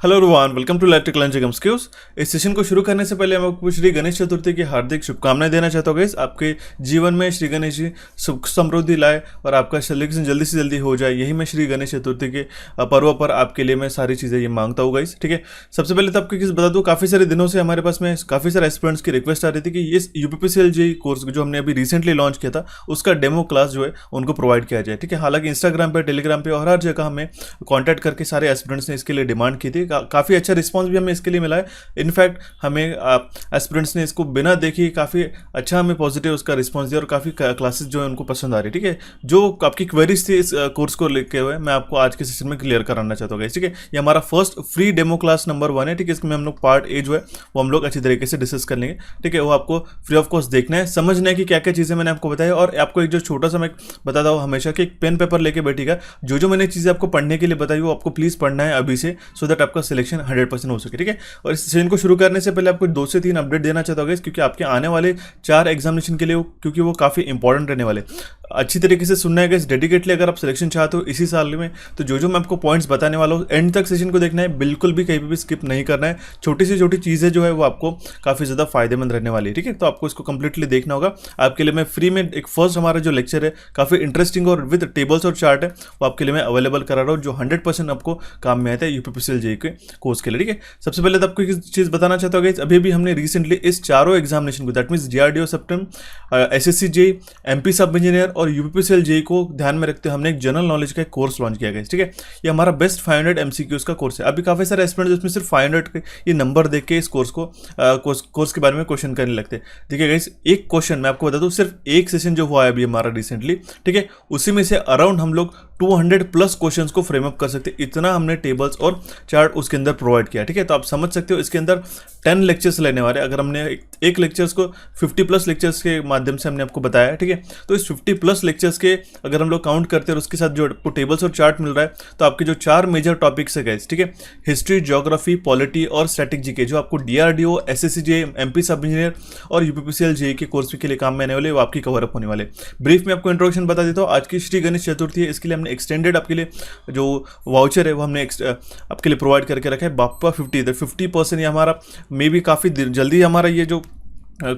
Hello everyone, welcome to electrical and jigs quiz. इस session को शुरू करने से पहले मैं आपको श्री गणेश चतुर्थी की हार्दिक शुभकामनाएं देना चाहता हूँ। गाइस, आपके जीवन में श्री गणेश जी सुख समृद्धि लाए और आपका सिलेक्शन जल्दी से जल्दी हो जाए, यही मैं श्री गणेश चतुर्थी के पर्व पर आपके लिए मैं सारी चीज़ें ये मांगता हूँ। गाइस, ठीक है। सबसे पहले तो आपको किस बता दूँ, काफ़ी सारे दिनों से हमारे पास में काफ़ी सारे एस्पिरेंट्स की रिक्वेस्ट आ रही थी कि ये यूपीपीसीएल जी कोर्स जो हमने अभी रिसेंटली लॉन्च किया था उसका डेमो क्लास जो है उनको प्रोवाइड किया जाए। ठीक है। हालांकि इंस्टाग्राम पर, टेलीग्राम पर और हर जगह हमें कॉन्टैक्ट करके सारे एस्पिरेंट्स ने इसके लिए डिमांड की थी। काफ़ी अच्छा रिस्पांस भी हमें इसके लिए मिला है। इनफैक्ट हमें एस्पिरेंट्स ने इसको बिना देखे काफ़ी अच्छा हमें पॉजिटिव उसका रिस्पांस दिया और काफ़ी क्लासेस जो है उनको पसंद आ रही है। ठीक है। जो आपकी क्वेरीज थी इस कोर्स को लेके हुए मैं आपको आज के सेशन में क्लियर कराना चाहता हूँ। ठीक है। ये हमारा first free demo class number 1 है। ठीक है। इसमें हम लोग पार्ट ए जो है वो हम लोग अच्छी तरीके से डिस्कस कर लेंगे। ठीक है। वो आपको फ्री ऑफ कॉस्ट देखना है, समझना है कि क्या क्या चीज़ें मैंने आपको बताया। और आपको एक जो छोटा सा मैं बताता हूँ हमेशा कि एक पेन पेपर लेके बैठिएगा, जो मैंने चीज़ें आपको पढ़ने के लिए बताई वो आपको प्लीज़ पढ़ना है अभी से, सो दैट आपका सिलेक्शन 100% हो सके। ठीक है। और इस सेशन को शुरू करने से पहले आपको 2 से 3 अपडेट देना चाहता हूँ, क्योंकि आपके आने वाले 4 एग्जामिनेशन के लिए क्योंकि वो काफ़ी इंपॉर्टेंट रहने वाले। अच्छी तरीके से सुनना है गाइस, डेडिकेटली अगर आप सिलेक्शन चाहते हो इसी साल में, तो जो मैं आपको पॉइंट्स बताने वाला हूँ एंड तक सेशन को देखना है, बिल्कुल भी कहीं पे भी स्किप नहीं करना है। छोटी से छोटी चीज़ें जो है वो आपको काफ़ी ज़्यादा फायदेमंद रहने वाली है। ठीक है। तो आपको इसको कंप्लीटली देखना होगा। आपके लिए मैं फ्री में एक फर्स्ट हमारा जो लेक्चर है काफ़ी इंटरेस्टिंग और विद टेबल्स और चार्ट है वो आपके लिए मैं अवेलेबल करा रहा हूँ, जो 100% आपको काम में आता है यूपीपीसीएल जेईई के कोर्स के लिए। ठीक है। सबसे पहले तो आपको एक चीज़ बताना चाहता हूँ, अभी भी हमने रिसेंटली इस चारों एग्जामिनेशन को, that means DRDO septum, SSC JEE, MP सब इंजीनियर और यूपीपीसीएल जेईई को ध्यान में रखते हुए हमने एक जनरल नॉलेज का कोर्स लॉन्च किया गया। ठीक है। ये हमारा बेस्ट 500 एमसीक्यूज का कोर्स है। अभी काफी सारे एस्पिरेंट्स उसमें सिर्फ 500 के ये नंबर देख के इस कोर्स के बारे में क्वेश्चन करने लगते हैं। देखिए गाइस, एक क्वेश्चन मैं आपको बता दूं, सिर्फ एक सेशन जो हुआ है अभी हमारा रिसेंटली, ठीक है, उसी में से अराउंड हम लोग 200 प्लस क्वेश्चंस को फ्रेम अप कर सकते हैं। इतना हमने टेबल्स और चार्ट उसके अंदर प्रोवाइड किया। ठीक है। तो आप समझ सकते हो इसके अंदर 10 लेक्चर्स लेने वाले। अगर हमने एक लेक्चर्स को 50 प्लस लेक्चर्स के माध्यम से हमने आपको बताया। ठीक है। तो इस 50 प्लस लेक्चर्स के अगर हम लोग काउंट करते हैं और उसके साथ जो आपको टेबल्स और चार्ट मिल रहा है, तो आपके जो 4 मेजर टॉपिक्स है गाइस, ठीक है, हिस्ट्री, ज्योग्राफी, पॉलिटी और स्टैटिक जीके, जो आपको डीआरडीओ, एसएससी जेईई, एमपी सब इंजीनियर और यूपीपीसीएल जेईई के कोर्स के लिए काम में आने वाले, वो आपकी कवर अप होने वाले। ब्रीफ में आपको इंट्रोडक्शन बता देता हूँ। आज की श्री गणेश चतुर्थी है, इसके लिए हमने एक्सटेंडेड आपके लिए जो वाउचर है वो हमने आपके लिए प्रोवाइड करके रखा है। बापा 50% ये हमारा मे भी काफ़ी जल्दी हमारा ये जो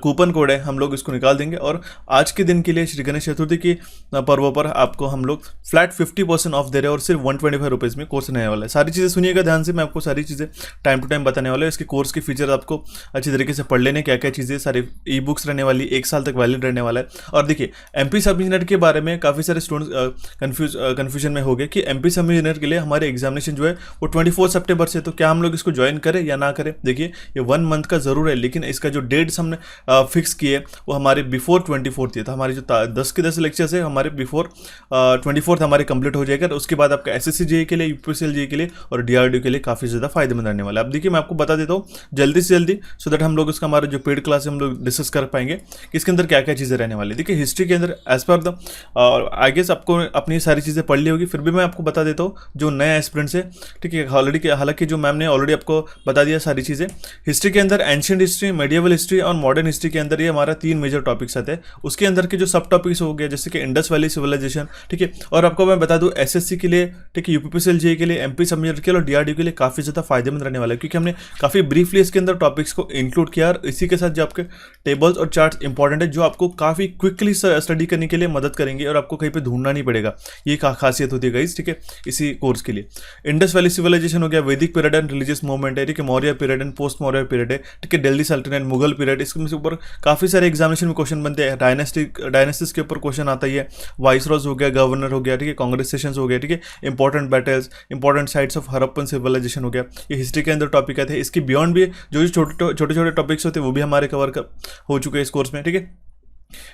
कूपन कोड है हम लोग इसको निकाल देंगे। और आज के दिन के लिए श्री गणेश चतुर्थी की पर्व पर आपको हम लोग फ्लैट 50% ऑफ दे रहे हैं और सिर्फ 125 रुपीज़ में कोर्स रहने वाला है। सारी चीज़ें सुनिएगा ध्यान से, मैं आपको सारी चीज़ें टाइम टू टाइम बताने वाला हूँ। इसके कोर्स के फीचर आपको अच्छी तरीके से पढ़ लेने, क्या क्या चीज़ें, सारी ई बुक्स रहने वाली, 1 साल तक वैलिड रहने वाला है। और देखिए, एमपी सब इंजीनियर के बारे में काफ़ी सारे स्टूडेंट्स कन्फ्यूजन में हो गए कि एमपी सब इंजीनियर के लिए हमारे एग्जामिनेशन जो है वो 24 सितंबर से, तो क्या हम लोग इसको ज्वाइन करें या ना करें। देखिए, ये 1 मंथ का ज़रूर है, लेकिन इसका जो डेट्स हमने फिक्स किए वो हमारे बिफोर 24 था। हमारे जो 10 के 10 लेक्चर्स है हमारे बिफोर 24 हमारे कंप्लीट हो जाएगा। उसके बाद आपका एसएससी जेईई के लिए, यूपीपीसीएल जेईई के लिए और डीआरडीओ के लिए काफ़ी ज़्यादा फायदेमंद रहने वाला है। अब देखिए, मैं आपको बता देता हूँ जल्दी से जल्दी, सो दैट हम लोग उसका हमारा जो पेड क्लास है हम लोग डिस्कस कर पाएंगे कि इसके अंदर क्या क्या चीज़ें रहने वाली है। देखिए, हिस्ट्री के अंदर as per the I guess आपको अपनी सारी चीज़ें पढ़ ली होगी, फिर भी मैं आपको बता देता हूँ जो नया एस्पिरेंट्स है। ठीक है। हालांकि जो मैम ने ऑलरेडी आपको बता दिया सारी चीज़ें। हिस्ट्री के अंदर एंशिएंट हिस्ट्री, मेडिएवल हिस्ट्री और मॉडर्न हिस्ट्री के अंदर ये हमारा 3 मेजर टॉपिक्स आते हैं। उसके अंदर के जो सब टॉपिक्स हो गए जैसे कि इंडस वैली सिविलाइजेशन। ठीक है। और आपको मैं बता दूं एसएससी के लिए, ठीक है, यूपीपीसीएल जेईई के लिए, एमपी सब इंजीनियर के लिए और डीआरडीओ के लिए काफ़ी ज़्यादा फायदेमंद रहने वाला है, क्योंकि हमने काफ़ी ब्रीफली इसके अंदर टॉपिक्स को इंक्लूड किया। और इसी के साथ जो आपके टेबल्स और चार्ट्स इंपॉर्टेंट है, जो आपको काफ़ी क्विकली स्टडी करने के लिए मदद करेंगे और आपको कहीं पर ढूंढना नहीं पड़ेगा। ये खासियत होती है गाइस। ठीक है। इसी कोर्स के लिए इंडस वैली सिविलाइजेशन हो गया, वैदिक पीरियड एंड रिलीजियस मूवमेंट है, ठीक है, Maurya period and post Maurya period है, ठीक है, दिल्ली सल्तनत, मुगल पीरियड, इसके ऊपर काफ़ी सारे एग्जामिनेशन में क्वेश्चन बनते हैं। डायनेस्टिस के ऊपर क्वेश्चन आता ही है। वाइसरॉयज हो गया, गवर्नर हो गया, ठीक है, कांग्रेस सेशंस हो गया, ठीक है, important battles, important sites of Harappan civilization हो गया। ये हिस्ट्री के अंदर टॉपिक आते हैं। इसके बियॉन्ड भी जो छोटे छोटे टॉपिक्स होते हैं वो भी हमारे कवर हो चुके हैं इस कोर्स में। ठीक है।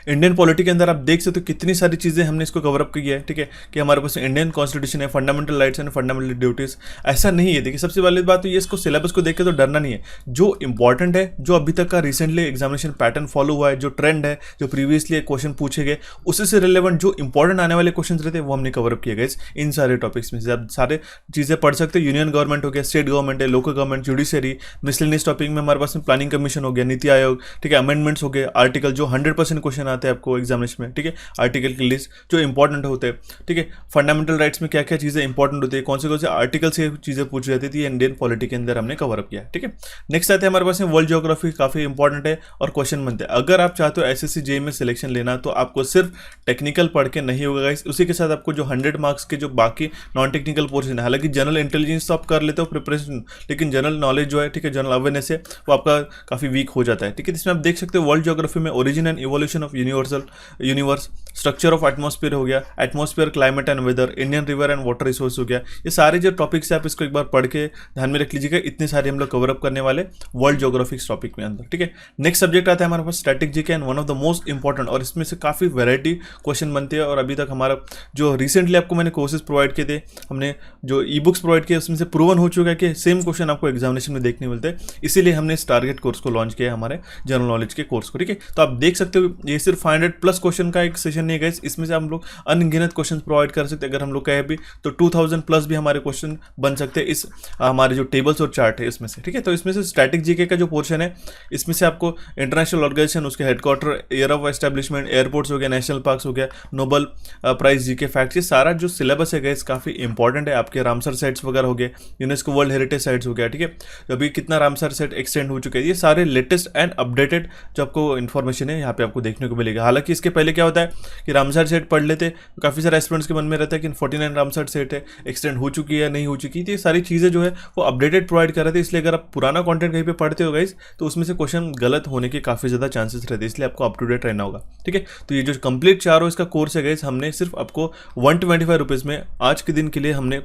इंडियन पॉलिटी के अंदर आप देख सकते हो कितनी सारी चीज़ें हमने इसको कवर अप किया है। ठीक है, कि हमारे पास इंडियन कॉन्स्टिट्यूशन है, fundamental rights and fundamental duties. ऐसा नहीं है। देखिए, सबसे पहली बात तो ये, इसको सिलेबस को देख के तो डरना नहीं है। जो इंपॉर्टेंट है, जो अभी तक का रिसेंटली एग्जामिनेशन पैटर्न फॉलो हुआ है, जो ट्रेंड है, जो प्रीवियसली क्वेश्चन पूछे गए, उससे से रिलेवेंट जो इंपॉर्टेंट आने वाले क्वेश्चन रहते हैं वो हमने कवर अप किए गए इन सारे टॉपिक्स में से। आप सारे चीज़ें पढ़ सकते हो। यूनियन गवर्नमेंट हो गया, स्टेट गवर्नमेंट है, local government, judiciary, miscellaneous topic में हमारे पास में प्लानिंग कमीशन हो गया, नीति आयोग, ठीक है, अमेंडमेंट्स हो गए, आर्टिकल जो 100% क्वेश्चन आते हैं आपको एग्जामिनेशन में, ठीक है। आर्टिकल की लिस्ट जो इंपॉर्टेंट होते हैं, ठीक है। फंडामेंटल राइट्स में क्या क्या चीज़ें इंपॉर्टेंट होती है, कौन से आर्टिकल से चीज़ें पूछी जाती थी, इंडियन पॉलिटी के अंदर हमने कवर अप किया, ठीक है। नेक्स्ट आते हैं हमारे पास में वर्ल्ड ज्योग्राफी, काफ़ी इंपॉर्टेंट है और क्वेश्चन बनते हैं। अगर आप चाहते हो एसएससी जेईई में सिलेक्शन लेना तो आपको सिर्फ टेक्निकल पढ़ के नहीं होगा गाइस, उसी के साथ आपको जो 100 मार्क्स के जो बाकी नॉन टेक्निकल पोर्शन है, हालांकि जनरल इंटेलिजेंस तो आप कर लेते हो प्रिपरेशन, लेकिन जनरल नॉलेज जो है, ठीक है, जनरल अवेयरनेस है वो आपका काफ़ी वीक हो जाता है, ठीक है। इसमें आप देख सकते हो वर्ल्ड ज्योग्राफी में origin and evolution of universe, structure of atmosphere हो गया, atmosphere, climate and weather, Indian river and water resource हो गया, ये सारे जो टॉपिक्स है आप इसको एक बार पढ़ के ध्यान में रख लीजिएगा। इतने सारे हम लोग कवर अप करने वाले वर्ल्ड ज्योग्राफिक्स टॉपिक में अंदर, ठीक है। नेक्स्ट सब्जेक्ट आता है हमारे पास static GK and one of the most important, और इसमें से काफ़ी वैरायटी क्वेश्चन बनती है। और अभी तक हमारा जो रिसेंटली आपको मैंने कोर्सेज प्रोवाइड किए थे, हमने जो ई बुक्स प्रोवाइड किए उसमें से प्रूवन हो चुका है कि सेम क्वेश्चन आपको एग्जामिनेशन में देखने मिलते हैं, इसीलिए हमने इस टारगेट कोर्स को लॉन्च किया है, हमारे जनरल नॉलेज के कोर्स को, ठीक है। तो आप देख सकते हो ये सिर्फ 500+ क्वेश्चन का एक सेशन नहीं है, इसमें से हम लोग अनगिनत क्वेश्चन प्रोवाइड कर सकते हैं। अगर हम लोग कहें भी तो 2000+ भी हमारे क्वेश्चन बन सकते हैं इस हमारे जो टेबल्स और चार्ट है इसमें से, ठीक है। तो इसमें से स्टैटिक जीके का जो पोर्शन है, इसमें से आपको इंटरनेशनल ऑर्गेनाइजेशन, उसके headquarter, year of establishment, airports हो गया, नेशनल पार्क्स हो गया, नोबल प्राइज जीके फैक्ट्स, ये सारा जो सिलेबस है गाइस काफ़ी इंपॉर्टेंट है। आपके रामसर साइट्स वगैरह हो गए, यूनेस्को वर्ल्ड हेरिटेज साइट्स हो गया, ठीक है। अभी कितना रामसर साइट एक्सटेंड हो चुके हैं, ये सारे लेटेस्ट एंड अपडेटेड जो आपको इन्फॉर्मेशन है यहाँ पे आपको देखने को मिलेगा। हालांकि इसके पहले क्या होता है कि रामसर सेट पढ़ लेते, काफ़ी सारे एस्पिरेंट्स के मन में रहता है कि 49 रामसर सेट है, एक्सटेंड हो चुकी है नहीं हो चुकी, तो ये सारी चीज़ें जो है वो अपडेटेड प्रोवाइड कर रहे थे। इसलिए अगर आप पुराना कंटेंट कहीं पे पढ़ते हो गाइस तो उसमें से क्वेश्चन गलत होने के काफ़ी ज़्यादा चांसेस रहते हैं, इसलिए आपको अप टू डेट रहना होगा, ठीक है। तो ये जो कंप्लीट चारों इसका कोर्स है गाइस, हमने सिर्फ आपको 125 रुपीज़ में आज के दिन के लिए हमने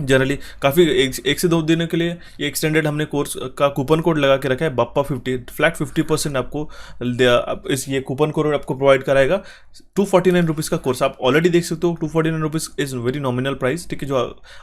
जनरली काफ़ी एक से 2 दिनों के लिए ये एक्सटेंडेड हमने कोर्स का कूपन कोड लगा के रखा है, बप्पा 50, फ्लैट 50% आपको इस ये कूपन कोड आपको प्रोवाइड कराएगा। 249 रुपीज़ का कोर्स आप ऑलरेडी देख सकते हो, 249 rupees is very nominal price, ठीक है, जो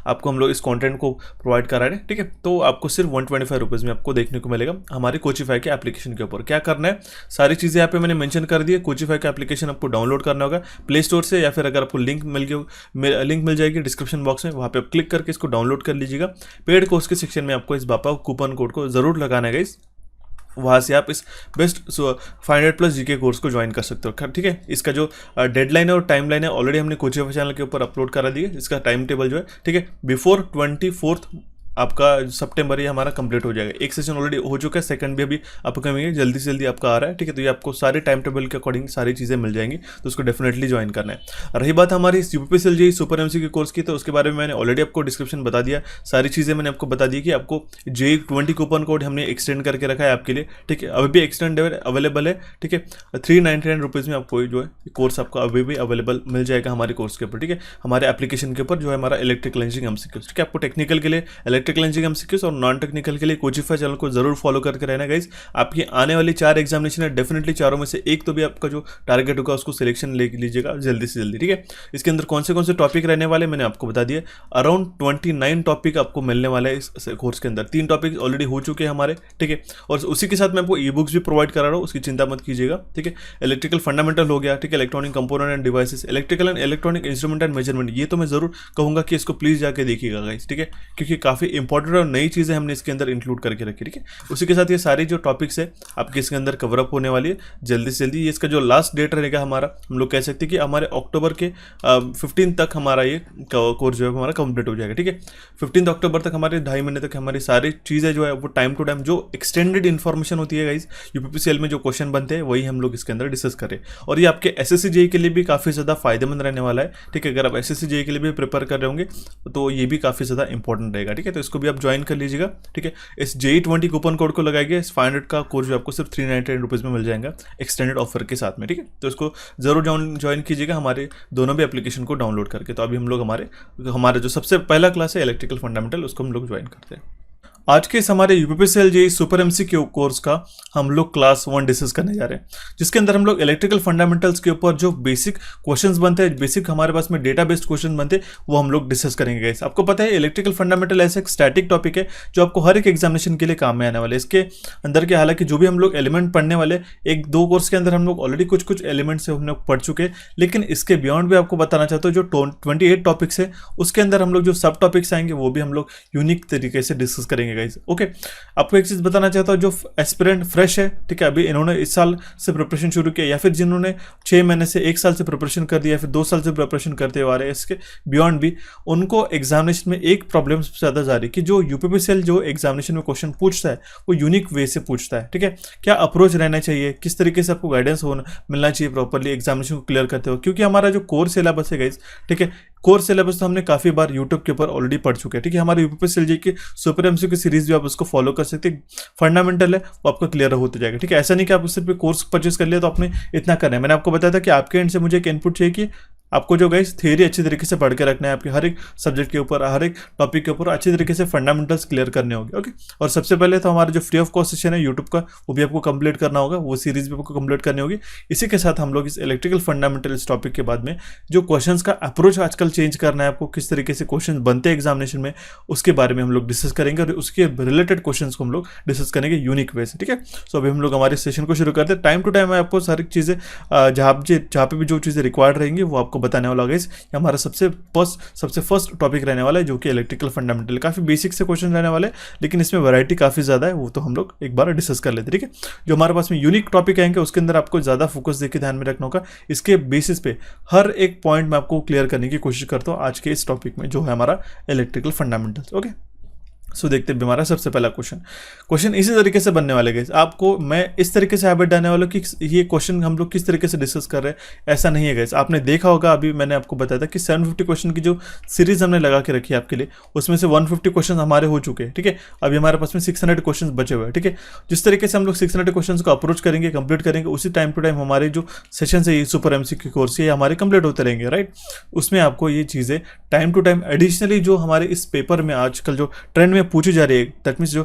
आपको हम लोग इस कंटेंट को प्रोवाइड करा रहे हैं, ठीक है। तो आपको सिर्फ 125 रुपीज़ में आपको देखने को मिलेगा हमारे कोचिफाई के एप्लीकेशन के ऊपर। क्या करना है, सारी चीज़ें यहाँ पे मैंने मेंशन कर दी है। कोचिफाई का एप्लीकेशन आपको डाउनलोड करना होगा प्ले स्टोर से, या फिर अगर आपको लिंक मिल जाएगी डिस्क्रिप्शन बॉक्स में, वहाँ पे आप क्लिक करके इसको डाउनलोड कर लीजिएगा। पेड कोर्स के सेक्शन में आपको इस बापा कूपन कोड को जरूर लगाना है गाइस, वहाँ से आप इस बेस्ट 500+ जीके कोर्स को ज्वाइन कर सकते हो, ठीक है। इसका जो डेडलाइन है और टाइम लाइन है ऑलरेडी हमने कोचिफाई चैनल के ऊपर अपलोड करा दी है, इसका टाइम टेबल जो है, ठीक है, बिफोर 24 आपका सितंबर ये हमारा कंप्लीट हो जाएगा। एक सेशन ऑलरेडी हो चुका है, सेकंड भी अभी अपकमिंग है, जल्दी से जल्दी आपका आ रहा है, ठीक है। तो ये आपको सारे टाइम टेबल के अकॉर्डिंग सारी चीज़ें मिल जाएंगी, तो उसको डेफिनेटली ज्वाइन करना है। रही बात हमारी यूपीपीएसएल जेईई सुपर एमसीक्यू कोर्स की, तो उसके बारे में मैंने ऑलरेडी आपको डिस्क्रिप्शन बता दिया, सारी चीज़ें मैंने आपको बता दी कि आपको जेईई 20 कूपन कोड हमने एक्सटेंड करके रखा है आपके लिए, ठीक है। अभी भी एक्सटेंड अवेलेबल है, ठीक है। 399 रुपीज़ में आपको जो है कोर्स आपको अभी भी अवेलेबल मिल जाएगा हमारे कोर्स के ऊपर, ठीक है, हमारे एप्लीकेशन के ऊपर जो है हमारा इलेक्ट्रिकल इंजीनियरिंग एमसीक्यूज, ठीक है। आपको टेक्निकल के लिए इलेक्ट्रिकल इंजीनियरिंग एमसीक्यूज और नॉन टेक्निकल के लिए कोचिफाई चैनल को जरूर फॉलो करके रहना गाइस। आपकी आने वाली 4 एग्जामिनेशन है, डेफिनेटली चारों में से एक तो भी आपका जो टारगेट होगा उसको सिलेक्शन ले लीजिएगा जल्दी से जल्दी, ठीक है। इसके अंदर कौन से टॉपिक रहने वाले मैंने आपको बता दिया, अराउंड 29 टॉपिक आपको मिलने वाला है इस कोर्स के अंदर। 3 टॉपिक ऑलरेडी हो चुके हैं हमारे, ठीक है, और उसी के साथ मैं आपको ई बुक्स भी प्रोवाइड करा रहा हूँ, उसकी चिंता मत कीजिएगा, ठीक है। इलेक्ट्रिकल फंडामेंटल हो गया, ठीक है, electronic component end devices, electrical and electronic instrument and measurement, ये तो मैं जरूर कहूँगा कि इसको प्लीज जाके देखिएगा गाइस, ठीक है, क्योंकि काफ़ी इंपॉर्टेंट और नई चीज़ें हमने इसके अंदर इंक्लूड करके रखी, ठीक है। उसी के साथ ये सारी जो टॉपिक्स है आपके इसके अंदर कवर अप होने वाली है जल्दी से जल्दी। ये इसका जो लास्ट डेट रहेगा हमारा, हम लोग कह सकते हैं कि हमारे अक्टूबर के 15 तक हमारा ये कोर्स जो है हमारा कंप्लीट हो जाएगा, ठीक है। 15 अक्टूबर तक हमारे 2.5 महीने तक हमारी सारी चीज़ें जो है वो टाइम टू टाइम जो एक्सटेंडेड इन्फॉर्मेशन होती है गाइस, यूपीपीसीएल में जो क्वेश्चन बनते हैं वही हम लोग इसके अंदर डिस्कस करें। और ये आपके एसएससी जेईई के लिए भी काफ़ी ज़्यादा फायदेमंद रहने वाला है, ठीक है। अगर आप एसएससी जेईई के लिए भी प्रिपेयर कर रहे होंगे तो ये भी काफ़ी ज़्यादा इंपॉर्टेंट रहेगा, ठीक है। तो इसको भी आप ज्वाइन कर लीजिएगा, ठीक है। इस जेईई 20 कूपन कोड को लगाएंगे, इस 500 का कोर्स जो आपको सिर्फ 399 रुपीज़ में मिल जाएगा एक्सटेंडेड ऑफर के साथ में, ठीक है। तो इसको जरूर ज्वाइन कीजिएगा हमारे दोनों भी एप्लीकेशन को डाउनलोड करके। तो अभी हम लोग हमारे जो सबसे पहला क्लास है इलेक्ट्रिकल फंडामेंटल, उसको हम लोग ज्वाइन करते हैं। आज के इस हमारे UPPCL JEE super MCQ course का हम लोग क्लास 1 डिस्कस करने जा रहे हैं, जिसके अंदर हम लोग इलेक्ट्रिकल फंडामेंटल्स के ऊपर जो बेसिक क्वेश्चंस बनते हैं, बेसिक हमारे पास में डेटा बेस्ड क्वेश्चन बनते हैं, वो हम लोग डिस्कस करेंगे गाइस। आपको पता है इलेक्ट्रिकल फंडामेंटल ऐसा एक स्टैटिक टॉपिक है जो आपको हर एक एग्जामिनेशन के लिए काम में आने वाले। इसके अंदर के हालांकि जो भी हम लोग एलिमेंट पढ़ने वाले 1-2 कोर्स के अंदर हम लोग ऑलरेडी कुछ एलिमेंट्स हम लोग पढ़ चुके हैं, लेकिन इसके बियॉन्ड भी आपको बताना चाहता हूँ जो 28 टॉपिक्स है उसके अंदर हम लोग जो सब टॉपिक्स आएंगे वो भी हम लोग यूनिक तरीके से डिस्कस करेंगे। करेंगे गाइस। ओके, आपको एक चीज़ बताना चाहता हूँ, जो एस्पिरेंट फ्रेश है, ठीक है, अभी इन्होंने इस साल से प्रिपरेशन शुरू किया, या फिर जिन्होंने 6 महीने से 1 साल से प्रिपरेशन कर दिया, या फिर 2 साल से प्रिपरेशन करते हुए आ रहे हैं, इसके बियॉन्ड भी, उनको एग्जामिनेशन में एक प्रॉब्लम सबसे ज़्यादा जा रही है कि जो यूपीपीसीएल जो एग्जामिनेशन में क्वेश्चन पूछता है वो यूनिक वे से पूछता है, ठीक है। क्या अप्रोच रहना चाहिए, किस तरीके से आपको गाइडेंस होना मिलना चाहिए प्रॉपरली एग्जामिनेशन को क्लियर करते हो, क्योंकि हमारा जो कोर सिलेबस है गाइस, ठीक है, कोर सिलेबस तो हमने काफ़ी बार यूट्यूब के ऊपर ऑलरेडी पढ़ चुके हैं, ठीक है। हमारे यूपीपीसीएल जी की सुपर एमसीक्यू सीरीज भी आप उसको फॉलो कर सकते हैं, फंडामेंटल है वो आपका क्लियर होते जाएगा, ठीक है। ऐसा नहीं कि आप सिर्फ कोर्स परचेस कर लिया तो आपने इतना करना है। मैंने आपको बताया था कि आपके एंड से मुझे एक इनपुट चाहिए कि आपको जो गाइस थियरी अच्छी तरीके से पढ़ के रखना है, आपके हर एक सब्जेक्ट के ऊपर, हर एक टॉपिक के ऊपर अच्छी तरीके से फंडामेंटल्स क्लियर करने होंगे। ओके, और सबसे पहले तो हमारा जो फ्री ऑफ कॉस्ट सेशन है यूट्यूब का, वो भी आपको कंप्लीट करना होगा, वो सीरीज भी आपको कंप्लीट करनी होगी। इसी के साथ हम लोग इस इलेक्ट्रिकल फंडामेंटल इस टॉपिक के बाद में जो क्वेश्चंस का अप्रोच आजकल चेंज करना है आपको, किस तरीके से क्वेश्चन बनते हैं एग्जामिनेशन में, उसके बारे में हम लोग डिस्कस करेंगे और उसके रिलेटेड क्वेश्चन को हम लोग डिस्कस करेंगे यूनिक वे से, ठीक है। सो अभी हम लोग हमारे सेशन को शुरू करते हैं। टाइम टू टाइम मैं आपको सारी चीज़ें जहाँ पे भी जो चीज़ें रिक्वायर्ड रहेंगी वो आपको बताने वाला होगा। ये हमारा सबसे फर्स्ट टॉपिक रहने वाला है, जो कि इलेक्ट्रिकल फंडामेंटल। काफ़ी बेसिक से क्वेश्चन रहने वाले हैं, लेकिन इसमें वैरायटी काफ़ी ज़्यादा है, वो तो हम लोग एक बार डिस्कस कर लेते हैं, ठीक है। जो हमारे पास में यूनिक टॉपिक आएंगे उसके अंदर आपको ज़्यादा फोकस देकर ध्यान में रखना होगा। इसके बेसिस पे हर एक पॉइंट मैं आपको क्लियर करने की कोशिश करता हूँ आज के इस टॉपिक में, जो है हमारा इलेक्ट्रिकल फंडामेंटल्स। ओके, सो देखते हैं हमारा सबसे पहला क्वेश्चन इसी तरीके से बनने वाले गाइस। आपको मैं इस तरीके से हैबिट डालने वाला कि ये क्वेश्चन हम लोग किस तरीके से डिस्कस कर रहे हैं, ऐसा नहीं है गाइस। आपने देखा होगा, अभी मैंने आपको बताया था कि 750 क्वेश्चन की जो सीरीज हमने लगा के रखी है आपके लिए, उसमें से 150 क्वेश्चन हमारे हो चुके हैं, ठीक है। अभी हमारे पास में 600 क्वेश्चन बचे हुए हैं, ठीक है। जिस तरीके से हम लोग 600 क्वेश्चन को अप्रोच करेंगे, कंप्लीट करेंगे, उसी टाइम टू टाइम हमारे जो सेशन है, ये सुपर एमसीक्यू कोर्स ये हमारे कंप्लीट होते रहेंगे, राइट। उसमें आपको ये चीज़ें टाइम टू टाइम एडिशनली जो हमारे इस पेपर में आजकल जो ट्रेंड में पूछी जा रही है, दैट मीन्स जो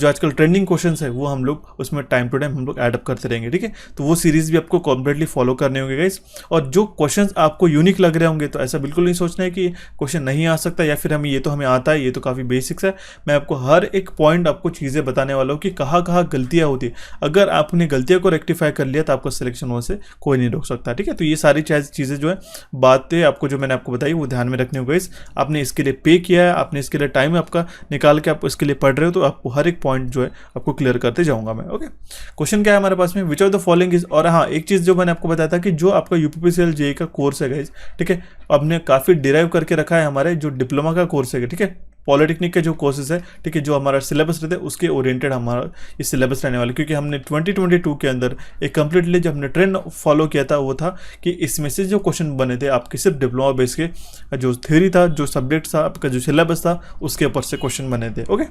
आजकल ट्रेंडिंग क्वेश्चंस है, वो हम लोग उसमें टाइम टू टाइम हम लोग ऐड अप करते रहेंगे, ठीक है। तो वो सीरीज भी आपको कॉम्प्लीटली फॉलो करने होंगे गाइस। और जो क्वेश्चंस आपको यूनिक लग रहे होंगे, तो ऐसा बिल्कुल नहीं सोचना है कि क्वेश्चन नहीं आ सकता या फिर हमें आता है, ये तो काफ़ी बेसिक्स है। मैं आपको हर एक पॉइंट आपको चीज़ें बताने वाला हूँ कि कहाँ कहाँ गलतियाँ होती है। अगर आपने गलतियों को रेक्टिफाई कर लिया तो आपका सिलेक्शन हो से कोई नहीं रोक सकता, ठीक है। तो ये सारी चीज़ें जो है बातें आपको जो मैंने आपको बताई वो ध्यान में रखनी होगी। आपने इसके लिए पे किया है, आपने इसके लिए टाइम आपका निकाल के आप इसके लिए पढ़ रहे हो, तो आपको हर एक पॉइंट जो है आपको क्लियर करते जाऊंगा मैं। ओके, क्वेश्चन क्या है हमारे पास में, which of the following is, और हाँ एक चीज़ जो मैंने आपको बताया था कि जो आपका यूपीपीसीएल जेईई का कोर्स है गाइस, ठीक है, हमने काफ़ी डिराइव करके रखा है हमारे जो डिप्लोमा का कोर्स है, ठीक है, पॉलिटेक्निक के जो कोर्सेज है, ठीक है, जो हमारा सिलेबस रहता है उसके ओरिएंटेड हमारा ये सिलेबस रहने वाला, क्योंकि हमने 2022 के अंदर एक कंप्लीटली जब हमने ट्रेंड फॉलो किया था वो था कि इसमें से जो क्वेश्चन बने थे आपके सिर्फ डिप्लोमा बेस के जो थ्योरी था, जो सब्जेक्ट था, आपका जो सिलेबस था, उसके ऊपर से क्वेश्चन बने थे। ओके,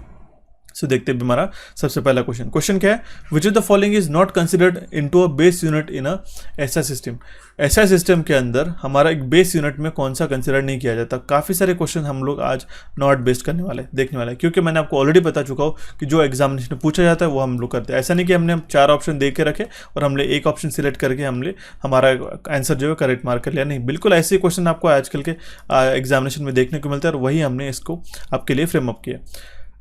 सो देखते हैं हमारा सबसे पहला क्वेश्चन क्या है, which of the following is not considered into a base unit in a SI system. SI system के अंदर हमारा एक बेस यूनिट में कौन सा कंसिडर नहीं किया जाता। काफ़ी सारे क्वेश्चन हम लोग आज नॉट बेस्ड करने वाले देखने वाले हैं, क्योंकि मैंने आपको ऑलरेडी बता चुका हूँ कि जो एग्जामिनेशन में पूछा जाता है वो हम लोग करते हैं। ऐसा नहीं कि हमने 4 ऑप्शन दे के रखे और हमने एक ऑप्शन सिलेक्ट करके हमने हमारा आंसर जो है करेक्ट मार्क कर लिया, नहीं, बिल्कुल ऐसे क्वेश्चन आपको आजकल के एग्जामिनेशन में देखने को मिलता है और वही हमने इसको आपके लिए फ्रेम अप किया।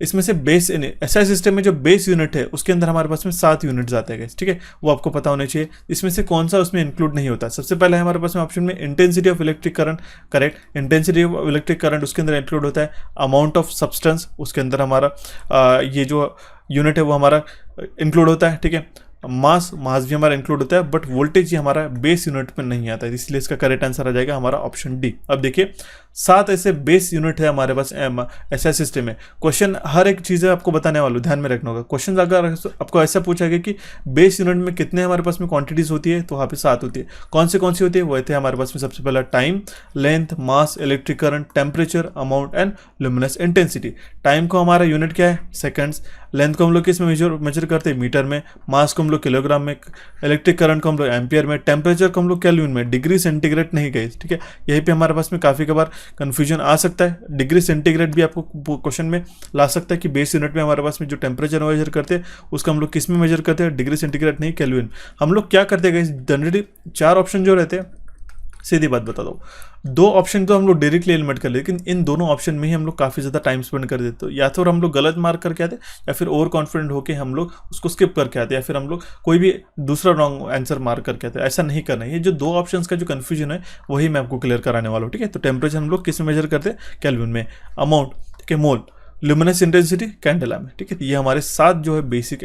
इसमें से बेस एसआई सिस्टम में जो बेस यूनिट है उसके अंदर हमारे पास में 7 यूनिट्स आते हैं, ठीक है, वो आपको पता होने चाहिए। इसमें से कौन सा उसमें इंक्लूड नहीं होता। सबसे पहले हमारे पास में ऑप्शन में intensity of electric current, correct, intensity of electric current उसके अंदर इंक्लूड होता है। अमाउंट ऑफ सब्सटेंस उसके अंदर हमारा ये जो यूनिट है वो हमारा इंक्लूड होता है, ठीक है। मास भी हमारा इंक्लूड होता है, बट वोल्टेज ही हमारा बेस यूनिट में नहीं आता है, इसलिए इसका करेक्ट आंसर आ जाएगा हमारा ऑप्शन डी। अब देखिए 7 ऐसे बेस यूनिट है हमारे पास एसआई सिस्टम में। क्वेश्चन हर एक चीज़ें आपको बताने वाला हूँ, ध्यान में रखना होगा। क्वेश्चन अगर आपको ऐसा पूछा गया कि बेस यूनिट में कितने हमारे पास में क्वांटिटीज होती है, तो वहाँ पे 7 होती है। कौन सी होती है, वो थे हमारे पास में सबसे पहला time, length, mass, electric current, temperature, amount and luminous intensity. Time को हमारा यूनिट क्या है, सेकंड्स। लेंथ को हम लोग किस में मेजर करते हैं, मीटर में। मास को हम लोग किलोग्राम में। इलेक्ट्रिक करंट को हम लोग एम्पियर में। टेम्परेचर को हम लोग केल्विन में। डिग्री सेंटीग्रेड नहीं गए, ठीक है। यहीं पे हमारे पास में काफ़ी कबार कन्फ्यूजन आ सकता है। डिग्री सेंटीग्रेड भी आपको क्वेश्चन में ला सकता है कि बेस यूनिट में हमारे पास में जो टेम्परेचर मेजर करते हैं उसको हम लोग किस में मेजर करते हैं, डिग्री सेंटीग्रेड नहीं, केल्विन। हम लोग क्या करते हैं जनरली 4 ऑप्शन जो रहते हैं, सीधी बात बता दो, 2 ऑप्शन तो हम लोग डायरेक्टली एलिमिनेट कर लेते, लेकिन इन दोनों ऑप्शन में ही हम लोग काफ़ी ज़्यादा टाइम स्पेंड कर देते। या तो हम लोग गलत मार्क करके आते या फिर ओवर कॉन्फिडेंट होकर हम लोग उसको स्किप करके आते या फिर हम लोग कोई भी दूसरा रॉन्ग आंसर मार्क करके आते। ऐसा नहीं करना है। ये जो 2 ऑप्शन का जो कन्फ्यूजन है वही मैं आपको क्लियर कराने वाला हूँ, ठीक है। तो टेम्परेचर हम लोग किस में मेजर करते हैं, केल्विन में। अमाउंट, ठीक है, मोल। ल्यूमिनस इंटेंसिटी कैंडेला में, ठीक है। ये हमारे 7 जो है बेसिक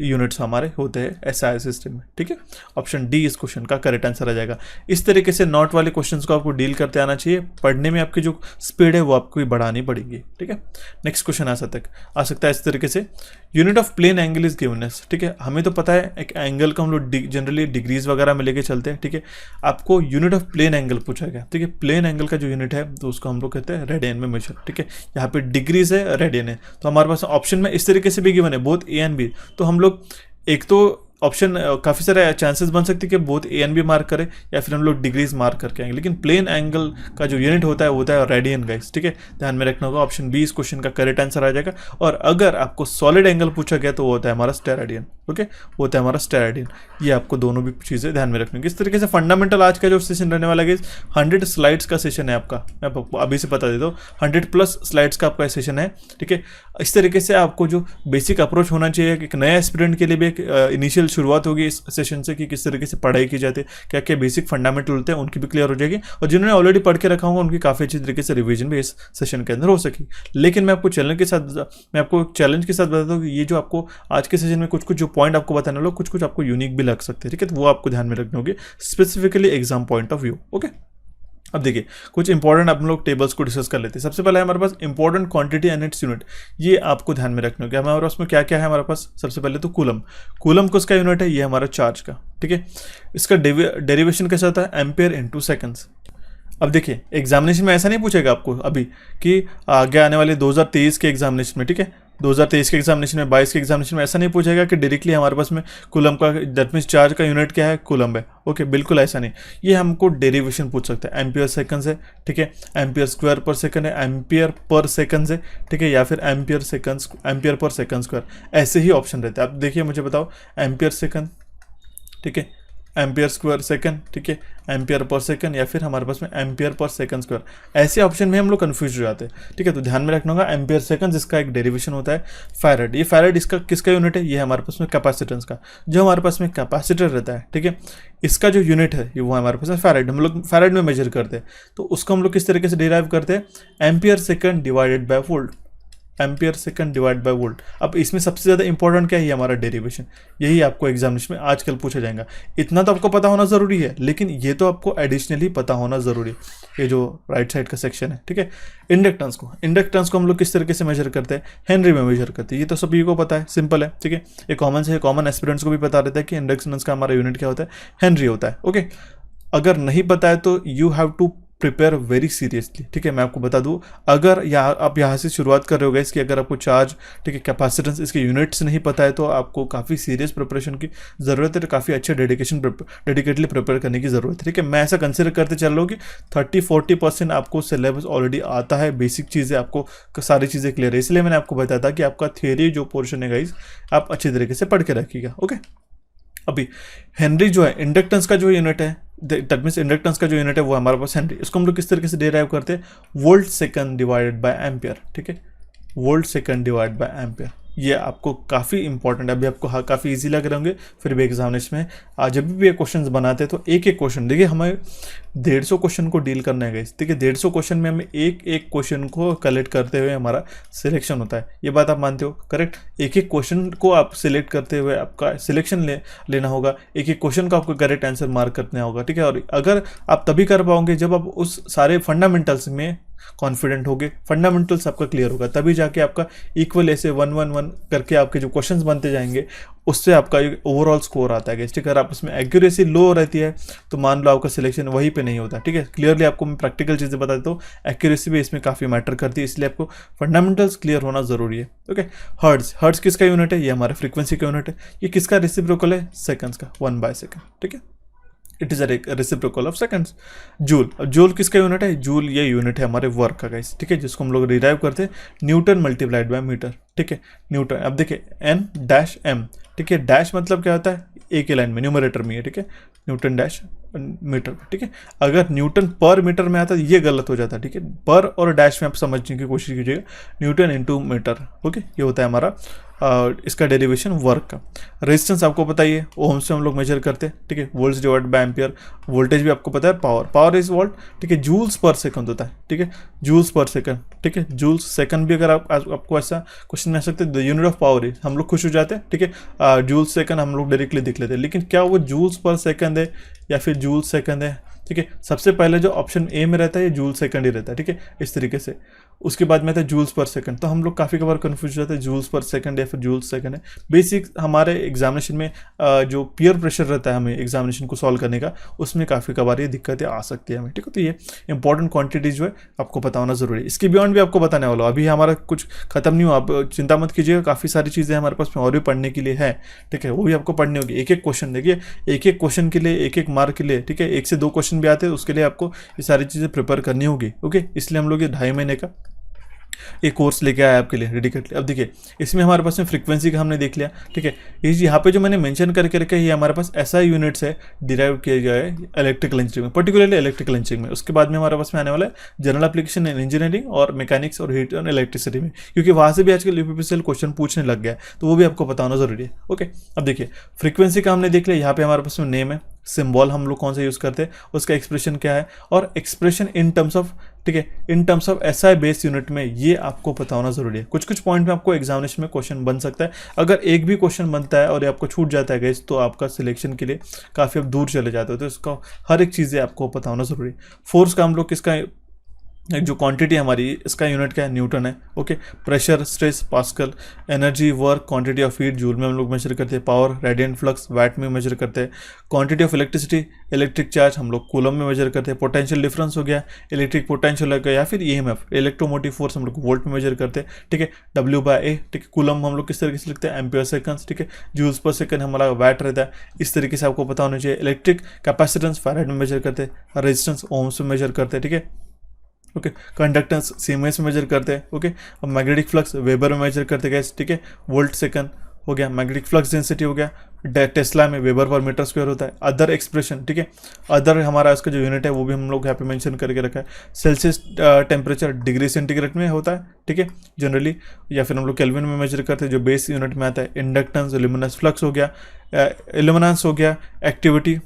यूनिट्स हमारे होते हैं एसआई सिस्टम में, ठीक है। ऑप्शन डी इस क्वेश्चन का करेक्ट आंसर आ जाएगा। इस तरीके से नॉट वाले क्वेश्चंस को आपको डील करते आना चाहिए, पढ़ने में आपकी जो स्पीड है वो आपको बढ़ानी पड़ेगी, ठीक है। नेक्स्ट क्वेश्चन आ सकता है इस तरीके से, unit of plane angle is given us, ठीक है। हमें तो पता है एक एंगल को हम लोग जनरली डिग्रीज वगैरह में लेके चलते हैं, ठीक है। आपको यूनिट ऑफ प्लेन एंगल पूछा गया, ठीक है। प्लेन एंगल का जो यूनिट है तो उसको हम लोग कहते हैं रेडियन में मेजर, ठीक है। यहाँ पे डिग्रीज है, रेडियन है, तो हमारे पास ऑप्शन में इस तरीके से भी गिवन है बोथ ए एंड बी। तो हम लोग एक तो ऑप्शन काफ़ी सारे चांसेस बन सकते हैं कि both a and b mark करें या फिर हम लोग डिग्रीज मार्क करके आएंगे, लेकिन प्लेन एंगल का जो यूनिट होता है रेडियन गाइस, ठीक है। ध्यान में रखना होगा, ऑप्शन बी इस क्वेश्चन का करेक्ट आंसर आ जाएगा। और अगर आपको सॉलिड एंगल पूछा गया तो वो होता है हमारा स्टेरेडियन, ओके, वो होता है हमारा स्टेरेडियन। ये आपको दोनों भी चीज़ें ध्यान में रखनी है। इस तरीके से फंडामेंटल आज का जो सेशन रहने वाला है 100 स्लाइड्स का सेशन है आपका, मैं आपको अभी से बता देता हूँ, 100+ स्लाइड्स का आपका सेशन है, ठीक है। इस तरीके से आपको जो बेसिक अप्रोच होना चाहिए, एक नया स्टूडेंट के लिए भी एक इनिशियल शुरुआत होगी इस सेशन से कि किस तरीके से पढ़ाई की जाती है, क्या क्या बेसिक फंडामेंटल होते हैं उनकी भी क्लियर हो जाएगी, और जिन्होंने ऑलरेडी पढ़ के रखा होगा उनकी काफ़ी अच्छी तरीके से रिवीजन भी इस सेशन के अंदर हो सकी। लेकिन मैं आपको चैलेंज के साथ बताता हूँ कि ये जो आपको आज के सेशन में कुछ जो पॉइंट आपको बताने वाला, कुछ आपको यूनिक भी लग सकते हैं, ठीक है। तो वो आपको ध्यान में रखने होंगे specifically exam point of view, okay. अब देखिए कुछ इंपॉर्टेंट आप लोग टेबल्स को डिस्कस कर लेते हैं। सबसे पहले हमारे पास important quantity and its unit, ये आपको ध्यान में रखना होगा। हमारे पास में क्या क्या है हमारे पास, सबसे पहले तो कूलम किसका यूनिट है, ये हमारा चार्ज का, ठीक है। इसका डेरिवेशन कैसा होता है, एम्पेयर इनटू सेकंड्स। अब देखिए एग्जामिनेशन में ऐसा नहीं पूछेगा आपको अभी कि आगे आने वाले 2023 के एग्जामिनेशन में, ठीक है, 2023 के एग्जामिनेशन में, 22 के एग्जामिनेशन में ऐसा नहीं पूछेगा कि डायरेक्टली हमारे पास में कूलम का, दैट मीन्स चार्ज का यूनिट क्या है, कूलम है, ओके, बिल्कुल ऐसा नहीं। ये हमको डेरिवेशन पूछ सकता है, एम्पियर सेकंड्स है, ठीक है, एम्पियर स्क्वायर पर सेकंड है, एम्पियर पर सेकंड्स है, ठीक है, या फिर एम्पियर पर सेकंड स्क्वायर, ऐसे ही ऑप्शन रहते हैं। आप देखिए मुझे बताओ, एम्पियर सेकंड, ठीक है, एम्पियर स्क्वायर सेकंड, ठीक है, एम्पियर पर सेकंड, या फिर हमारे पास में एम्पियर पर सेकंड स्क्वायर, ऐसे ऑप्शन में हम लोग कंफ्यूज हो जाते हैं, ठीक है। तो ध्यान में रखना होगा एम्पियर सेकंड, इसका एक डेरिवेशन होता है फैराड। ये फैराड इसका किसका यूनिट है, ये हमारे पास में कैपेसिटेंस का, जो हमारे पास में कैपेसिटर रहता है, ठीक है, इसका जो यूनिट है ये वो हमारे पास है फैराड। हम लोग फैराड में मेजर करते हैं, तो उसको हम लोग किस तरीके से डिराइव करते हैं, ampere second divided by volt, ampere second divide by volt. अब इसमें सबसे ज़्यादा इंपॉर्टेंट क्या है, हमारा डेरिवेशन, यही आपको एग्जामिनेशन में आजकल पूछा जाएगा। इतना तो आपको पता होना ज़रूरी है, लेकिन ये तो आपको एडिशनली पता होना ज़रूरी है। ये जो राइट साइड का सेक्शन है, ठीक है। इंडक्टेंस को हम लोग किस तरीके से मेजर करते हैं, हेनरी में मेजर करते हैं, ये तो सभी को पता है, सिंपल है, ठीक है। ये कॉमन एस्पिरेंट्स को भी पता रहता है कि इंडक्टेंस का हमारा यूनिट क्या होता है, हेनरी होता है, ओके। अगर नहीं पता है तो you have to prepare very seriously, ठीक है। मैं आपको बता दूं, अगर आप यहाँ से शुरुआत कर रहे हो इसकी, अगर आपको चार्ज, ठीक है, कैपेसिटेंस, इसके यूनिट्स नहीं पता है तो आपको काफ़ी सीरियस प्रिपरेशन की ज़रूरत है, तो काफ़ी अच्छे डेडिकेटली प्रिपेयर करने की ज़रूरत है, ठीक है। मैं ऐसा कंसिडर करते चल रहा हूँ कि 30-40% आपको सिलेबस ऑलरेडी आता है, बेसिक चीज़ें आपको सारी चीज़ें क्लियर है, इसलिए मैंने आपको बताया था कि आपका थियरी जो पोर्शन है गाइस आप अच्छी तरीके से पढ़ के रखिएगा, ओके। अभी हेनरी जो है इंडक्टेंस का जो यूनिट है, दैट मीन्स इंडक्टेंस का जो यूनिट है वो हमारे पास हेनरी, इसको हम लोग किस तरीके से डिराइव करते हैं, volt second divided by ampere, ठीक है, volt second divide by ampere. ये आपको काफ़ी इंपॉर्टेंट है, अभी आपको काफ़ी इजी लग रहे होंगे, फिर भी एग्जामिनेशन में जब भी ये क्वेश्चन बनाते हैं तो एक एक क्वेश्चन, देखिए हमें 150 क्वेश्चन को डील करना है गाइस, ठीक है। 150 क्वेश्चन में हमें एक एक क्वेश्चन को कलेक्ट करते हुए हमारा सिलेक्शन होता है, ये बात आप मानते हो, करेक्ट। एक एक क्वेश्चन को आप सिलेक्ट करते हुए आपका सिलेक्शन लेना होगा, एक एक क्वेश्चन का आपको करेक्ट आंसर मार्क करना होगा, ठीक है। और अगर आप तभी कर पाओगे जब आप उस सारे फंडामेंटल्स में कॉन्फिडेंट होगे, फंडामेंटल्स आपका क्लियर होगा, तभी जाके आपका इक्वल ऐसे 1-1-1 करके आपके जो क्वेश्चंस बनते जाएंगे उससे आपका ओवरऑल स्कोर आता है। ठीक है, अगर आप उसमें एक्यूरेसी लो रहती है तो मान लो आपका सिलेक्शन वहीं पे नहीं होता। ठीक है, क्लियरली आपको मैं प्रैक्टिकल चीज़ें बता देता हूँ, एक्यूरेसी भी इसमें काफ़ी मैटर करती है, इसलिए आपको फंडामेंटल्स क्लियर होना ज़रूरी है। ओके, हर्ट्ज किसका यूनिट है? ये हमारे फ्रीक्वेंसी का यूनिट है। ये किसका रेसिप्रोकल है? सेकंड्स का, 1/सेकंड। ठीक है, it is a reciprocal of seconds. Joule किसका यूनिट है? जूल ये यूनिट है हमारे वर्क का गाइस। ठीक है, जिसको हम लोग डिराइव करते हैं न्यूटन मल्टीप्लाइड बाय मीटर। ठीक है, न्यूटन। अब देखिए N-M। ठीक है, डैश मतलब क्या होता है? एक ही लाइन में न्यूमरेटर में है। ठीक है, न्यूटन डैश मीटर, ठीक है। अगर न्यूटन पर मीटर में आता है ये गलत हो जाता है, ठीक है। पर और डैश में आप समझने की कोशिश कीजिएगा, न्यूटन इंटू मीटर, ओके, ये होता है हमारा इसका डेरिवेशन वर्क का। रेजिस्टेंस आपको पता ही है, ओम से हम लोग मेजर करते हैं, ठीक है। Volts divide by ampere, voltage भी आपको पता है, पावर इज वोल्ट, ठीक है। जूल्स पर सेकंड होता है, ठीक है, जूल्स पर सेकंड, ठीक है। जूल्स सेकंड भी अगर आपको ऐसा क्वेश्चन आ सकते हैं, यूनिट ऑफ पावर है, हम लोग खुश हो जाते हैं, ठीक है। जूल्स सेकंड हम लोग डायरेक्टली दिख लेते हैं, लेकिन क्या वो जूल्स पर सेकंड है या फिर जूल्स सेकंड है, ठीक है। सबसे पहले जो ऑप्शन ए में रहता है ये जूल सेकंड ही रहता है, ठीक है, इस तरीके से। उसके बाद में आता है जूल्स पर सेकंड, तो हम लोग काफ़ी बार कन्फ्यूज हो जाते हैं जूल्स पर सेकंड या फिर जूल्स सेकंड है। बेसिक हमारे एग्जामिनेशन में जो पीयर प्रेशर रहता है हमें एग्जामिनेशन को सॉल्व करने का, उसमें काफ़ी बार ये दिक्कतें आ सकती है हमें, ठीक है। तो ये इंपॉर्टेंट क्वांटिटी जो है आपको पता होना जरूरी है। इसके बियॉन्ड भी आपको बताने वाला हूं। अभी हमारा कुछ खत्म नहीं हुआ, आप चिंता मत कीजिएगा, काफ़ी सारी चीज़ें हमारे पास में और भी पढ़ने के लिए है, ठीक है। वो भी आपको पढ़नी होगी, एक एक क्वेश्चन, देखिए एक एक क्वेश्चन के लिए एक एक मार्क के लिए, ठीक है, 1 से 2 क्वेश्चन भी आते हैं, उसके लिए आपको ये सारी चीज़ें प्रिपेयर करनी होगी, ओके। इसलिए हम लोग ये 2.5 महीने का एक कोर्स लेके आया आपके लिए डेडिकेटली। अब देखिए इसमें हमारे पास में फ्रीक्वेंसी का हमने देख लिया, ठीक है। ये यहाँ पे जो मैंने मेंशन करके रखा है ये हमारे पास ऐसा यूनिट्स है डिराइव किया गया है इलेक्ट्रिकल इंजीनियरिंग में, पर्टिकुलरली इलेक्ट्रिकल इंजीनियरिंग में। उसके बाद में हमारे पास में आने वाला है जनरल एप्लीकेशन इन इंजीनियरिंग और मैकेनिक्स और हीट एंड इलेक्ट्रिसिटी में, क्योंकि वहाँ से भी आजकल यूपीपीसीएल क्वेश्चन पूछने लग गया है, तो वो भी आपको पता होना जरूरी है, ओके। अब देखिए फ्रीक्वेंसी का हमने देख लिया, यहाँ पे हमारे पास में नेम है, सिंबल हम लोग कौन सा यूज़ करते हैं, उसका एक्सप्रेशन क्या है, और एक्सप्रेशन इन टर्म्स ऑफ, ठीक है, in terms of SI base unit में, ये आपको पता होना जरूरी है। कुछ कुछ पॉइंट में आपको एग्जामिनेशन में क्वेश्चन बन सकता है, अगर एक भी क्वेश्चन बनता है और ये आपको छूट जाता है गाइस, तो आपका सिलेक्शन के लिए काफ़ी आप दूर चले जाते हो। तो इसका हर एक चीज़ें आपको पता होना जरूरी है। फोर्स का हम लोग किसका जो क्वांटिटी हमारी, इसका यूनिट क्या है, न्यूटन है, okay. Pressure, stress, pascal. Energy, work, quantity of heat joule में हम लोग मेजर करते हैं। पावर, रेडियंट फ्लक्स, वाट में मेजर करते हैं। Quantity of electricity, electric charge हम लोग कूलम में मेजर करते हैं। पोटेंशियल डिफरेंस हो गया, इलेक्ट्रिक पोटेंशियल हो गया, या फिर ईएमएफ, इलेक्ट्रोमोटिव फोर्स हम लोग वोल्ट में मेजर करते हैं, ठीक है। W/A, ठीक है। कूलम हम लोग किस तरीके से लिखते हैं, एम्पियर सेकंड्स, ठीक है। जूल्स पर सेकंड हमारा वाट रहता है, इस तरीके से आपको पता होना चाहिए। इलेक्ट्रिक कैपेसिटेंस फैराड में मेजर करते हैं। रेजिस्टेंस ओम्स में मेजर करते हैं, ठीक है, ओके। कंडक्टेंस सीमेंस में मेजर करते हैं, ओके। अब मैग्नेटिक फ्लक्स वेबर में मेजर करते हैं, ठीक है, वोल्ट सेकंड हो गया। मैग्नेटिक फ्लक्स डेंसिटी हो गया, टेस्ला में वेबर पर मीटर स्क्वायर होता है। अदर एक्सप्रेशन, ठीक है, अदर हमारा इसका जो यूनिट है वो भी हम लोग यहाँ पे मेंशन करके रखा है। सेल्सियस टेम्परेचर डिग्री सेंटीग्रेड में होता है, ठीक है, जनरली, या फिर हम लोग केल्विन में मेजर करते हैं जो बेस यूनिट में आता है। इंडक्टेंस, लुमिनस फ्लक्स हो गया, इल्यूमिनेंस हो गया, activity,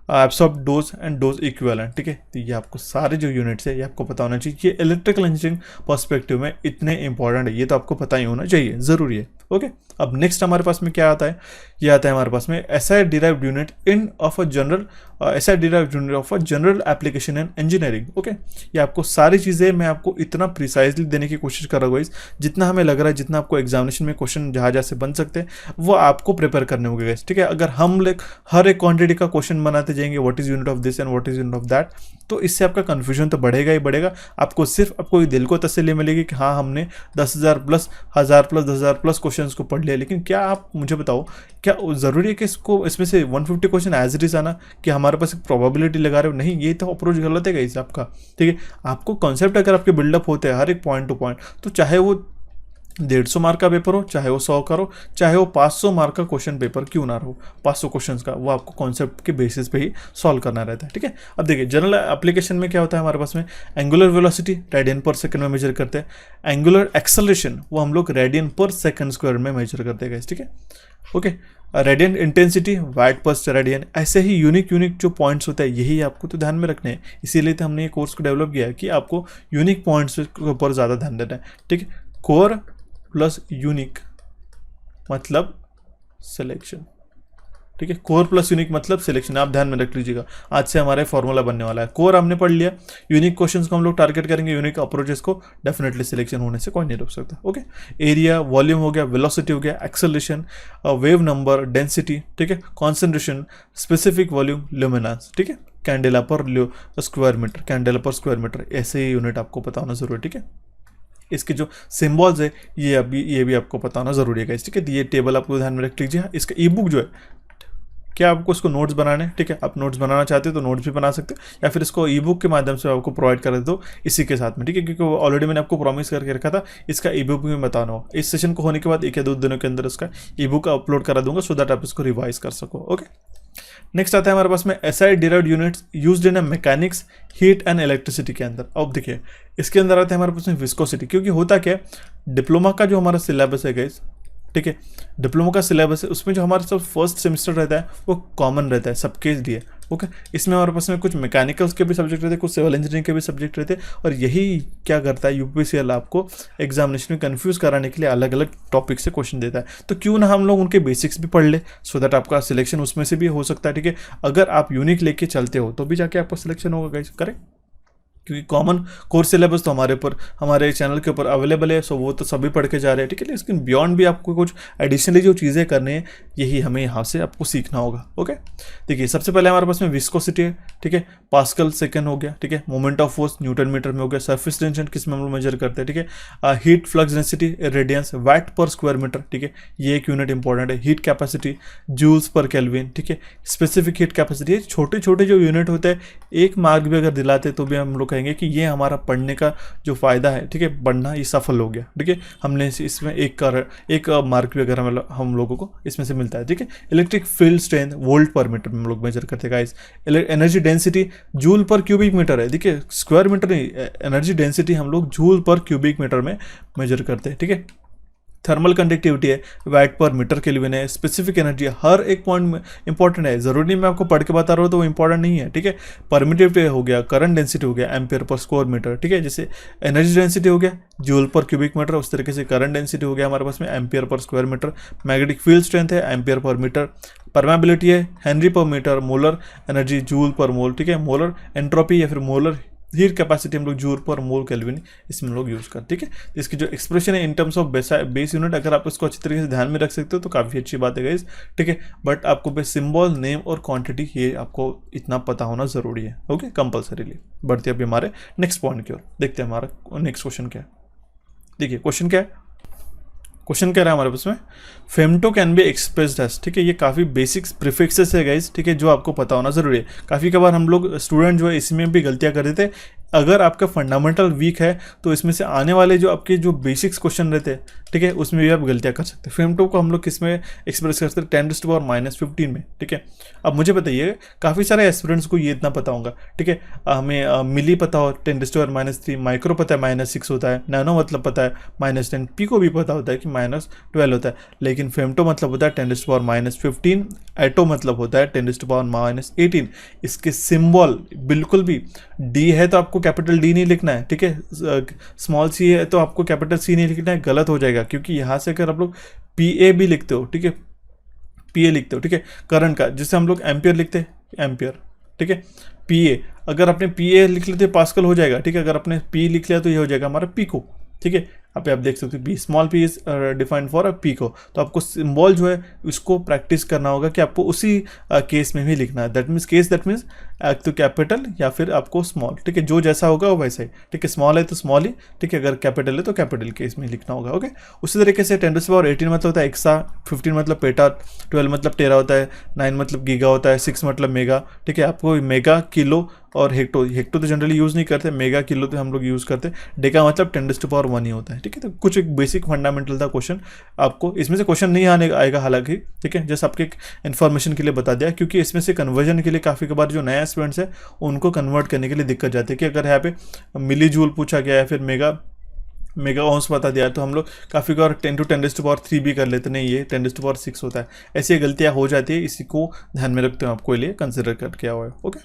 absorb, dose and dose equivalent, ठीक है। तो ये आपको सारे जो यूनिट्स है ये आपको पता होना चाहिए। ये इलेक्ट्रिकल इंजीनियरिंग पर्सपेक्टिव में इतने इंपॉर्टेंट है, ये तो आपको पता ही होना चाहिए, ज़रूरी है, ओके। अब नेक्स्ट हमारे पास में क्या आता है, ये आता है हमारे पास में SI derived unit in of a general, SI derived unit of a general application in engineering, okay. ये आपको सारी चीज़ें मैं आपको इतना प्रिसाइजली देने की कोशिश कर रहा हूँ, जितना हमें लग रहा है, जितना आपको एग्जामिनेशन में क्वेश्चन जहाँ से बन सकते हैं वो आपको प्रिपेयर करने होंगे, ठीक है। अगर हम लोग हर एक क्वांटिटी का क्वेश्चन बनाते जाएंगे, what is unit of this and what is unit of that, तो इससे आपका कंफ्यूजन तो बढ़ेगा ही बढ़ेगा। आपको दिल को तसल्ली मिलेगी कि हाँ हमने 10,000 प्लस 1000 प्लस 10,000 प्लस क्वेश्चंस को पढ़ लिया। लेकिन क्या आप मुझे बताओ, क्या ज़रूरी है कि इसमें से 150 क्वेश्चन एज इट इज़ आना, कि हमारे पास एक प्रोबेबिलिटी लगा रहे हो? नहीं, ये तो अप्रोच गलत है गाइस आपका, ठीक है। आपको कॉन्सेप्ट अगर आपके बिल्डअप होते हैं हर एक पॉइंट टू पॉइंट, तो चाहे वो 150 मार्क का पेपर हो, चाहे वो 100 का हो, चाहे वो 500 मार्क का क्वेश्चन पेपर क्यों ना हो, 500 क्वेश्चंस का, वो आपको कॉन्सेप्ट के बेसिस पे ही सॉल्व करना रहता है, ठीक है। अब देखिए जनरल एप्लीकेशन में क्या होता है हमारे पास में, एंगुलर वेलोसिटी रेडियन पर सेकंड में मेजर करते हैं। एंगुलर एक्सेलरेशन वो हम लोग रेडियन पर सेकंड स्क्वायर में मेजर करते हैं, ठीक है, ओके। रेडियन इंटेंसिटी वाट पर रेडियन, ऐसे ही यूनिक जो पॉइंट्स होते हैं यही आपको तो ध्यान में रखने हैं। इसीलिए तो हमने ये कोर्स को डेवलप किया है कि आपको यूनिक पॉइंट्स के ऊपर ज़्यादा ध्यान देना है, ठीक है। कोर प्लस यूनिक मतलब सिलेक्शन, ठीक है। कोर प्लस यूनिक मतलब सिलेक्शन, आप ध्यान में रख लीजिएगा। आज से हमारा फॉर्मूला बनने वाला है। कोर हमने पढ़ लिया, यूनिक क्वेश्चंस को हम लोग टारगेट करेंगे, यूनिक अप्रोचेस को, डेफिनेटली सिलेक्शन होने से कोई नहीं रोक सकता, ओके। एरिया, वॉल्यूम हो गया, वेलोसिटी हो गया, एक्सेलरेशन, वेव नंबर, डेंसिटी, ठीक है, कॉन्सेंट्रेशन, स्पेसिफिक वॉल्यूम, ल्यूमिनेंस, ठीक है, कैंडेला पर स्क्वायर मीटर, कैंडेला पर स्क्वायर मीटर, ऐसे ही यूनिट आपको पता होना जरूरी है, ठीक है। इसके जो सिंबल्स है ये भी आपको पता होना जरूरी है, ठीक है। तो ये टेबल आपको ध्यान में रख लीजिए। इसका ई बुक जो है, क्या आपको इसको नोट्स बनाने, ठीक है, आप नोट्स बनाना चाहते हो तो नोट्स भी बना सकते हो, या फिर इसको ई बुक के माध्यम से आपको प्रोवाइड कर देता हूँ इसी के साथ में, ठीक है, क्योंकि ऑलरेडी मैंने आपको प्रॉमिस करके रखा था इसका ई बुक भी बताना हो। इस सेशन को होने के बाद 1 या 2 दिनों के अंदर इसका ई बुक अपलोड करा दूंगा, सो दैट आप इसको रिवाइज कर सको, ओके। नेक्स्ट आता है हमारे पास में SI derived units used in a mechanics, heat and electricity के अंदर। अब देखिए इसके अंदर आता है हमारे पास में विस्कोसिटी, क्योंकि होता क्या है, डिप्लोमा का जो हमारा सिलेबस है गाइस, ठीक है, डिप्लोमा का सिलेबस है, उसमें जो हमारा सब फर्स्ट सेमेस्टर रहता है वो कॉमन रहता है सबके लिए। ओके, इसमें हमारे पास में कुछ मैकेनिकल्स के भी सब्जेक्ट रहते हैं, कुछ सिविल इंजीनियरिंग के भी सब्जेक्ट रहते हैं, और यही क्या करता है यूपीसीएल आपको एग्जामिनेशन में कंफ्यूज कराने के लिए अलग अलग टॉपिक से क्वेश्चन देता है। तो क्यों ना हम लोग उनके बेसिक्स भी पढ़ ले, सो दैट आपका सिलेक्शन उसमें से भी हो सकता है। ठीक है, अगर आप यूनिक लेके चलते हो तो भी जाके आपका सिलेक्शन होगा गाइस, करेक्ट, क्योंकि कॉमन कोर्स सिलेबस तो हमारे चैनल के ऊपर अवेलेबल है, सो वो तो सभी पढ़ के जा रहे हैं। ठीक है, लेकिन बियॉन्ड भी आपको कुछ एडिशनली जो चीज़ें करनी है, यही हमें यहाँ से आपको सीखना होगा। ओके, देखिए सबसे पहले हमारे पास में विस्कोसिटी है, ठीक है, पास्कल सेकंड हो गया, ठीक है, moment of force newton metre में हो गया, सरफेस टेंशन किस में हम लोग मेजर करते हैं, ठीक है, heat flux density radiance watt per square metre, ठीक है, ये एक यूनिट इंपॉर्टेंट है, heat capacity joules per kelvin, ठीक है, स्पेसिफिक हीट कैपेसिटी, छोटे छोटे जो यूनिट होते हैं, एक मार्क भी अगर दिलाते तो भी हम लोग कहेंगे कि ये हमारा पढ़ने का जो फायदा है, ठीक है, पढ़ना ये सफल हो गया। ठीक है, हमने इसमें एक मार्क भी अगर हम लोगों को इसमें से मिलता है। ठीक है, electric field strength volt per metre में हम लोग मेजर करते हैं guys. Energy density joule per cubic metre है, देखिए स्क्वायर मीटर नहीं, एनर्जी डेंसिटी हम लोग जूल पर क्यूबिक मीटर में मेजर करते हैं। ठीक है, थर्मल कंडक्टिविटी है, वाट पर मीटर केल्विन है, स्पेसिफिक एनर्जी, हर एक पॉइंट इंपॉर्टेंट है, जरूरी नहीं मैं आपको पढ़ के बता रहा हूँ तो वो इंपॉर्टेंट नहीं है। ठीक है, परमिटिविटी हो गया, करंट डेंसिटी हो गया एम्पियर पर स्क्वायर मीटर, ठीक है, जैसे एनर्जी डेंसिटी हो गया जूल पर क्यूबिक मीटर, उस तरीके से करंट डेंसिटी हो गया हमारे पास में ampere per square metre, magnetic field strength है एम्पियर पर मीटर, परमेबिलिटी है henry per metre, molar energy joule per mole, ठीक है, मोलर एंट्रोपी या फिर मोलर हीट कैपेसिटी हम लोग जूल पर मोल केल्विन इसमें हम लोग यूज करते हैं। ठीक है, इसकी जो एक्सप्रेशन है in terms of base unit, अगर आप इसको अच्छी तरीके से ध्यान में रख सकते हो तो काफ़ी अच्छी बात है गाइस। ठीक है, बट आपको बस सिंबल, नेम और क्वांटिटी ये आपको इतना पता होना जरूरी है। Okay, compulsorily. बढ़ते अभी हमारे नेक्स्ट पॉइंट की ओर, देखते हैं हमारा नेक्स्ट क्वेश्चन क्या है। देखिए क्वेश्चन क्या है, क्वेश्चन कह रहा है हमारे पास में femto can be expressed as, ठीक है, ये काफ़ी बेसिक्स प्रीफिक्सेस है गाइस, ठीक है, जो आपको पता होना जरूरी है। काफ़ी कबार हम लोग स्टूडेंट जो है इसमें भी गलतियां कर देते हैं। अगर आपका फंडामेंटल वीक है तो इसमें से आने वाले जो आपके जो बेसिक्स क्वेश्चन रहते हैं, ठीक है, उसमें भी आप गलतियां कर सकते हैं। फेमटो को हम लोग किस में एक्सप्रेस कर सकते हैं, 10⁻⁻15 में। ठीक है, अब मुझे बताइए काफ़ी सारे एस्पिरेंट्स को ये इतना पता होगा, ठीक है, हमें मिली पता हो 10⁻³ माइक्रो पता है -6 होता है, नैनो मतलब पता है -10, पी को भी पता होता है कि -12 होता है, लेकिन फेमटो मतलब होता है 10⁻15, एटो मतलब होता है 10⁻18। इसके सिंबल बिल्कुल भी डी है तो आपको कैपिटल डी नहीं लिखना है, ठीक है, स्मॉल सी है तो आपको कैपिटल सी नहीं लिखना है, गलत हो जाएगा, क्योंकि यहाँ से अगर आप लोग पी ए भी लिखते हो, ठीक है, पी ए लिखते हो, ठीक है, करंट का, जिससे हम लोग एम्पियर लिखते हैं एम्पियर, ठीक है, पी ए, अगर आपने पी ए लिख लेते पास्कल हो जाएगा, ठीक है, अगर आपने पी लिख लिया तो ये हो जाएगा हमारा पीको। ठीक है, आप देख सकते हो p, small p is defined for a pico, तो आपको सिंबल जो है उसको प्रैक्टिस करना होगा कि आपको उसी केस में भी लिखना है। दैट मीन्स तो कैपिटल या फिर आपको स्मॉल, ठीक है, जो जैसा होगा वो वैसे ही, ठीक है, स्मॉल है तो स्मॉल ही, ठीक है, अगर कैपिटल है तो कैपिटल केस में लिखना होगा। ओके, उसी तरीके से 10⁻18 मतलब होता है एक्सा, 15 मतलब पेटा, 12 मतलब टेरा होता है, 9 मतलब गीगा होता है, 6 मतलब मेगा, ठीक है, आपको मेगा, किलो और हेक्टो तो जनरली यूज़ नहीं करते, मेगा किलो तो हम लोग यूज़ करते, डेका मतलब 10⁻1 ही होता है। ठीक है, तो कुछ एक बेसिक फंडामेंटल था क्वेश्चन, आपको इसमें से क्वेश्चन नहीं आएगा हालांकि, ठीक है, जस्ट आपके इन्फॉर्मेशन के लिए बता दिया, क्योंकि इसमें से कन्वर्जन के लिए काफ़ी बार जो नया स्टूडेंट्स है उनको कन्वर्ट करने के लिए दिक्कत जाती है कि अगर यहाँ पे मिली जूल पूछा गया है फिर मेगा ओम्स बता दिया तो हम लोग काफ़ी बार 10 to 10⁻3 भी कर लेते, नहीं ये 10⁻6 होता है, ऐसी गलतियाँ हो जाती है, इसी को ध्यान में रखते हो, आपको लिए कंसिडर कर किया हुआ है। ओके,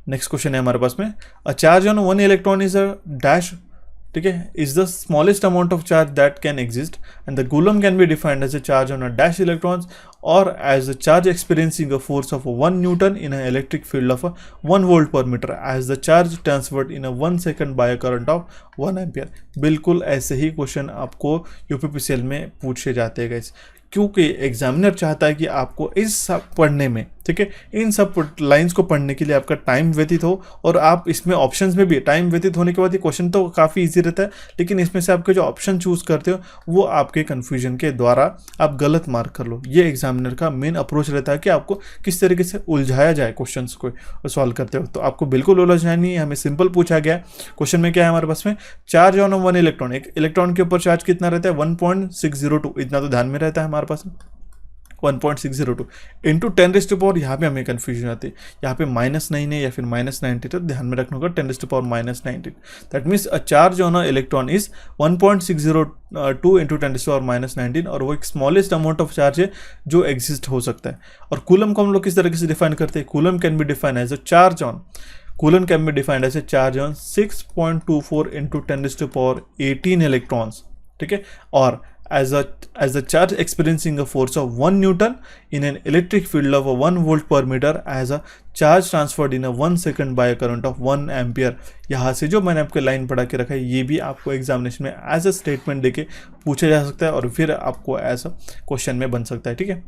नेक्स्ट क्वेश्चन है हमारे पास में, a charge on 1 electron is a dash, ठीक है, is the smallest amount of charge that can exist and the coulomb can be defined as a charge on a dash electrons और as a charge experiencing a force of 1 newton in a electric field of 1 volt per metre as the charge transferred in a 1 second by a current of 1 ampere. बिल्कुल ऐसे ही question आपको UPPCL में पूछे जाते हैं guys, क्योंकि examiner चाहता है कि आपको इस सब पढ़ने में, ठीक है, इन सब लाइंस को पढ़ने के लिए आपका टाइम व्यतीत हो, और आप इसमें ऑप्शंस में भी टाइम व्यतीत होने के बाद ये क्वेश्चन तो काफ़ी इजी रहता है, लेकिन इसमें से आपके जो ऑप्शन चूज करते हो वो आपके कन्फ्यूजन के द्वारा आप गलत मार्क कर लो। ये एग्जामिनर का मेन अप्रोच रहता है कि आपको किस तरीके से उलझाया जाए क्वेश्चन को सॉल्व करते हो, तो आपको बिल्कुल उलझना नहीं है, हमें सिंपल पूछा गया क्वेश्चन में क्या है हमारे पास में, चार्ज ऑन 1 इलेक्ट्रॉन, एक इलेक्ट्रॉन के ऊपर चार्ज कितना रहता है 1.602, इतना तो ध्यान में रहता है हमारे पास। 1.602 इंटू 10⁻, यहाँ पे हमें कन्फ्यूजन आती है, यहाँ पे -9 है या फिर -90, तो ध्यान में रखना होगा 10⁻⁻19। That means a charge on a electron is 1.602 into 10⁻⁻19, और वो एक स्मॉलेस्ट अमाउंट ऑफ चार्ज है जो एग्जिस्ट हो सकता है। और कूलम को हम लोग किस तरीके से डिफाइन करते हैं? Coulomb can be define as a charge on, coulomb can be defined as a charge on 6.24 into 10⁻18 electrons, ठीक है, और as a charge experiencing a force of 1 Newton in an electric field of 1 volt per meter as a charge transferred in a 1 second by a current of 1 ampere। यहाँ से जो मैंने आपको line पढ़ा के रखा है ये भी आपको एग्जामिनेशन में एज अ स्टेटमेंट देके पूछा जा सकता है और फिर आपको एज अ क्वेश्चन में बन सकता है, ठीक है।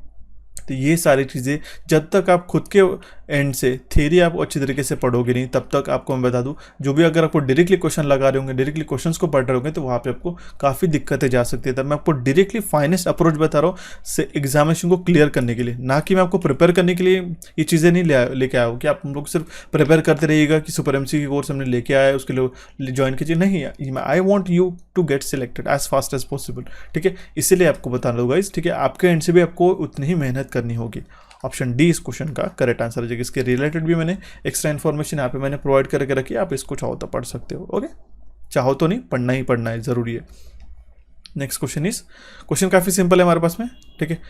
तो ये सारी चीज़ें जब तक आप खुद के एंड से थ्योरी आप अच्छी तरीके से पढ़ोगे नहीं, तब तक आपको मैं बता दूं, जो भी अगर आपको डायरेक्टली क्वेश्चन लगा रहे होंगे, डायरेक्टली क्वेश्चंस को पढ़ रहे होंगे, तो वहाँ पे आपको काफ़ी दिक्कतें जा सकती है। तब मैं आपको डायरेक्टली फाइनेस्ट अप्रोच बता रहा हूँ से एग्जामिनेशन को क्लियर करने के लिए, ना कि मैं आपको प्रिपेयर करने के लिए ये चीज़ें नहीं लेके आया हूँ कि आप हम लोग सिर्फ प्रिपेयर करते रहिएगा कि सुपर एमसी की कोर्स हमने लेके आया है उसके लिए ज्वाइन कीजिए। नहीं, I want you to get selected as fast as possible, ठीक है, इसीलिए आपको बता रहा हूँ गाइस, ठीक है। आपके एंड से भी आपको उतनी ही मेहनत करनी होगी। ऑप्शन डी इस क्वेश्चन का करेक्ट आंसर है। इसके रिलेटेड भी मैंने एक्स्ट्रा इन्फॉर्मेशन यहाँ पे मैंने प्रोवाइड करके रखी है, आप इसको चाहो तो पढ़ सकते हो, ओके, चाहो तो नहीं, पढ़ना ही पढ़ना है, ज़रूरी है। नेक्स्ट क्वेश्चन काफ़ी सिंपल है हमारे पास में, ठीक है।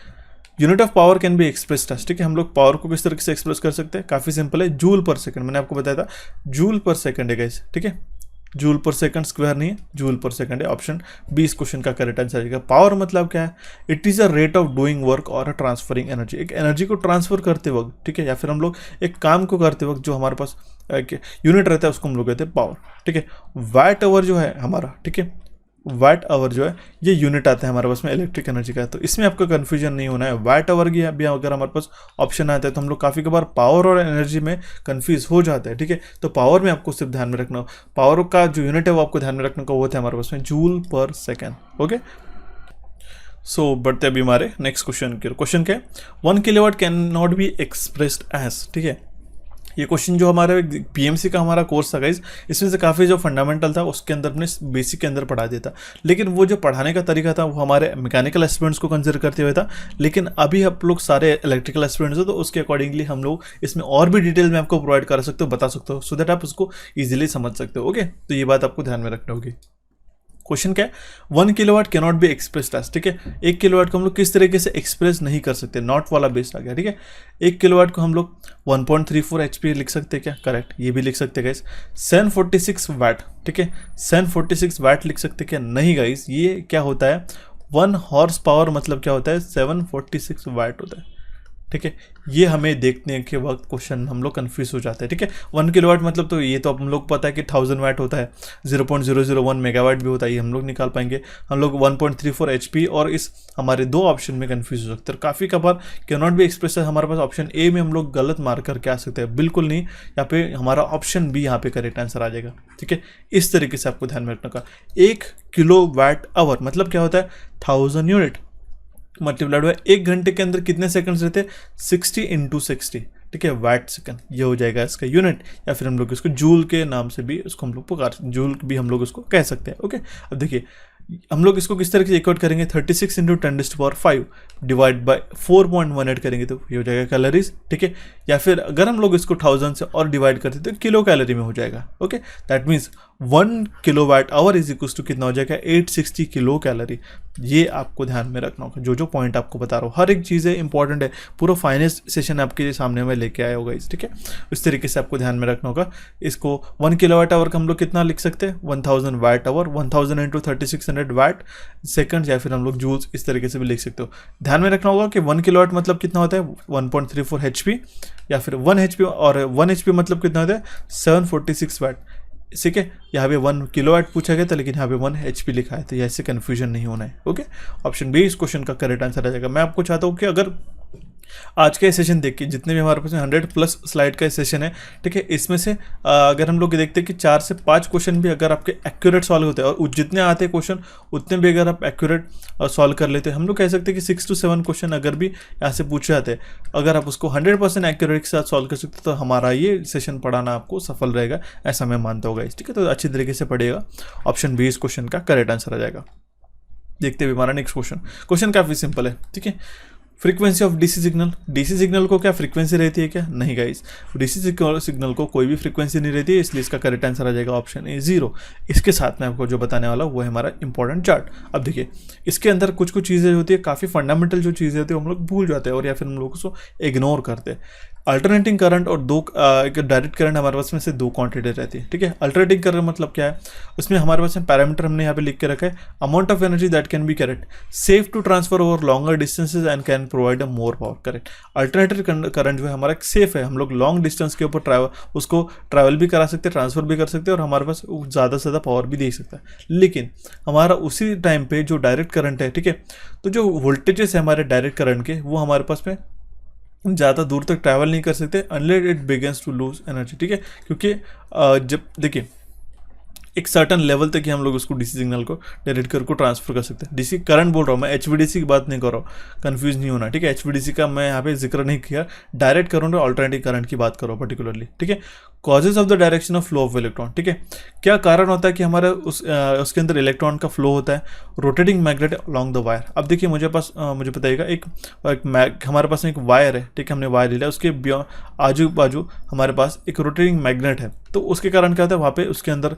Unit of power can be expressed as, ठीक है, हम लोग पावर को किस तरीके से एक्सप्रेस कर सकते हैं? काफ़ी सिंपल है, जूल पर सेकंड, मैंने आपको बताया था जूल पर सेकंड है गाइस, ठीक है, जूल पर सेकंड स्क्वायर नहीं है, जूल पर सेकंड है। ऑप्शन बी इस क्वेश्चन का करेक्ट आंसर आएगा। पावर मतलब क्या है? It is a rate of doing work और ट्रांसफरिंग एनर्जी, एक एनर्जी को ट्रांसफर करते वक्त, ठीक है, या फिर हम लोग एक काम को करते वक्त जो हमारे पास यूनिट रहता है उसको हम लोग कहते हैं पावर, ठीक है। वाट आवर जो है हमारा, ठीक है, वाट आवर जो है ये यूनिट आता है हमारे पास में इलेक्ट्रिक एनर्जी का, तो इसमें आपको कन्फ्यूजन नहीं होना है। वाट आवर की भी अगर हमारे पास ऑप्शन आता है तो हम लोग काफ़ी बार पावर और एनर्जी में कन्फ्यूज हो जाते हैं, ठीक है। तो पावर में आपको सिर्फ ध्यान में रखना हो, पावर का जो यूनिट है वो आपको ध्यान में रखने का, वो था हमारे पास में जूल पर सेकेंड, ओके। सो बढ़ते अभी हमारे नेक्स्ट क्वेश्चन के। क्वेश्चन क्या है? 1 kilowatt can not be expressed as, ठीक है। ये क्वेश्चन जो हमारे पीएमसी का हमारा कोर्स था गाइज, इसमें से काफ़ी जो फंडामेंटल था उसके अंदर अपने बेसिक के अंदर पढ़ा दिया था, लेकिन वो जो पढ़ाने का तरीका था वो हमारे मैकेनिकल एस्पिरेंट्स को कंसिडर करते हुए था। लेकिन अभी आप लोग सारे इलेक्ट्रिकल एस्पिरेंट्स हो, तो उसके अकॉर्डिंगली हम लोग इसमें और भी डिटेल में आपको प्रोवाइड कर सकते हो, बता सकते हो, सो दैट आप उसको ईजिली समझ सकते हो, ओके। तो ये बात आपको ध्यान में रखनी होगी। क्वेश्चन क्या है? 1 kilowatt can not be expressed as, ठीक है। 1 किलोवाट को हम लोग किस तरीके से एक्सप्रेस नहीं कर सकते, नॉट वाला बेस्ड आ गया, ठीक है। 1 किलोवाट को हम लोग 1.34 HP लिख सकते हैं क्या? करेक्ट, ये भी लिख सकते हैं गाइस। 746 वाट, ठीक है, 746 वाट लिख सकते हैं क्या? नहीं गाइस, ये क्या होता है, 1 हॉर्स पावर मतलब क्या होता है? 746 वाट होता है, ठीक है। ये हमें देखने के वक्त क्वेश्चन हम लोग कंफ्यूज हो जाते हैं, ठीक है। 1 किलोवाट मतलब तो ये तो हम लोग पता है कि 1000 वाट होता है, 0.001 मेगावाट भी होता है, ये हम लोग निकाल पाएंगे। हम लोग 1.34 HP और इस हमारे दो ऑप्शन में कंफ्यूज हो सकते हैं। काफ़ी बार कैन नॉट बी एक्सप्रेस हमारे पास ऑप्शन ए में हम लोग गलत मार्क करके आ सकते हैं, बिल्कुल नहीं, यहाँ पे हमारा ऑप्शन बी यहाँ पे करेक्ट आंसर आ जाएगा, ठीक है। इस तरीके से आपको ध्यान में रखने का। 1 किलोवाट आवर मतलब क्या होता है? 1000 यूनिट मल्टीप्लाइड हुआ 1 घंटे के अंदर कितने सेकंड्स रहते हैं? 60 × 60, ठीक है, वाट सेकंड, ये हो जाएगा इसका यूनिट, या फिर हम लोग इसको जूल के नाम से भी उसको हम लोग पुकार, जूल भी हम लोग उसको कह सकते हैं, ओके। अब देखिए हम लोग इसको किस तरह से इक्वेट करेंगे, 36 × 10⁻5 डिवाइड बाय 4.18 करेंगे तो ये हो जाएगा कैलोरीज, ठीक है। या फिर अगर हम लोग इसको 1000 से और डिवाइड करते तो किलो कैलोरी में हो जाएगा, okay. That means 1 kilowatt hour is equal to कितना हो जाएगा? 860 किलो कैलोरी। ये आपको ध्यान में रखना होगा, जो पॉइंट आपको बता रहा हूँ, हर एक चीज़ें इंपॉर्टेंट है, पूरा फाइनेस्ट सेशन आपके सामने में लेके आया होगा इस, ठीक है। इस तरीके से आपको ध्यान में रखना होगा। इसको 1 किलोवाट आवर का हम लोग कितना लिख सकते हैं? 1000 वाट आवर, 1000 × 3600 वाट सेकंड, या फिर हम लोग जूल्स, इस तरीके से भी लिख सकते हो। ध्यान में रखना होगा कि 1 किलोवाट मतलब कितना होता है? 1.34 HP, या फिर 1 HP, और 1 HP मतलब कितना होता है? 746 वाट, ठीक है। यहाँ पे 1 किलोवाट पूछा गया था, लेकिन यहाँ पे 1 HP लिखा है, तो ऐसे कन्फ्यूजन नहीं होना है, ओके। ऑप्शन बी इस क्वेश्चन का करेक्ट आंसर आ जाएगा। मैं आपको चाहता हूँ कि अगर आज का सेशन देख के जितने भी हमारे पास 100+ स्लाइड का सेशन है, ठीक है, इसमें से अगर हम लोग देखते हैं कि 4 से 5 क्वेश्चन भी अगर आपके एक्यूरेट सॉल्व होते हैं, और जितने आते हैं क्वेश्चन उतने भी अगर आप एक्यूरेट सॉल्व कर लेते हैं, हम लोग कह सकते हैं कि 6 से 7 क्वेश्चन अगर भी यहाँ से पूछे जाते हैं, अगर आप उसको 100% एक्यूरेट के साथ सॉल्व कर सकते तो हमारा ये सेशन पढ़ाना आपको सफल रहेगा, ऐसा मैं मानता हूँ गाइस, ठीक है। तो अच्छी तरीके से पढ़िएगा। ऑप्शन बी इस क्वेश्चन का करेक्ट आंसर आ जाएगा। देखते हुए हमारा नेक्स्ट क्वेश्चन काफ़ी सिंपल है, ठीक है। Frequency of DC signal, DC signal को क्या फ्रीक्वेंसी रहती है क्या? नहीं गाइस, डीसी सिग्नल को कोई भी फ्रीक्वेंसी नहीं रहती है, इसलिए इसका करेक्ट आंसर आ जाएगा ऑप्शन ए 0। इसके साथ में आपको जो बताने वाला वो है हमारा इंपॉर्टेंट चार्ट। अब देखिए इसके अंदर कुछ कुछ चीज़ें होती है, काफ़ी फंडामेंटल जो चीज़ें होती है हम लोग भूल जाते हैं और या फिर हम लोग उसको इग्नोर करते हैं। अल्टरनेटिंग करंट और एक डायरेक्ट करंट हमारे पास में से दो क्वांटिटी रहती है, ठीक है। अल्टरनेटिंग करंट मतलब क्या है, उसमें हमारे पास में पैरामीटर हमने यहाँ पे लिख के रखा है, amount of energy that can be correct, safe to transfer over longer distances and can provide a more power, correct. Alternative current जो है हमारा सेफ है, हम लोग लॉन्ग डिस्टेंस के ऊपर उसको ट्रैवल भी करा सकते हैं, ट्रांसफर भी कर सकते हैं और हमारे पास ज़्यादा से ज़्यादा पावर भी दे सकता है। लेकिन हमारा उसी टाइम पे जो डायरेक्ट करंट है, ठीक है, तो जो वोल्टेजेस है हमारे डायरेक्ट करंट के वो हमारे पास में ज़्यादा दूर तक ट्रैवल नहीं कर सकते unless it begins to lose energy, ठीक है। क्योंकि जब देखिए एक सर्टन लेवल तक ही हम लोग उसको डीसी सिग्नल को डायरेक्ट करके को ट्रांसफर कर सकते हैं। डीसी करंट बोल रहा हूँ मैं, एचवीडीसी की बात नहीं कर रहा हूँ, कंफ्यूज नहीं होना, ठीक है। एचवीडीसी का मैं यहाँ पे जिक्र नहीं किया, डायरेक्ट करंट और अल्टरनेटिव करंट की बात करो पर्टिकुलरली, ठीक है। Causes of the direction of flow of electron, ठीक है, क्या कारण होता है कि हमारा उसके अंदर इलेक्ट्रॉन का फ्लो होता है, rotating magnet along the wire. अब देखिए मुझे बताइएगा एक हमारे पास एक वायर है, ठीक है, हमने वायर ले लिया, उसके आजू बाजू हमारे पास एक रोटेटिंग मैग्नेट है, तो उसके कारण क्या होता है वहाँ पे उसके अंदर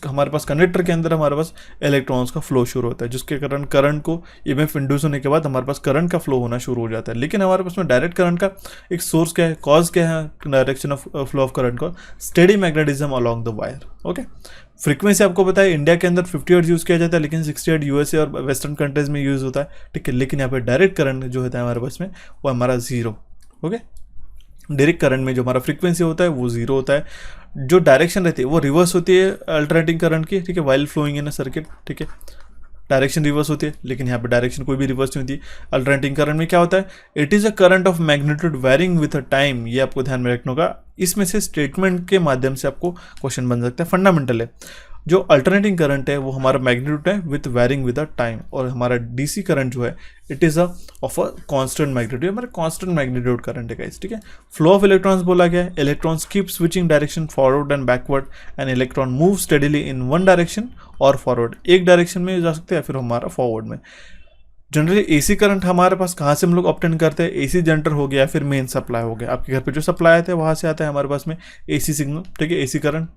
हमारे पास कंडक्टर के अंदर हमारे पास इलेक्ट्रॉन्स का फ्लो शुरू होता है, जिसके कारण करंट को ईएमएफ इंड्यूस होने के बाद हमारे पास करंट का फ्लो होना शुरू हो जाता है। लेकिन हमारे पास में डायरेक्ट करंट का एक सोर्स क्या है, कॉज क्या है direction of flow of current का, steady magnetism along the wire, okay. Frequency आपको पता है इंडिया के अंदर 50 हर्ट्ज यूज़ किया जाता है, लेकिन 60 हर्ट्ज यूएसए और वेस्टर्न कंट्रीज में यूज़ होता है, ठीक है। लेकिन यहाँ पे डायरेक्ट करंट जो होता है हमारे पास में वो हमारा 0, ओके। डायरेक्ट करंट में जो हमारा फ्रीक्वेंसी होता है वो 0 होता है, जो डायरेक्शन रहती है वो रिवर्स होती है अल्टरनेटिंग करंट की, ठीक है, while flowing in a circuit, ठीक है। डायरेक्शन रिवर्स होती है, लेकिन यहाँ पे डायरेक्शन कोई भी रिवर्स नहीं होती। अल्टरनेटिंग करंट में क्या होता है, it is a current of magnitude varying with a time, ये आपको ध्यान में रखना होगा। इसमें से स्टेटमेंट के माध्यम से आपको क्वेश्चन बन सकता है, फंडामेंटल है। जो अल्टरनेटिंग करंट है वो हमारा मैग्नीट्यूड है with varying with a time, और हमारा डीसी करंट जो है it is of a constant magnitude, हमारा कांस्टेंट मैग्नीट्यूड करंट है गाइस, ठीक है। फ्लो ऑफ इलेक्ट्रॉन्स बोला गया है, electrons keep switching direction forward and backward and electron move steadily in one direction और फॉरवर्ड, एक डायरेक्शन में जा सकते हैं या फिर हमारा फॉरवर्ड में। जनरली एसी करंट हमारे पास कहाँ से हम लोग ऑब्टेन करते हैं, एसी जनरेटर हो गया या फिर मेन सप्लाई हो गया, आपके घर पे जो सप्लाई आते हैं वहाँ से आता है हमारे पास में एसी सिग्नल, ठीक है, एसी करंट।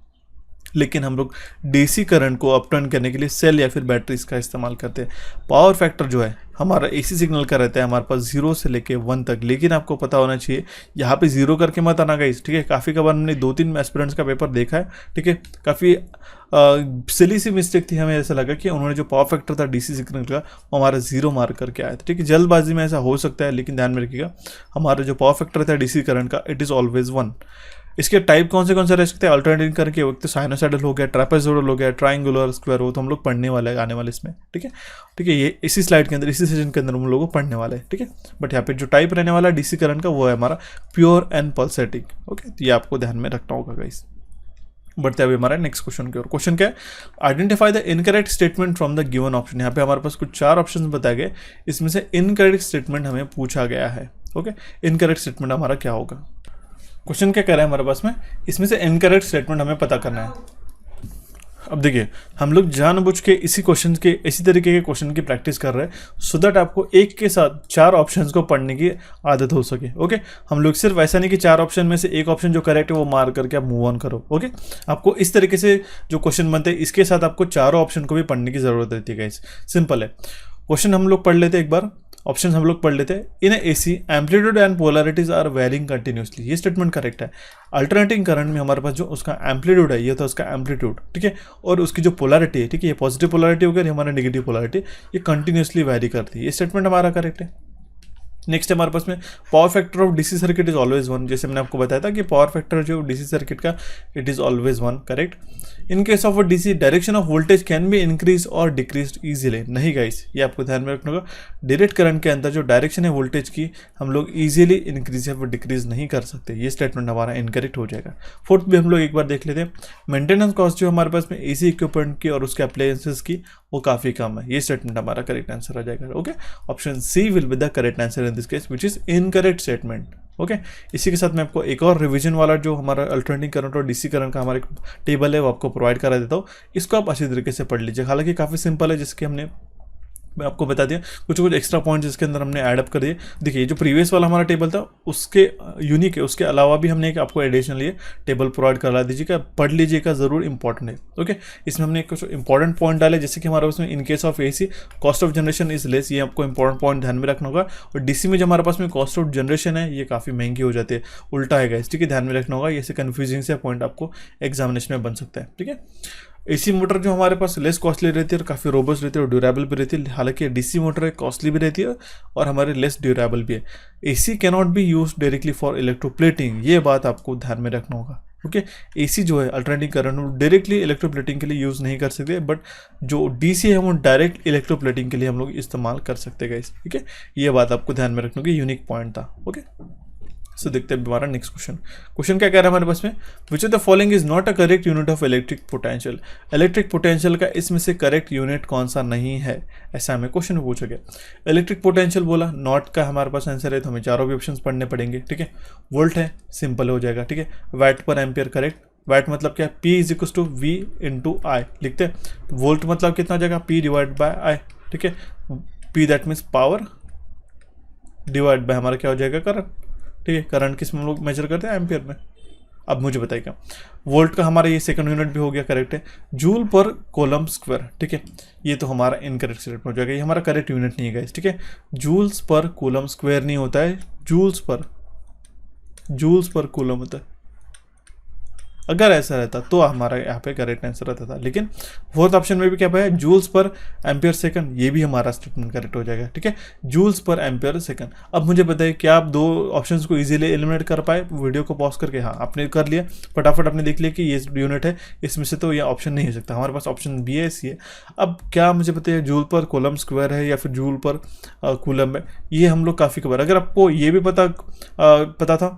लेकिन हम लोग डीसी करंट को अपटर्न करने के लिए सेल या फिर बैटरीज का इस्तेमाल करते हैं। पावर फैक्टर जो है हमारा एसी सिग्नल का रहता है हमारे पास 0 से लेके 1 तक, लेकिन आपको पता होना चाहिए यहाँ पे 0 करके मत आना गाइस, ठीक है। काफ़ी कबार हमने 2-3 एस्पिरेंट्स का पेपर देखा है, ठीक है, काफ़ी सिली सी मिस्टेक थी, हमें ऐसा लगा कि उन्होंने जो पावर फैक्टर था डीसी सिग्नल का वो हमारा 0 मार्क करके आया था, ठीक है। जल्दबाजी में ऐसा हो सकता है, लेकिन ध्यान में रखिएगा हमारा जो पावर फैक्टर था डीसी करंट का इट इज़ ऑलवेज 1। इसके टाइप कौन से रह सकते हैं, अल्टरनेटिंग करंट के वक्त साइनोसाइडल हो गया, ट्रापेजोइडल हो गया, ट्रायंगुलर, स्क्वायर, हो तो हम लोग पढ़ने वाले आने वाले इसमें, ठीक है, ठीक है। ये इसी स्लाइड के अंदर, इसी सेशन के अंदर हम लोगों को पढ़ने वाले हैं, ठीक है। बट यहाँ पे जो टाइप रहने वाला डीसी करंट का वो है हमारा प्योर एंड पल्सेटिंग, ओके। तो ये आपको ध्यान में रखना होगा गाइस। बढ़ते अभी हमारा नेक्स्ट क्वेश्चन की ओर। क्वेश्चन क्या है, identify the incorrect statement from the given option. यहाँ पे हमारे पास कुछ 4 ऑप्शन बताए गए, इसमें से इनकरेक्ट स्टेटमेंट हमें पूछा गया है, ओके। इनकरेक्ट स्टेटमेंट हमारा क्या होगा, क्वेश्चन क्या कह रहा है हमारे पास में, इसमें से इनकरेक्ट स्टेटमेंट हमें पता करना है। अब देखिए हम लोग जानबूझ के इसी तरीके के क्वेश्चन की प्रैक्टिस कर रहे हैं सो दैट आपको एक के साथ 4 ऑप्शंस को पढ़ने की आदत हो सके, ओके। हम लोग सिर्फ ऐसा नहीं कि 4 ऑप्शन में से एक ऑप्शन जो करेक्ट है वो मार्क करके आप मूव ऑन करो, ओके। आपको इस तरीके से जो क्वेश्चन बनते हैं इसके साथ आपको 4 ऑप्शन को भी पढ़ने की जरूरत रहती है गाइस, सिंपल है। क्वेश्चन हम लोग पढ़ लेते हैं एक बार, ऑप्शन हम लोग पढ़ लेते हैं। In AC amplitude and polarities are varying continuously, ये स्टेटमेंट करेक्ट है। अल्टरनेटिंग करंट में हमारे पास जो उसका एम्पलीट्यूड है ये था उसका एम्पलीट्यूड, ठीक है, और उसकी जो पोलैरिटी है, ठीक है, ये पॉजिटिव पोलैरिटी हो गया, ये हमारा नेगेटिव पोलैरिटी, ये कंटिन्यूसली वेरी करती है, ये स्टेटमेंट हमारा करेक्ट है। नेक्स्ट हमारे पास में power factor of DC circuit is always 1, जैसे मैंने आपको बताया था कि पावर फैक्टर जो डीसी सर्किट का it is always 1, correct. In case of a DC direction of voltage can be increase और डिक्रीज इजीली, नहीं गाइस, ये आपको ध्यान में रखना होगा। डायरेक्ट करंट के अंदर जो डायरेक्शन है वोल्टेज की हम लोग इजीली इंक्रीज या डिक्रीज नहीं कर सकते, ये स्टेटमेंट हमारा इनकरेक्ट हो जाएगा। फोर्थ भी हम लोग एक बार देख लेते हैं, मेंटेनेंस कॉस्ट जो हमारे पास में एसी इक्विपमेंट की और उसके अप्लायंसेस की वो काफ़ी कम है, ये स्टेटमेंट हमारा करेक्ट आंसर आ जाएगा, okay. Option C will be the correct answer in this case which is incorrect statement, okay. इसी के साथ मैं आपको एक और रिवीजन वाला जो हमारा अल्टरनेटिंग करंट और डीसी करंट का हमारा एक टेबल है वो आपको प्रोवाइड करा देता हूँ, इसको आप अच्छी तरीके से पढ़ लीजिए। हालांकि काफ़ी सिंपल है, जिसके हमने मैं आपको बता दिया कुछ कुछ एक्स्ट्रा पॉइंट्स इसके अंदर हमने ऐड अप कर दिए। देखिए जो प्रीवियस वाला हमारा टेबल था उसके यूनिक है, उसके अलावा भी हमने एक आपको एडिशनल ये टेबल प्रोवाइड करा दीजिएगा, पढ़ लीजिएगा ज़रूर, इंपॉर्टेंट है। ओके, इसमें हमने कुछ इंपॉर्टेंट पॉइंट डाले, जैसे कि हमारा उसमें in case of AC cost of generation is less, ये आपको इंपॉर्टेंट पॉइंट ध्यान में रखना होगा। और डीसी में जो हमारे पास में कॉस्ट ऑफ जनरेशन है ये काफ़ी महंगी हो जाती है, उल्टा है गाइस, ठीक है, ध्यान में रखना होगा। ये से कन्फ्यूजिंग से पॉइंट आपको एग्जामिनेशन में बन सकता है, ठीक है। एसी मोटर जो हमारे पास लेस कॉस्टली रहती है और काफ़ी रोबस्ट रहती है और ड्यूरेबल भी रहती है, हालांकि डीसी मोटर है कॉस्टली भी रहती है और हमारे लेस ड्यूरेबल भी है। AC cannot be use directly for electroplating, ये बात आपको ध्यान में रखना होगा। ओके, एसी जो है अल्टरनेटिंग करंट डायरेक्टली इलेक्ट्रोप्लेटिंग के लिए यूज़ नहीं कर सकते, बट जो डीसी है वो डायरेक्ट इलेक्ट्रोप्लेटिंग के लिए हम लोग इस्तेमाल कर सकते हैं गाइस, ठीक है। ये बात आपको ध्यान में रखना होगी, यूनिक पॉइंट था। ओके, सो देखते हैं हमारा नेक्स्ट क्वेश्चन क्या कह रहा है हमारे पास में, which of the following is not a correct unit of electric potential. Electric potential का इसमें से करेक्ट यूनिट कौन सा नहीं है, ऐसा हमें क्वेश्चन में पूछा गया। इलेक्ट्रिक पोटेंशियल बोला, नॉट का हमारे पास आंसर है, तो हमें चारों भी ऑप्शन पढ़ने पड़ेंगे, ठीक है। वोल्ट है, सिंपल हो जाएगा, ठीक है। वाट पर एम्पियर करेक्ट, वाट मतलब क्या है, P is equal to V into I लिखते हैं, तो वोल्ट मतलब कितना हो जाएगा, P डिवाइड बाय आई, ठीक है। P that means power divide by हमारा क्या हो जाएगा, करंट, ठीक है। करंट किस में हम लोग मेजर करते हैं, एम्पियर में। अब मुझे बताइएगा, वोल्ट का हमारा ये सेकंड यूनिट भी हो गया, करेक्ट है। जूल पर कूलम स्क्वायर, ठीक है, ये तो हमारा इनकरेक्ट स्टेटमेंट हो जाएगा, ये हमारा करेक्ट यूनिट नहीं है गाइस, ठीक है। जूल्स पर कूलम स्क्वायर नहीं होता है, जूल्स पर कूलम होता है। अगर ऐसा रहता तो हमारा यहाँ पे करेक्ट आंसर रहता था, लेकिन फोर्थ ऑप्शन में भी क्या पाया, जूल्स पर एम्पियर सेकंड, ये भी हमारा स्टेटमेंट करेक्ट हो जाएगा, ठीक है। Joules per ampere second. अब मुझे बताइए क्या आप दो ऑप्शंस को इजीली एलिमिनेट कर पाए वीडियो को पॉज करके? हाँ, आपने कर लिया, फटाफट आपने देख लिया कि ये यूनिट है, इसमें से तो ये ऑप्शन नहीं हो सकता, हमारे पास ऑप्शन बी है, सी है। अब क्या मुझे बताइए, जूल पर कूलम स्क्वायर है या फिर जूल पर कूलम है, ये हम लोग काफ़ी कबार, अगर आपको ये भी पता था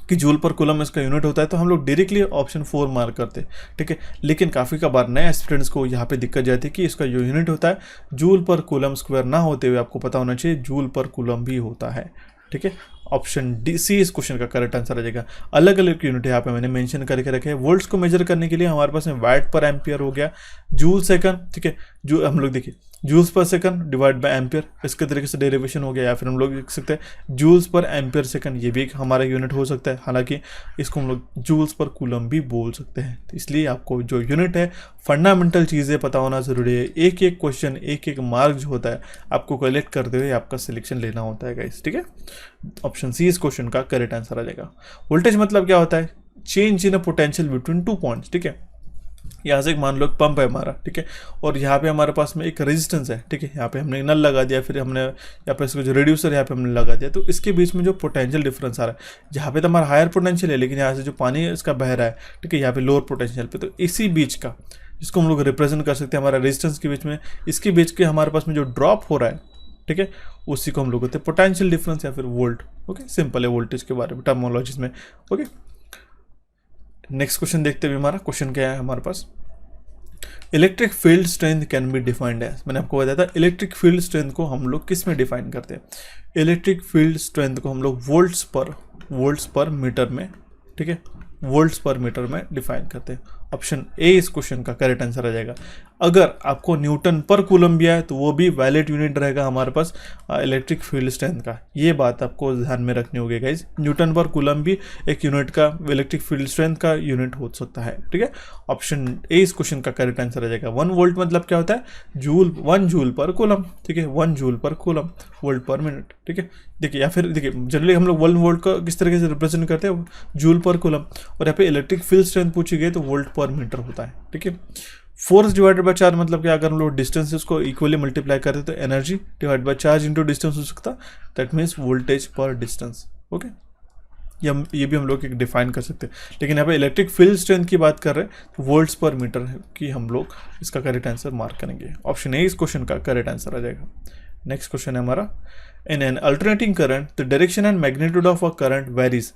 कि जूल पर कूलम इसका यूनिट होता है तो हम लोग डायरेक्टली ऑप्शन 4 मार्क करते, ठीक है। लेकिन काफ़ी कबार नए स्टूडेंट्स को यहाँ पे दिक्कत जाती है कि इसका जो यूनिट होता है जूल पर कूलम स्क्वायर ना होते हुए आपको पता होना चाहिए जूल पर कूलम भी होता है, ठीक है। ऑप्शन डी सी इस क्वेश्चन का करेक्ट आंसर आ जाएगा। अलग अलग यूनिट यहाँ पे मैंने मेंशन करके रखे हैं। वोल्ट्स को मेजर करने के लिए हमारे पास में वाट पर एम्पियर हो गया, जूल सेकंड, ठीक है, जो हम लोग देखिए joules per second divide by ampere, इसके तरीके से डेरिवेशन हो गया, या फिर हम लोग लिख सकते हैं जूल्स पर एम्पियर सेकंड, ये भी एक हमारा यूनिट हो सकता है, हालांकि इसको हम लोग जूल्स पर कूलम भी बोल सकते हैं। तो इसलिए आपको जो यूनिट है, फंडामेंटल चीज़ें पता होना जरूरी है। एक एक क्वेश्चन, एक एक मार्क जो होता है आपको कलेक्ट करते हुए आपका सिलेक्शन लेना होता है गाइस, ठीक है। ऑप्शन सी इस क्वेश्चन का करेक्ट आंसर आ जाएगा। वोल्टेज मतलब क्या होता है, change in a potential between 2 points, ठीक है। यहाँ से एक मान लो एक पंप है हमारा, ठीक है, और यहाँ पे हमारे पास में एक रेजिस्टेंस है, ठीक है। यहाँ पे हमने नल लगा दिया, फिर हमने यहाँ पे इसको जो रेड्यूसर यहाँ पे हमने लगा दिया, तो इसके बीच में जो पोटेंशियल डिफरेंस आ रहा है, जहाँ पे तो हमारा हायर पोटेंशियल है, लेकिन यहाँ से जो पानी इसका बह रहा है, ठीक है, यहाँ पे लोअर पोटेंशियल पे, तो इसी बीच का जिसको हम लोग रिप्रेजेंट कर सकते हैं हमारा रेजिस्टेंस के बीच में, इसके बीच के हमारे पास में जो ड्रॉप हो रहा है, ठीक है, उसी को हम लोग कहते हैं पोटेंशियल डिफरेंस या फिर वोल्ट। ओके, सिंपल है वोल्टेज के बारे में टर्मोलॉजीज में। ओके, नेक्स्ट क्वेश्चन देखते हैं हमारा क्वेश्चन क्या है हमारे पास। Electric field strength can be defined as, मैंने आपको बताया था इलेक्ट्रिक फील्ड स्ट्रेंथ को हम लोग किस में डिफाइन करते हैं। इलेक्ट्रिक फील्ड स्ट्रेंथ को हम लोग वोल्ट्स पर मीटर में, ठीक है, वोल्ट्स पर मीटर में डिफाइन करते हैं। ऑप्शन ए इस क्वेश्चन का करेक्ट आंसर आ जाएगा। अगर आपको न्यूटन पर कूलम भी आए तो वो भी वैलिड यूनिट रहेगा हमारे पास इलेक्ट्रिक फील्ड स्ट्रेंथ का, ये बात आपको ध्यान में रखनी होगी गाइज। न्यूटन पर कूलम भी एक यूनिट का इलेक्ट्रिक फील्ड स्ट्रेंथ का यूनिट हो सकता है, ठीक है। ऑप्शन ए इस क्वेश्चन का करेक्ट आंसर आ जाएगा। 1 वोल्ट मतलब क्या होता है, 1 जूल पर कूलम, ठीक है, 1 जूल पर कूलम, वोल्ट पर मिनट, ठीक है। देखिए, या फिर देखिए जनरली हम लोग 1 वोल्ट को किस तरीके से रिप्रेजेंट करते हैं, जूल पर कूलम, और यहाँ पे इलेक्ट्रिक फील्ड स्ट्रेंथ पूछी गई तो वोल्ट पर मीटर होता है, ठीक है। फोर्स डिवाइडेड बाय चार्ज मतलब क्या, अगर हम लोग डिस्टेंसेस को इक्वली मल्टीप्लाई करते तो energy divide by charge into distance हो सकता, दैट मीन्स वोल्टेज पर डिस्टेंस। ओके, ये भी हम लोग एक डिफाइन कर सकते हैं, लेकिन यहाँ पे इलेक्ट्रिक फील्ड स्ट्रेंथ की बात कर रहे हैं तो वोल्ट्स पर मीटर की हम लोग इसका करेक्ट आंसर मार्क करेंगे। ऑप्शन ए इस क्वेश्चन का करेक्ट आंसर आ जाएगा। नेक्स्ट क्वेश्चन है हमारा, in an alternating current the direction and magnitude of a current varies.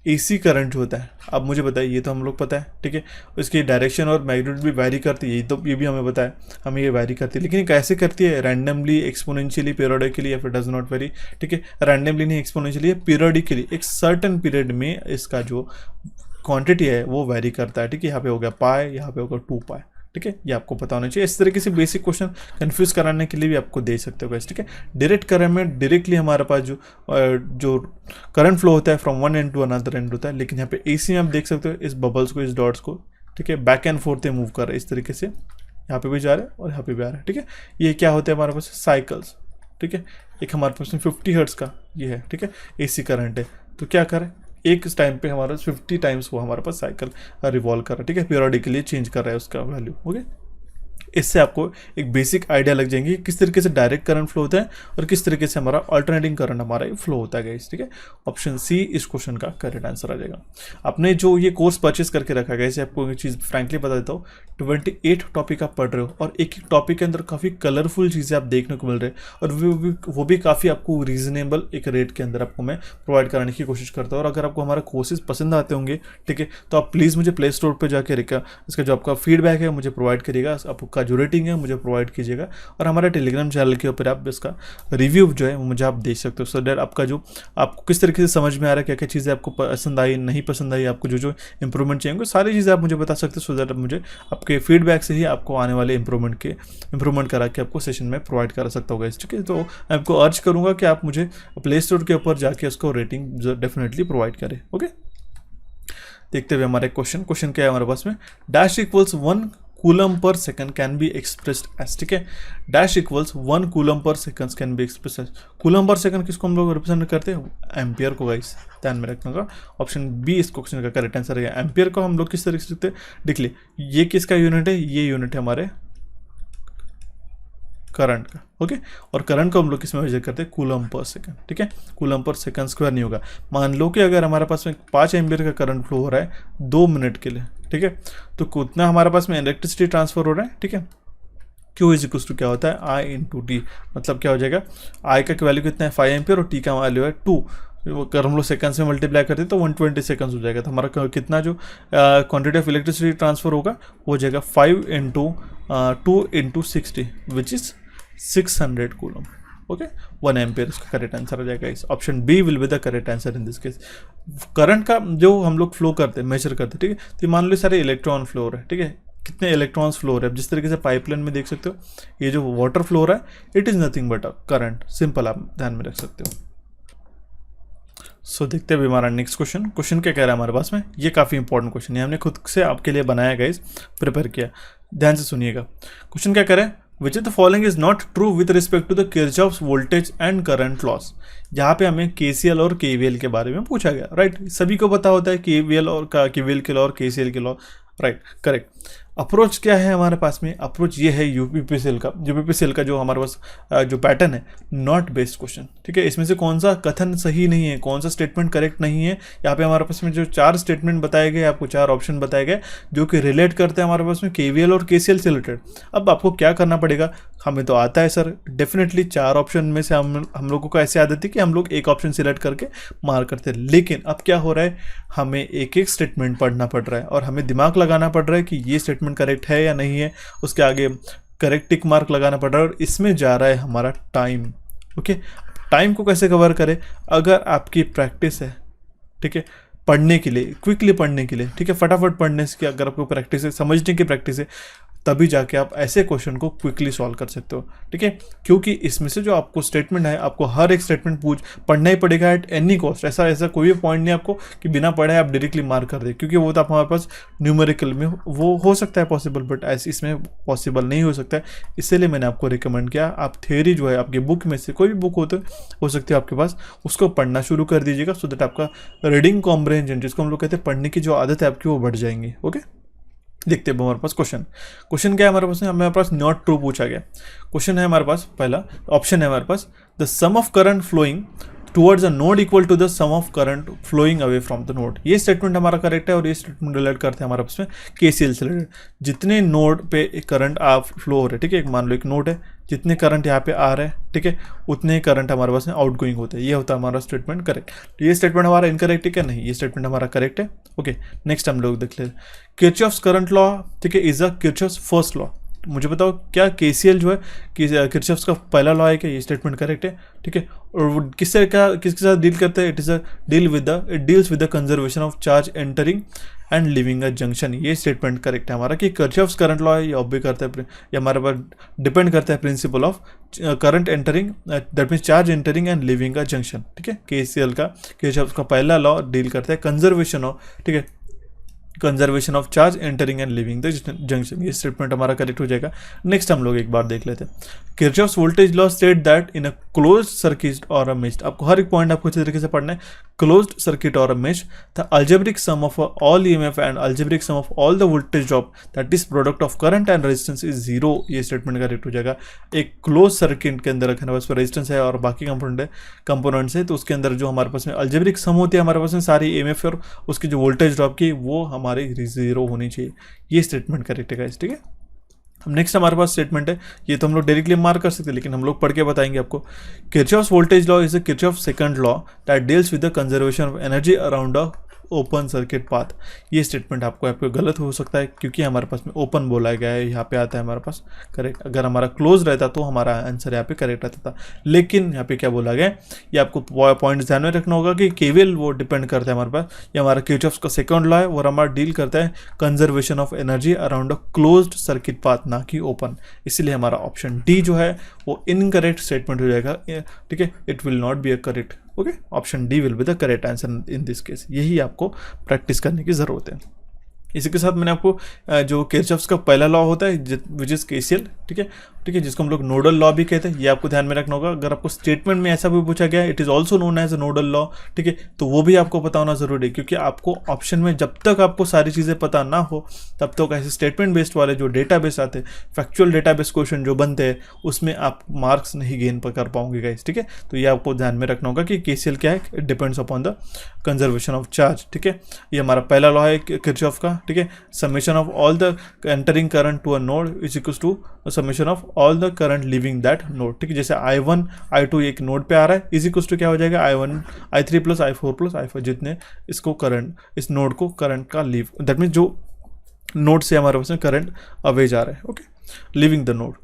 AC current जो होता है, अब मुझे बताइए, ये तो हम लोग पता है, ठीक है, इसकी डायरेक्शन और मैग्नीट्यूड भी वैरी करती है, ये भी हमें पता है, हमें ये वैरी करती है, लेकिन ये कैसे करती है, रैंडमली, एक्सपोनेंशियली, पीरियडिकली, या फिर डज नॉट वेरी, ठीक है। रैंडमली नहीं, एक्सपोनेंशियली, पीरियडिकली, एक सर्टन पीरियड में इसका जो क्वांटिटी है वो वैरी करता है, ठीक है। यहाँ पे हो गया पाई, यहाँ पे होगा 2 पाई, ठीक है, ये आपको पता होना चाहिए। इस तरीके से बेसिक क्वेश्चन कंफ्यूज कराने के लिए भी आपको दे सकते हो गाइस, ठीक है। डायरेक्ट करंट में डायरेक्टली हमारे पास जो करंट फ्लो होता है from one end to another end होता है, लेकिन यहाँ पे एसी में आप देख सकते हो इस बबल्स को, इस डॉट्स को, ठीक है, बैक एंड फोर्थ मूव कर रहे हैं इस तरीके से, यहाँ पे भी जा रहा है और यहाँ पे भी आ रहा है, ठीक है। ये क्या होता है हमारे पास साइकिल्स, ठीक है। एक हमारे पास 50 हर्ट्ज का ये है, ठीक है, एसी करंट है। तो क्या करें, एक टाइम पे हमारा 50 टाइम्स वो हमारे पास साइकिल रिवॉल्व कर रहा है, ठीक है, पीरियडिकली चेंज कर रहा है उसका वैल्यू। ओके, इससे आपको एक बेसिक आइडिया लग जाएंगे कि किस तरीके से डायरेक्ट करंट फ्लो होता है और किस तरीके से हमारा अल्टरनेटिंग करंट हमारा फ्लो होता है गाइस, ठीक है। ऑप्शन सी इस क्वेश्चन का करेक्ट आंसर आ जाएगा। आपने जो ये कोर्स परचेस करके रखा है, आपको एक चीज़ फ्रैंकली बता देता हूँ, 28 टॉपिक आप पढ़ रहे हो और एक एक टॉपिक के अंदर काफ़ी कलरफुल चीज़ें आप देखने को मिल रहे हैं और वो भी काफ़ी आपको रीजनेबल एक रेट के अंदर आपको मैं प्रोवाइड कराने की कोशिश करता हूँ। और अगर आपको हमारा कोर्सेज पसंद आते होंगे, ठीक है, तो आप प्लीज़ मुझे प्ले स्टोर पर जाकर इसका जो आपका फीडबैक है मुझे प्रोवाइड करिएगा, आपका जो रेटिंग है मुझे प्रोवाइड कीजिएगा और हमारे टेलीग्राम चैनल के ऊपर आप इसका रिव्यू जो है मुझे आप देख सकते हो, सो दैट आपको किस तरीके से समझ में आ रहा है, क्या क्या चीज़ें आपको पसंद आई, नहीं पसंद आई, आपको जो इंप्रूवमेंट चाहिए, सारी चीज़ें आप मुझे बता सकते हो, सो दैट मुझे आपके फीडबैक से ही आपको आने वाले इंप्रूवमेंट करा के आपको सेशन में प्रोवाइड करा सकता होगा, ठीक है। तो मैं आपको अर्ज करूँगा कि आप मुझे प्ले स्टोर के ऊपर जाके उसको रेटिंग डेफिनेटली प्रोवाइड करें। ओके, देखते हुए हमारे क्वेश्चन क्या है हमारे पास में, dash equals 1 coulomb per second can be expressed as, ठीक है, dash equals 1 coulomb per second can be expressed as. Coulomb per second किसको हम लोग रिप्रेजेंट करते हैं, एम्पियर को गाइस, ध्यान में रखने का। ऑप्शन बी इस क्वेश्चन का करेक्ट आंसर है। एम्पियर को हम लोग किस तरीके से लिखते हैं, देख लिए, ये किसका यूनिट है, ये यूनिट है हमारे करंट का, ओके। और करंट को हम लोग किस में मेजर करते हैं, कूलम पर सेकंड, ठीक है। कूलम पर सेकंड स्क्वायर नहीं होगा। मान लो कि अगर हमारे पास में 5 एम्पियर का करंट फ्लो हो रहा है 2 मिनट के लिए, ठीक है, तो कितना हमारे पास में इलेक्ट्रिसिटी ट्रांसफर हो रहा है, ठीक है। Q इज इक्वल्स टू क्या होता है, I इंटू टी, मतलब क्या हो जाएगा, I का वैल्यू कितना है 5 एम्पियर और T का वैल्यू है 2। अगर हम लोग सेकंड्स में मल्टीप्लाई करते हैं तो 120 सेकंड्स हो जाएगा। तो हमारा कितना जो क्वांटिटी ऑफ इलेक्ट्रिसिटी ट्रांसफर होगा वो हो जाएगा 5 into 2 into 60 which is 600 coulomb. Okay, 1 ampere इसका करेक्ट आंसर आ जाएगा। इस option B will be the correct answer in this case. Current का जो हम लोग फ्लो करते हैं, मेजर करते हैं, ठीक है, तो मान लो सारे इलेक्ट्रॉन फ्लो हो रहा है, ठीक है, कितने इलेक्ट्रॉन्स फ्लो हो रहे हैं। जिस तरीके से पाइपलाइन में देख सकते हो ये जो वाटर फ्लो हो रहा है, it is nothing but a current, simple आप ध्यान में रख सकते हो। सो देखते हैं हमारा नेक्स्ट क्वेश्चन क्या कह रहा है हमारे पास में। ये काफ़ी इंपॉर्टेंट क्वेश्चन है, हमने खुद से आपके लिए बनाया गाइस, प्रिपेयर किया, ध्यान से सुनिएगा। क्वेश्चन क्या कह रहा है, which is the following is not true with respect to the Kirchhoff's voltage and current laws. यहाँ पे हमें केसीएल और केवीएल के बारे में पूछा गया, राइट। सभी को पता होता है केवीएल के लॉ और केसीएल के लॉ, राइट, करेक्ट। अप्रोच क्या है हमारे पास में, अप्रोच ये है यूपीपीसीएल का। यूपीपीसीएल का जो हमारे पास जो पैटर्न है, नॉट बेस्ड क्वेश्चन, ठीक है। इसमें से कौन सा कथन सही नहीं है, कौन सा स्टेटमेंट करेक्ट नहीं है। यहाँ पे हमारे पास में जो 4 स्टेटमेंट बताए गए, आपको 4 ऑप्शन बताए गए जो कि रिलेट करते हैं हमारे पास में केवीएल और केसीएल से रिलेटेड। अब आपको क्या करना पड़ेगा, हमें तो आता है सर, डेफिनेटली 4 ऑप्शन में से हम लोगों को ऐसे आदत थी कि हम लोग एक ऑप्शन सिलेक्ट करके मार्क करते हैं। लेकिन अब क्या हो रहा है, हमें एक एक स्टेटमेंट पढ़ना पड़ रहा है और हमें दिमाग लगाना पड़ रहा है कि ये स्टेटमेंट करेक्ट है या नहीं है, उसके आगे करेक्ट टिक मार्क लगाना पड़ रहा है। और इसमें जा रहा है हमारा टाइम। ओके, टाइम को कैसे कवर करें, अगर आपकी प्रैक्टिस है, ठीक है, पढ़ने के लिए, क्विकली पढ़ने के लिए, ठीक है, फटाफट पढ़ने से, अगर आपको प्रैक्टिस है, समझने की प्रैक्टिस है, तभी जाके आप ऐसे क्वेश्चन को क्विकली सॉल्व कर सकते हो, ठीक है। क्योंकि इसमें से जो आपको स्टेटमेंट है, आपको हर एक स्टेटमेंट पढ़ना ही पड़ेगा एट एनी कॉस्ट। ऐसा कोई भी पॉइंट नहीं आपको कि बिना पढ़े आप डायरेक्टली मार्क कर दे, क्योंकि वो तो आप हमारे पास न्यूमेरिकल में वो हो सकता है पॉसिबल, बट ऐसे इसमें पॉसिबल नहीं हो सकता है। इसलिए मैंने आपको रिकमेंड किया, आप थ्योरी जो है आपकी बुक में से, कोई भी बुक हो सकती है आपके पास, उसको पढ़ना शुरू कर दीजिएगा, सो दैट आपका रीडिंग कॉम्प्रिहेंशन, जिसको हम लोग कहते हैं पढ़ने की जो आदत है आपकी, वो बढ़ जाएंगी। ओके, देखते हैं हमारे पास क्वेश्चन क्या है हमारे पास नॉट ट्रू पूछा गया। क्वेश्चन है हमारे पास, पहला ऑप्शन है हमारे पास, the sum of current flowing towards a node equal to the sum of current flowing away from the node. ये स्टेटमेंट हमारा करेक्ट है और ये स्टेटमेंट रिलेट करते हैं हमारे पास में केसीएल से रिलेटेड। जितने नोड पे करंट फ्लो हो रहे हैं, ठीक है, एक मान लो एक नोड है, जितने करंट यहाँ पे आ रहे हैं, ठीक है, उतने ही करंट हमारे पास में आउट गोइंग होते हैं। ये होता है हमारा स्टेटमेंट करेक्ट। तो ये स्टेटमेंट हमारा इनकरेक्ट है क्या, नहीं, ये स्टेटमेंट हमारा करेक्ट है। ओके, नेक्स्ट हम लोग देख लेते हैं किरचॉफ्स करंट लॉ, ठीक है, is a Kirchhoff's first law. मुझे बताओ क्या KCL जो है कि किरचॉफ्स का पहला लॉ है क्या, ये स्टेटमेंट करेक्ट है, ठीक है। और वो किसके साथ डील करता है, it deals with the conservation of charge entering and living a junction, ये स्टेटमेंट करेक्ट है हमारा कि किरचॉफ्स करंट लॉ है, ये ऑब्वी करता है, ये हमारे पर डिपेंड करता है principle of current entering, that means charge entering and living a junction, ठीक है। KCL का किरचॉफ्स का पहला लॉ डील करता है कंजर्वेशन ऑफ, ठीक है, conservation of charge entering and living the junction, ये स्टेटमेंट हमारा करेक्ट हो जाएगा। नेक्स्ट हम लोग एक बार देख लेते हैं, Kirchhoff's voltage law state that in a closed circuit और अ मेश, आपको हर एक पॉइंट आपको अच्छे तरीके से पढ़ना है, क्लोज्ड सर्किट और a mesh the algebraic sum of all EMF and algebraic sum of all the voltage drop that is product of current and resistance is zero, ये स्टेटमेंट करेक्ट हो जाएगा। एक क्लोज सर्किट के अंदर रखने पास resistance है और बाकी कंपोनेंट्स है, तो उसके अंदर जो हमारे पास में अल्जेब्रिक सम होती है हमारे पास में सारी EMF और उसकी जो वोल्टेज ड्रॉप की वो हमारी जीरो होनी चाहिए, ये स्टेटमेंट करेक्ट है गाइस, ठीक है। नेक्स्ट हमारे पास स्टेटमेंट है, ये तो हम लोग डायरेक्टली मार्क कर सकते हैं लेकिन हम लोग पढ़ के बताएंगे आपको। Kirchhoff's voltage law is a Kirchhoff's second law that deals with the conservation of energy around a open circuit path, ये स्टेटमेंट आपको गलत हो सकता है क्योंकि हमारे पास में ओपन बोला गया है, यहाँ पे आता है हमारे पास करेक्ट, अगर हमारा क्लोज रहता तो हमारा आंसर यहाँ पे करेक्ट रहता था, लेकिन यहाँ पे क्या बोला गया, ये आपको पॉइंट ध्यान में रखना होगा कि केवल वो डिपेंड करता है हमारे पास, ये हमारा किरचॉफ्स का सेकंड लॉ है और हमारा डील करता है conservation of energy around a closed circuit path, ना कि ओपन, इसलिए हमारा ऑप्शन डी जो है वो इनकरेक्ट स्टेटमेंट हो जाएगा, ठीक है, it will not be a correct, okay, option D will be the correct answer in this case, यही आपको प्रैक्टिस करने की ज़रूरत है। इसी के साथ मैंने आपको जो किरचॉफ्स का पहला लॉ होता है विच इज़ KCL, ठीक है, जिसको हम लोग नोडल लॉ भी कहते हैं, ये आपको ध्यान में रखना होगा। अगर आपको स्टेटमेंट में ऐसा भी पूछा गया it is also known as a nodal law, ठीक है, तो वो भी आपको पता होना जरूरी है क्योंकि आपको ऑप्शन में जब तक आपको सारी चीज़ें पता ना हो तब तक ऐसे स्टेटमेंट बेस्ड वाले जो डेटा बेस आते हैं, फैक्चुअल डेटा बेस क्वेश्चन जो बनते हैं उसमें आप मार्क्स नहीं गेन कर पाओगे गाइस, ठीक है। तो ये आपको ध्यान में रखना होगा कि KCL क्या है, it depends upon the conservation of charge, ठीक है। ये हमारा पहला लॉ है किरचॉफ का, ठीक है, summation of all the entering current to a node is equals to summation of all the current leaving that node, ठीक है, जैसे I1 I2 एक नोड पे आ रहा है इज इक्वल्स टू क्या हो जाएगा I1 I3 plus I4 plus I5, जितने इसको करंट इस नोड को करंट का लीव, दैट मीन्स जो नोड से हमारे पास में करंट अवे जा रहा है, ओके, लिविंग द नोड,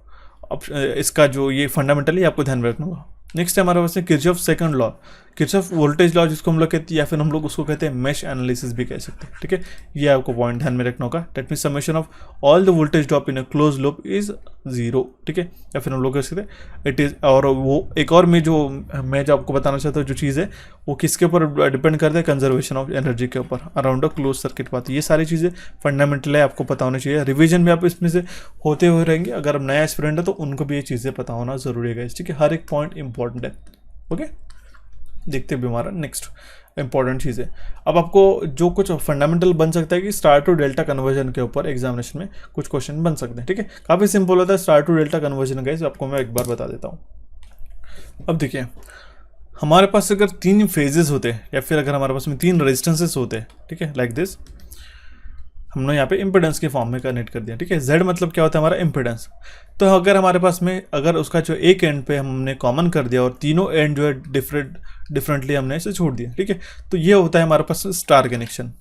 अब इसका जो ये फंडामेंटली आपको ध्यान में रखना होगा। नेक्स्ट है हमारे पास में Kirchhoff second law, Kirchhoff voltage law जिसको हम लोग कहते हैं या फिर हम लोग उसको कहते हैं मेश एनालिसिस भी कह सकते हैं, ठीक है, ये आपको पॉइंट ध्यान में रखना होगा। That means summation of all the voltage drop in a close loop is zero, ठीक है, या फिर हम लोग कह सकते हैं इट इज, और वो एक और मैं जो आपको बताना चाहता हूँ जो चीज़ है वो किसके ऊपर डिपेंड करता है, कंजर्वेशन ऑफ एनर्जी के ऊपर around a close circuit path, ये सारी चीज़ें फंडामेंटल है, आपको पता होना चाहिए। रिविजन भी आप इसमें से होते हुए रहेंगे, अगर आप नया स्टूडेंट है तो उनको भी ये चीज़ें पता होना जरूरी है, ठीक है, हर एक पॉइंट इंपॉर्टेंट है, ओके। देखते हैं भी हमारा नेक्स्ट इंपॉर्टेंट चीज़ है, अब आपको जो कुछ फंडामेंटल बन सकता है कि स्टार टू डेल्टा कन्वर्जन के ऊपर एग्जामिनेशन में कुछ क्वेश्चन बन सकते हैं, ठीक है, काफ़ी सिंपल होता है स्टार टू डेल्टा कन्वर्जन का, आपको मैं एक बार बता देता हूँ। अब देखिए हमारे पास अगर 3 फेजेस होते हैं या फिर अगर हमारे पास में 3 रेजिस्टेंसेस होते हैं, ठीक है, लाइक दिस, हमने यहाँ पे इम्पिडेंस के फॉर्म में कनेक्ट कर दिया, ठीक है, Z मतलब क्या होता है हमारा इम्पिडेंस, तो अगर हमारे पास में अगर उसका जो एक एंड पे हमने कॉमन कर दिया और तीनों एंड जो है डिफरेंटली हमने इसे छोड़ दिया, ठीक है, तो ये होता है हमारे पास स्टार कनेक्शन,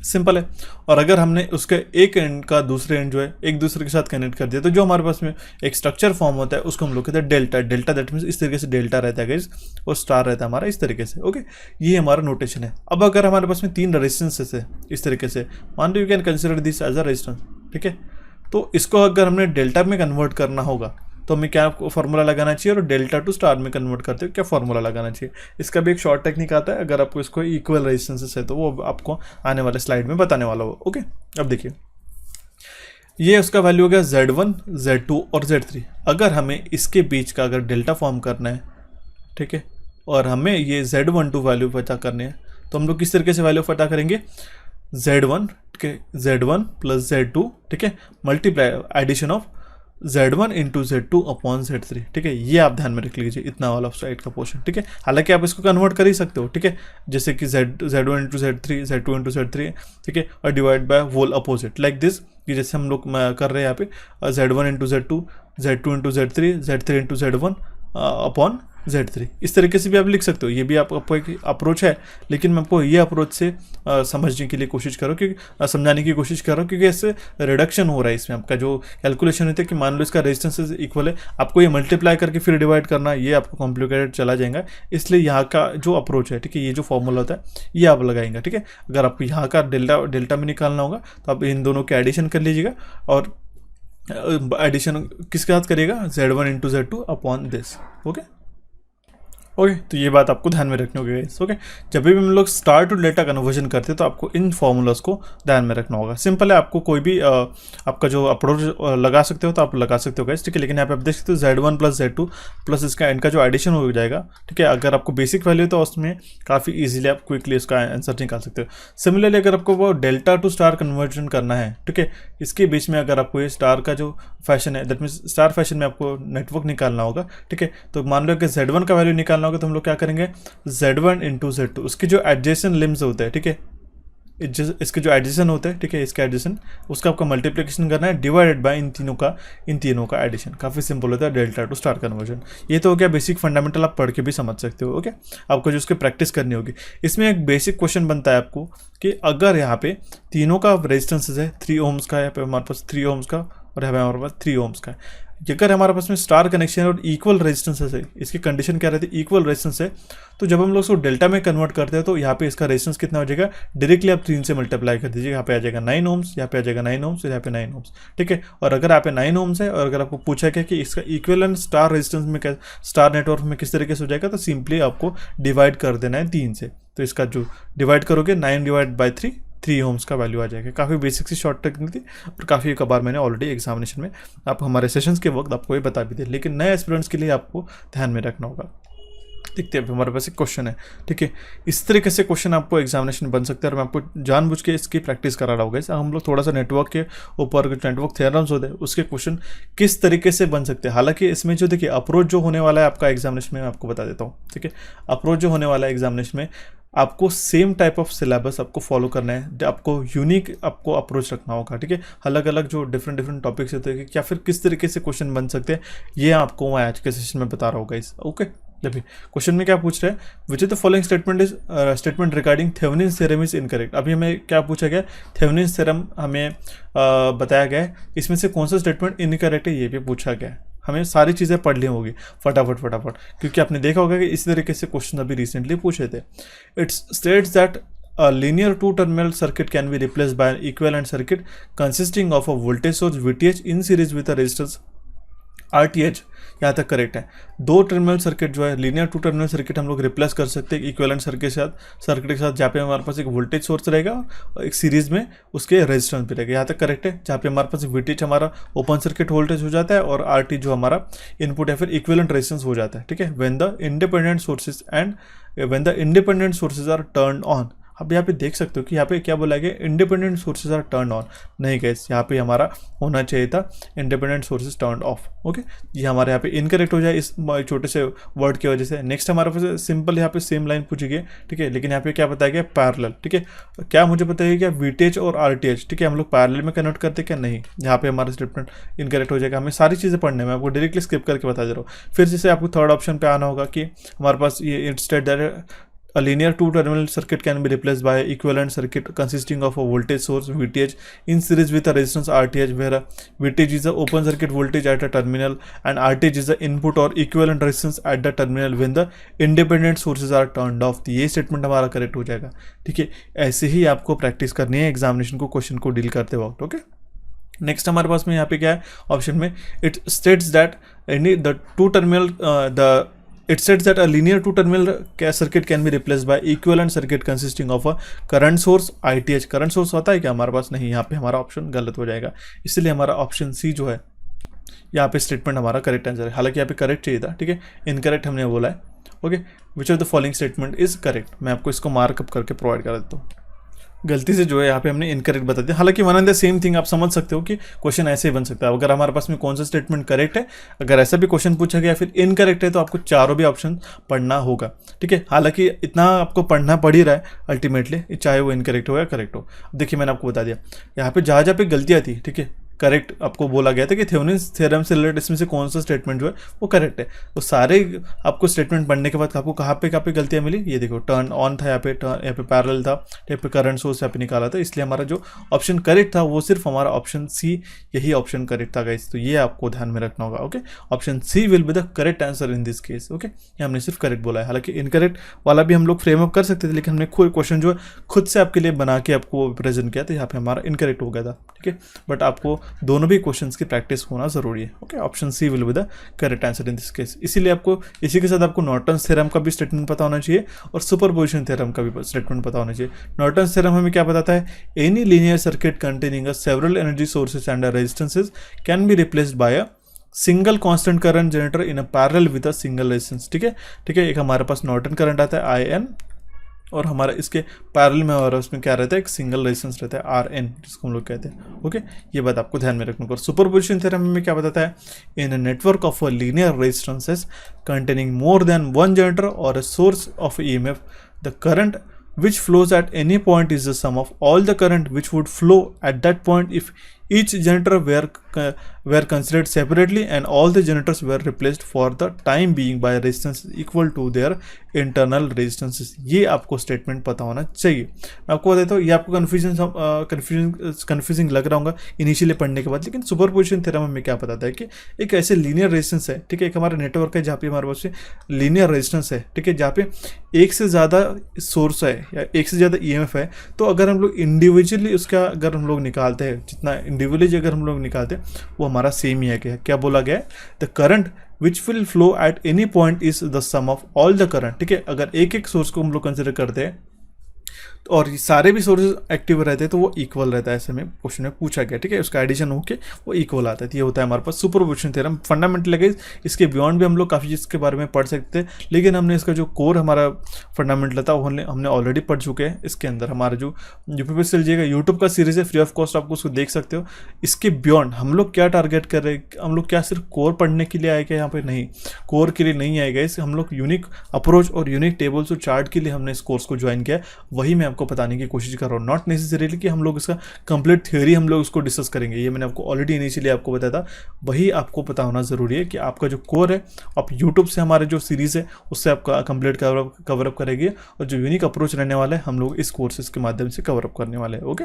सिंपल है। और अगर हमने उसके एक एंड का दूसरे एंड जो है एक दूसरे के साथ कनेक्ट कर दिया तो जो हमारे पास में एक स्ट्रक्चर फॉर्म होता है उसको हम लोग कहते हैं डेल्टा, दैट मीन्स इस तरीके से डेल्टा रहता है गाइस और स्टार रहता है हमारा इस तरीके से, ओके, ये हमारा नोटेशन है। अब अगर हमारे पास में 3 रेजिस्टेंसेस है इस तरीके से, मान लो you can consider this as a resistance, ठीक है, तो इसको अगर हमने डेल्टा में कन्वर्ट करना होगा तो हमें क्या फॉर्मूला लगाना चाहिए, और डेल्टा टू स्टार में कन्वर्ट करते हुए क्या फॉर्मूला लगाना चाहिए, इसका भी एक शॉर्ट टेक्निक आता है, अगर आपको इसको इक्वल रेजिस्टेंसेस है तो वो आपको आने वाले स्लाइड में बताने वाला हो, ओके। अब देखिए ये उसका वैल्यू हो गया Z1 Z2 और Z3, अगर हमें इसके बीच का अगर डेल्टा फॉर्म करना है, ठीक है, और हमें ये Z12 वैल्यू पता करनी है तो हम लोग किस तरीके से वैल्यू पता करेंगे, Z1, ठीक है, Z1 प्लस Z2, ठीक है, multiply addition of Z1 into Z2 upon Z3, ठीक है, ये आप ध्यान में रख लीजिए इतना वाला साइड का पोर्शन, ठीक है, हालांकि आप इसको कन्वर्ट कर ही सकते हो, ठीक है, जैसे कि Z1 into Z3 Z2 into Z3, ठीक है, और divide by whole opposite like this, कि जैसे हम लोग कर रहे हैं यहाँ पे Z1 into Z2 Z2 into Z3 Z3 into Z1 upon Z3। इस तरीके से भी आप लिख सकते हो, ये भी आपको एक अप्रोच है, लेकिन मैं आपको ये अप्रोच से समझने की कोशिश कर रहा हूँ, क्योंकि समझाने की कोशिश कर रहा हूँ, क्योंकि इससे रिडक्शन हो रहा है इसमें। आपका जो कैलकुलेशन होता है कि मान लो इसका रेजिस्टेंस इक्वल है, आपको ये मल्टीप्लाई करके फिर डिवाइड करना, ये आपको कॉम्प्लिकेटेड चला जाएगा। इसलिए यहाँ का जो अप्रोच है, ठीक है, ये जो फॉर्मूला होता है ये आप लगाएंगे, ठीक है। अगर आपको यहाँ का डेल्टा में निकालना होगा तो आप इन दोनों के एडिशन कर लीजिएगा, और एडिशन किसके साथ करिएगा, Z1 into Z2 upon this. Okay, तो ये बात आपको ध्यान में रखनी होगी गाइस। ओके, जब भी हम लोग स्टार टू डेल्टा कन्वर्जन करते हैं तो आपको इन फॉर्मूलाज को ध्यान में रखना होगा। सिंपल है, आपको कोई भी आपका जो अप्रोच लगा सकते हो तो आप लगा सकते हो गाइस, ठीक है। लेकिन यहाँ पे आप देख सकते हो Z1 प्लस Z2 प्लस इसका इनका जो एडिशन हो जाएगा, ठीक है। अगर आपको बेसिक वैल्यू तो उसमें काफ़ी ईजिली आप क्विकली उसका आंसर निकाल सकते हो। सिमिलरली अगर आपको वो डेल्टा टू स्टार कन्वर्जन करना है, ठीक है, इसके बीच में अगर आपको ये स्टार का जो फैशन है, दैट मीन्स स्टार फैशन में आपको नेटवर्क निकालना होगा, ठीक है। तो मान लो कि Z1 का वैल्यू निकालना होगा तो हम लोग क्या करेंगे, Z1 इंटू Z2, उसके जो एडजेसेंट लिम्स होते हैं, ठीक है, इसके जो एडिशन होते हैं, ठीक है, इसका एडिशन, उसका आपका मल्टीप्लिकेशन करना है डिवाइडेड बाय इन तीनों का एडिशन। काफ़ी सिंपल होता है डेल्टा टू स्टार कन्वर्जन। ये तो हो गया बेसिक फंडामेंटल, आप पढ़ के भी समझ सकते हो। ओके, आपको जो उसकी प्रैक्टिस करनी होगी। इसमें एक बेसिक क्वेश्चन बनता है आपको कि अगर यहाँ पे तीनों का रेजिस्टेंस है 3 ओम्स का, यहाँ पे हमारे पास 3 ओम्स का, और यहाँ पे हमारे पास 3 ओम्स का है। अगर हमारे पास में स्टार कनेक्शन है और इक्वल रेजिस्टेंस है, इसकी कंडीशन क्या रहती है, इक्वल रेजिस्टेंस है, तो जब हम लोग उसको डेल्टा में कन्वर्ट करते हैं तो यहाँ पे इसका रेजिस्टेंस कितना हो जाएगा, डायरेक्टली आप 3 से मल्टीप्लाई कर दीजिए। यहाँ पे आ जाएगा 9 ओम्स, यहाँ पे आ जाएगा 9 ओम्स, यहाँ पे 9 ओम्स, ठीक है। और अगर यहाँ पे 9 ओम्स है और अगर आपको पूछा गया कि इसका इक्विवेलेंट स्टार रेजिस्टेंस में स्टार नेटवर्क में किस तरीके से हो जाएगा, तो सिंपली आपको डिवाइड कर देना है 3 से। तो इसका जो डिवाइड करोगे 9 डिवाइड बाई 3 ओम्स का वैल्यू आ जाएगा। काफ़ी बेसिक सी शॉर्ट टेक्निक थी और काफ़ी बार मैंने ऑलरेडी एग्जामिनेशन में आप हमारे सेशंस के वक्त आपको ये बता भी दिया, लेकिन नए एस्पिरेंट्स के लिए आपको ध्यान में रखना होगा। देखते हैं, हमारे पास एक क्वेश्चन है, ठीक है। इस तरीके से क्वेश्चन आपको एग्जामिनेशन बन सकते हैं और मैं आपको जानबूझ के इसकी प्रैक्टिस करा रहा होगा। हम लोग थोड़ा सा नेटवर्क के ऊपर नेटवर्क थ्योरम्स होते हैं उसके क्वेश्चन किस तरीके से बन सकते हैं। हालांकि इसमें जो देखिए अप्रोच जो होने वाला है आपका एग्जामिनेशन में, मैं आपको बता देता हूँ, ठीक है। अप्रोच जो होने वाला है एग्जामिनेशन में, आपको सेम टाइप ऑफ सिलेबस आपको फॉलो करना है, आपको यूनिक आपको अप्रोच रखना होगा, ठीक है। अलग अलग जो डिफरेंट टॉपिक्स होते हैं, क्या फिर किस तरीके से क्वेश्चन बन सकते हैं, ये आपको मैं आज के सेशन में बता रहा हूँ गाइस। ओके, जब क्वेश्चन में क्या पूछ रहे हैं, विच is the following statement regarding Thevenin's theorem is incorrect. अभी हमें क्या पूछा गया, थेवेनिन्स थ्योरम हमें बताया गया है, इसमें से कौन सा स्टेटमेंट इनकरेक्ट है ये भी पूछा गया है। हमें सारी चीज़ें पढ़ ली होगी फटाफट, क्योंकि आपने देखा होगा कि इस तरीके से क्वेश्चन अभी रिसेंटली पूछे थे। It's states that a linear two terminal circuit can be replaced by an equivalent circuit consisting of a voltage source VTH in series with a resistance RTH। यहाँ तक करेक्ट है। 2 टर्मिनल सर्किट जो है, linear 2 terminal circuit हम लोग replace कर सकते हैं इक्विवेलेंट सर्किट के साथ, जहाँ पे हमारे पास एक वोल्टेज सोर्स रहेगा और एक सीरीज में उसके रेजिस्टेंस भी रहेगा। यहाँ तक करेक्ट है। जहाँ पे हमारे पास VTH हमारा ओपन सर्किट वोल्टेज हो जाता है और RT जो हमारा इनपुट या फिर इक्विवेलेंट रेजिस्टेंस हो जाता है, ठीक है। When the independent sources are turned on. अब यहाँ पे देख सकते हो कि यहाँ पे क्या बोला गया, independent sources are turn on. नहीं गाइस, यहाँ पे हमारा होना चाहिए था independent sources turn off. Okay, ये हमारे यहाँ पे इनकरेक्ट हो जाए इस छोटे से वर्ड की वजह से। नेक्स्ट हमारे पास सिंपल यहाँ पे सेम लाइन पूछी गई, ठीक है, लेकिन यहाँ पे क्या बताया गया, पैरेलल, ठीक है। क्या मुझे बताइए क्या VTH और RTH, ठीक है, हम लोग पैरेलल में कन्वर्ट करते क्या, नहीं, यहाँ पे हमारा स्टेटमेंट इनकरेक्ट हो जाएगा। हमें सारी चीज़ें पढ़ने में, आपको डायरेक्टली स्किप करके बता दे रहा हूँ। फिर जैसे आपको थर्ड ऑप्शन पे आना होगा कि हमारे पास ये state that a linear two terminal circuit can be replaced by an equivalent circuit consisting of a voltage source VTH in series with a resistance RTH, where VTH is the open circuit voltage at a terminal and RTH is the input or equivalent resistance at the terminal when the independent sources are turned off। तो ये statement हमारा correct हो जाएगा, ठीक है। ऐसे ही आपको practice करनी है एग्जामिनेशन को क्वेश्चन को डील करते वक्त। ओके, नेक्स्ट हमारे पास में यहाँ पे क्या है ऑप्शन में, it states that the two terminal It states that a linear two-terminal circuit can be replaced by equivalent circuit consisting of a current source ITH। current source होता है क्या हमारे पास, नहीं, यहाँ पे हमारा ऑप्शन गलत हो जाएगा। इसलिए हमारा ऑप्शन सी जो है यहाँ पे स्टेटमेंट हमारा करेक्ट आंसर है। हालांकि यहाँ पे करेक्ट चाहिए था, ठीक है, इनकरेक्ट हमने बोला है। Okay, which of the following statement is correct. मैं आपको इसको मार्कअप करके प्रोवाइड कर देता हूँ। गलती से जो है यहाँ पे हमने इनकरेक्ट बता दिया। हालांकि one and the same thing, आप समझ सकते हो कि क्वेश्चन ऐसे ही बन सकता है। अगर हमारे पास में कौन सा स्टेटमेंट करेक्ट है, अगर ऐसा भी क्वेश्चन पूछा गया फिर इनकरेक्ट है, तो आपको चारों भी ऑप्शन पढ़ना होगा, ठीक है। हालांकि इतना आपको पढ़ना पड़ ही रहा है अल्टीमेटली, चाहे वो इनकरेक्ट हो या करेक्ट हो। देखिए मैंने आपको बता दिया यहाँ पे जहाँ पे गलतियाँ थी, ठीक है, करेक्ट आपको बोला गया था कि थेवेनिन्स थ्योरम से रिलेटेड इसमें से कौन सा स्टेटमेंट जो है वो करेक्ट है। तो सारे आपको स्टेटमेंट पढ़ने के बाद आपको कहाँ पे गलतियाँ मिली, ये देखो टर्न ऑन था, यहाँ पे पैरेलल था, यहाँ पे करंट सोर्स यहाँ पे निकाला था, इसलिए हमारा जो ऑप्शन करेक्ट था वो सिर्फ हमारा ऑप्शन सी, यही ऑप्शन करेक्ट था गाइस। तो ये आपको ध्यान में रखना होगा। Okay, option C will be the correct answer in this case. Okay, ये हमने सिर्फ करेक्ट बोला है, हालांकि इनकरेक्ट वाला भी हम लोग फ्रेम अप कर सकते थे, लेकिन हमने खुद क्वेश्चन जो है खुद से आपके लिए बना के आपको प्रेजेंट किया, तो यहाँ पे हमारा इनकरेक्ट हो गया था। ठीक है, बट आपको दोनों भी क्वेश्चंस की प्रैक्टिस होना जरूरी है। Okay, option C will be the correct answer in this case. इसीलिए आपको इसी के साथ आपको नॉर्टन्स थ्योरम का भी स्टेटमेंट पता होना चाहिए और सुपरपोजिशन थ्योरम का भी स्टेटमेंट पता होना चाहिए। नॉर्टन्स थ्योरम हमें क्या बताता है, any linear circuit containing several energy sources and resistances can be replaced by a single constant current generator in a parallel with a single resistance. ठीक है, एक हमारे पास नॉर्टन करंट आता है IN, और हमारा इसके पैरेलल में और उसमें क्या रहता है, एक सिंगल रेजिस्टेंस रहता है RN, जिसको हम लोग कहते हैं। ओके, ये बात आपको ध्यान में रखना होगा। सुपरपोजिशन थ्योरम में क्या बताता है, in a network of linear resistances containing more than one generator और a source of EMF, the current which flows at any point is the sum of all the current which would flow at that point if each generator were considered separately and all the generators were replaced for the time being by resistance equal to their internal resistances। ये आपको statement पता होना चाहिए। मैं आपको बताता हूँ, ये आपको कन्फ्यूजिंग लग रहा होगा इनिशियली पढ़ने के बाद, लेकिन सुपरपोजिशन थ्योरम हमें क्या बताता है कि एक ऐसे लीनियर रेजिस्टेंस है, ठीक है, एक हमारा नेटवर्क है जहाँ पे हमारे पास लीनियर रेजिस्टेंस है, ठीक है, जहाँ पे एक से ज़्यादा सोर्स है या एक से ज़्यादा EMF है, तो अगर हम लोग इंडिविजुअली उसका अगर हम लोग निकालते हैं, जितना इंडिविजुअली अगर हम लोग निकालते हैं वो हमारा सेम ही है। क्या बोला गया है, the current which will flow at any point is the sum of all the current. ठीक है, अगर एक एक सोर्स को हम लोग कंसिडर करते हैं और सारे भी सोर्सेज एक्टिव रहते हैं तो वो इक्वल रहता है, ऐसे में क्वेश्चन में पूछा गया। ठीक है, उसका एडिशन होके वो इक्वल आता है। तो ये होता है हमारे पास सुपरपोजिशन थ्योरम। फंडामेंटल है, इसके बियॉन्ड भी हम लोग काफ़ी चीज़ के बारे में पढ़ सकते हैं, लेकिन हमने इसका जो कोर हमारा फंडामेंटल था वो हमने ऑलरेडी पढ़ चुके हैं। इसके अंदर हमारा जो यूपीपीएससी का यूट्यूब का सीरीज़ है, फ्री ऑफ कॉस्ट, आपको उसको देख सकते हो। इसके बियॉन्ड हम लोग क्या टारगेट कर रहे हैं, हम लोग क्या सिर्फ कोर पढ़ने के लिए आएगा यहाँ पे, नहीं, कोर के लिए नहीं आएगा। इस हम लोग यूनिक अप्रोच और यूनिक टेबल्स और चार्ट के लिए हमने इस कोर्स को ज्वाइन किया, वही मैं आपको बताने की कोशिश कर रहा हूँ। नॉट नेसेसरीली कि हम लोग इसका कंप्लीट थ्योरी हम लोग उसको डिस्कस करेंगे, ये मैंने आपको ऑलरेडी इनिशियली आपको बताया था। वही आपको पता होना ज़रूरी है कि आपका जो कोर है, आप यूट्यूब से हमारे जो सीरीज़ है उससे आपका कंप्लीट कवरअप करेंगे, और जो यूनिक अप्रोच रहने वाला है हम लोग इस कोर्सेज के माध्यम से कवरअप करने वाले हैं। ओके,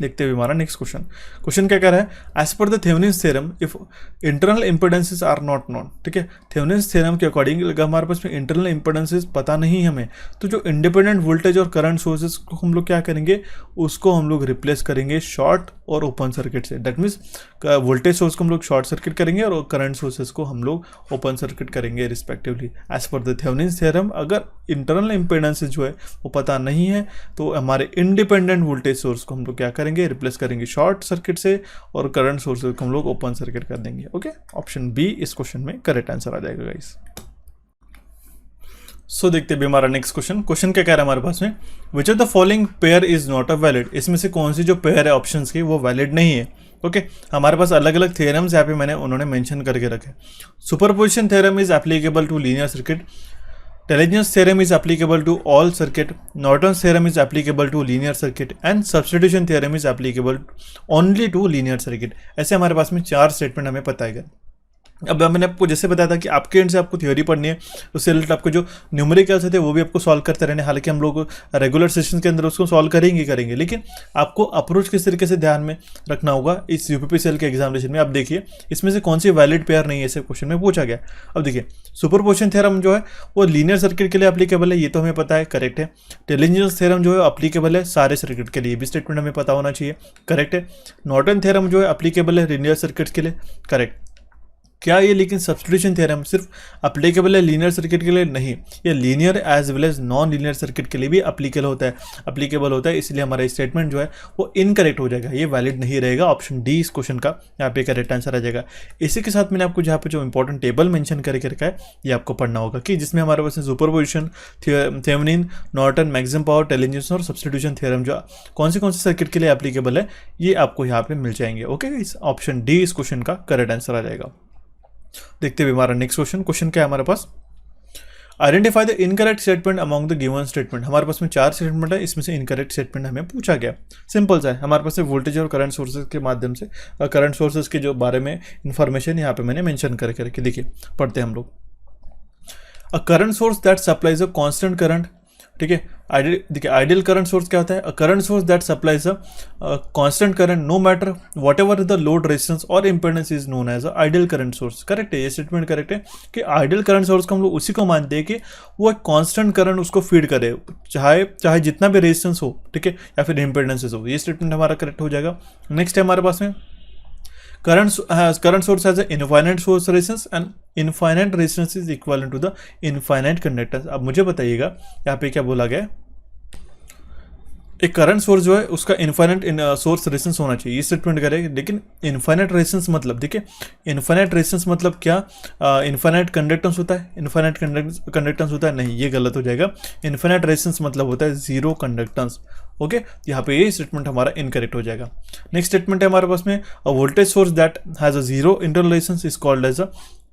देखते हुए हमारा नेक्स्ट क्वेश्चन क्या कह रहा है, as per the Thevenin's theorem if internal impedances are not known. ठीक है, थेवेनिन्स थ्योरम के अकॉर्डिंग अगर हमारे पास में इंटरनल इंपेडेंसेस पता नहीं हमें, तो जो इंडिपेंडेंट वोल्टेज और करंट सोर्सेज को हम लोग क्या करेंगे, उसको हम लोग रिप्लेस करेंगे शॉर्ट और ओपन सर्किट से। दैट मीन्स वोल्टेज सोर्स को हम लोग शॉर्ट सर्किट करेंगे और करंट सोर्सेज को हम लोग ओपन सर्किट करेंगे respectively. As per the Thevenin's theorem अगर इंटरनल इंपेडेंसेस जो है वो पता नहीं है, तो हमारे इंडिपेंडेंट वोल्टेज सोर्स को हम लोग क्या करेंगे, रिप्लेस करेंगे शॉर्ट सर्किट से, और करंट सोर्सेज को हम लोग ओपन सर्किट कर देंगे। ओके, ऑप्शन बी इस क्वेश्चन में करेक्ट आंसर आ जाएगा गाइस। सो देखते हैं हमारा नेक्स्ट क्वेश्चन क्या कह रहा है हमारे पास में, which of the following pair is not a valid. इसमें से कौन सी जो पेयर है ऑप्शंस की वो वैलिड नहीं है। ओके, हमारे पास अलग अलग थ्योरम्स यहाँ पे उन्होंने मेंशन करके रखे। Superposition theorem is applicable to linear circuit, Telegen's theorem is applicable to all circuit, Norton's theorem is applicable to linear circuit, and substitution theorem is applicable only to linear circuit। ऐसे हमारे पास में 4 statement हमें पता है। अब मैंने आपको जैसे बताया था कि आपके एंड से आपको थ्योरी पढ़नी है, उससे रिलेटेड आपको जो न्यूमेरिकल्स थे वो भी आपको सॉल्व करते रहने। हालांकि हम लोग रेगुलर सेशन के अंदर उसको सॉल्व करेंगे, लेकिन आपको अप्रोच किस तरीके से ध्यान में रखना होगा इस यूपीपीएससी के एग्जामिनेशन में। आप देखिए इसमें से कौन सी वैलिड पेयर नहीं है, ऐसे क्वेश्चन में पूछा गया। अब देखिए सुपरपोजिशन थ्योरम जो है वो लीनियर सर्किट के लिए एप्लीकेबल है, ये तो हमें पता है, करेक्ट है। टेलेंजर्स थ्योरम जो है एप्लीकेबल है सारे सर्किट के लिए, ये भी स्टेटमेंट हमें पता होना चाहिए, करेक्ट है। नॉर्टन थ्योरम जो है एप्लीकेबल है लीनियर सर्किट के लिए, करेक्ट। क्या ये लेकिन सब्स्टिट्यूशन थ्योरम सिर्फ अप्लीकेबल है लीनियर सर्किट के लिए? नहीं, ये linear as well as non linear circuit के लिए भी अप्लीकेबल होता है। इसलिए हमारा स्टेटमेंट जो है वो इनकरेक्ट हो जाएगा, ये वैलिड नहीं रहेगा। ऑप्शन डी इस क्वेश्चन का यहाँ पे करेक्ट आंसर आ जाएगा। इसी के साथ मैंने आपको जहाँ पे जो इंपॉर्टेंट टेबल मेंशन करके रखा है ये आपको पढ़ना होगा, कि जिसमें हमारे पास superposition, Thevenin, Norton, maximum power, Tellegen's और सब्स्टिट्यूशन थ्योरम जो कौन से सर्किट के लिए एप्लीकेबल है ये आपको यहाँ पे मिल जाएंगे। ओके, इस ऑप्शन डी इस क्वेश्चन का करेक्ट आंसर आ जाएगा। देखते हुए हमारा नेक्स्ट क्वेश्चन क्या है हमारे पास, identify the incorrect statement among the given statement. हमारे पास में 4 स्टेटमेंट है, इसमें से इनकरेक्ट स्टेटमेंट हमें पूछा गया। सिंपल सा है, हमारे पास में वोल्टेज और करंट सोर्सेज के माध्यम से करंट सोर्सेज के जो बारे में इंफॉर्मेशन यहाँ पे मैंने मेंशन करके देखिए पढ़ते हैं हम लोग। A current source that supplies a constant current, ठीक है। देखिए आइडियल करंट सोर्स क्या होता है? A current source that supplies a constant current no matter whatever the load resistance और impedance is known as a ideal current source. Correct है, ये statement correct है कि आइडियल करंट सोर्स को हम लोग उसी को मानते हैं कि वो एक कांस्टेंट करंट उसको फीड करे, चाहे जितना भी रेजिस्टेंस हो, ठीक है, या फिर इंपेडेंसेस हो। ये स्टेटमेंट हमारा करेक्ट हो जाएगा। नेक्स्ट है हमारे पास में current source has an infinite source resistance and infinite resistance is equivalent to the infinite conductance। अब मुझे बताइएगा यहाँ पे क्या बोला गया है? एक करंट सोर्स जो है उसका इनफाइनाइट सोर्स रेजिस्टेंस होना चाहिए, ये स्टेटमेंट करेगा। लेकिन इनफाइनाइट रेजिस्टेंस मतलब, देखिए इनफाइनाइट रेजिस्टेंस मतलब क्या? इनफाइनाइट कंडक्टेंस होता है? इनफाइनाइट कंडक्टेंस होता है? नहीं, ये गलत हो जाएगा। इनफाइनाइट रेजिस्टेंस मतलब होता है जीरो कंडक्टेंस। ओके, यहाँ पे ये स्टेटमेंट हमारा इनकरेक्ट हो जाएगा। नेक्स्ट स्टेटमेंट है हमारे पास में voltage source that has a zero internal resistance is called as a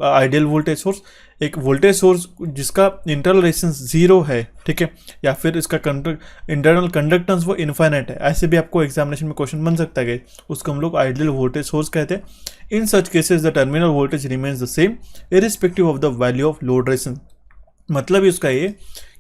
ideal voltage source. एक वोल्टेज सोर्स जिसका इंटरनल रेजिस्टेंस जीरो है, ठीक है, या फिर इसका इंटरनल कंडक्टेंस वो इनफाइनाइट है, ऐसे भी आपको एग्जामिनेशन में क्वेश्चन बन सकता है, उसको हम लोग आइडियल वोल्टेज सोर्स कहते हैं। In such cases the terminal voltage remains the same irrespective of the value of load resistance. मतलब इसका ये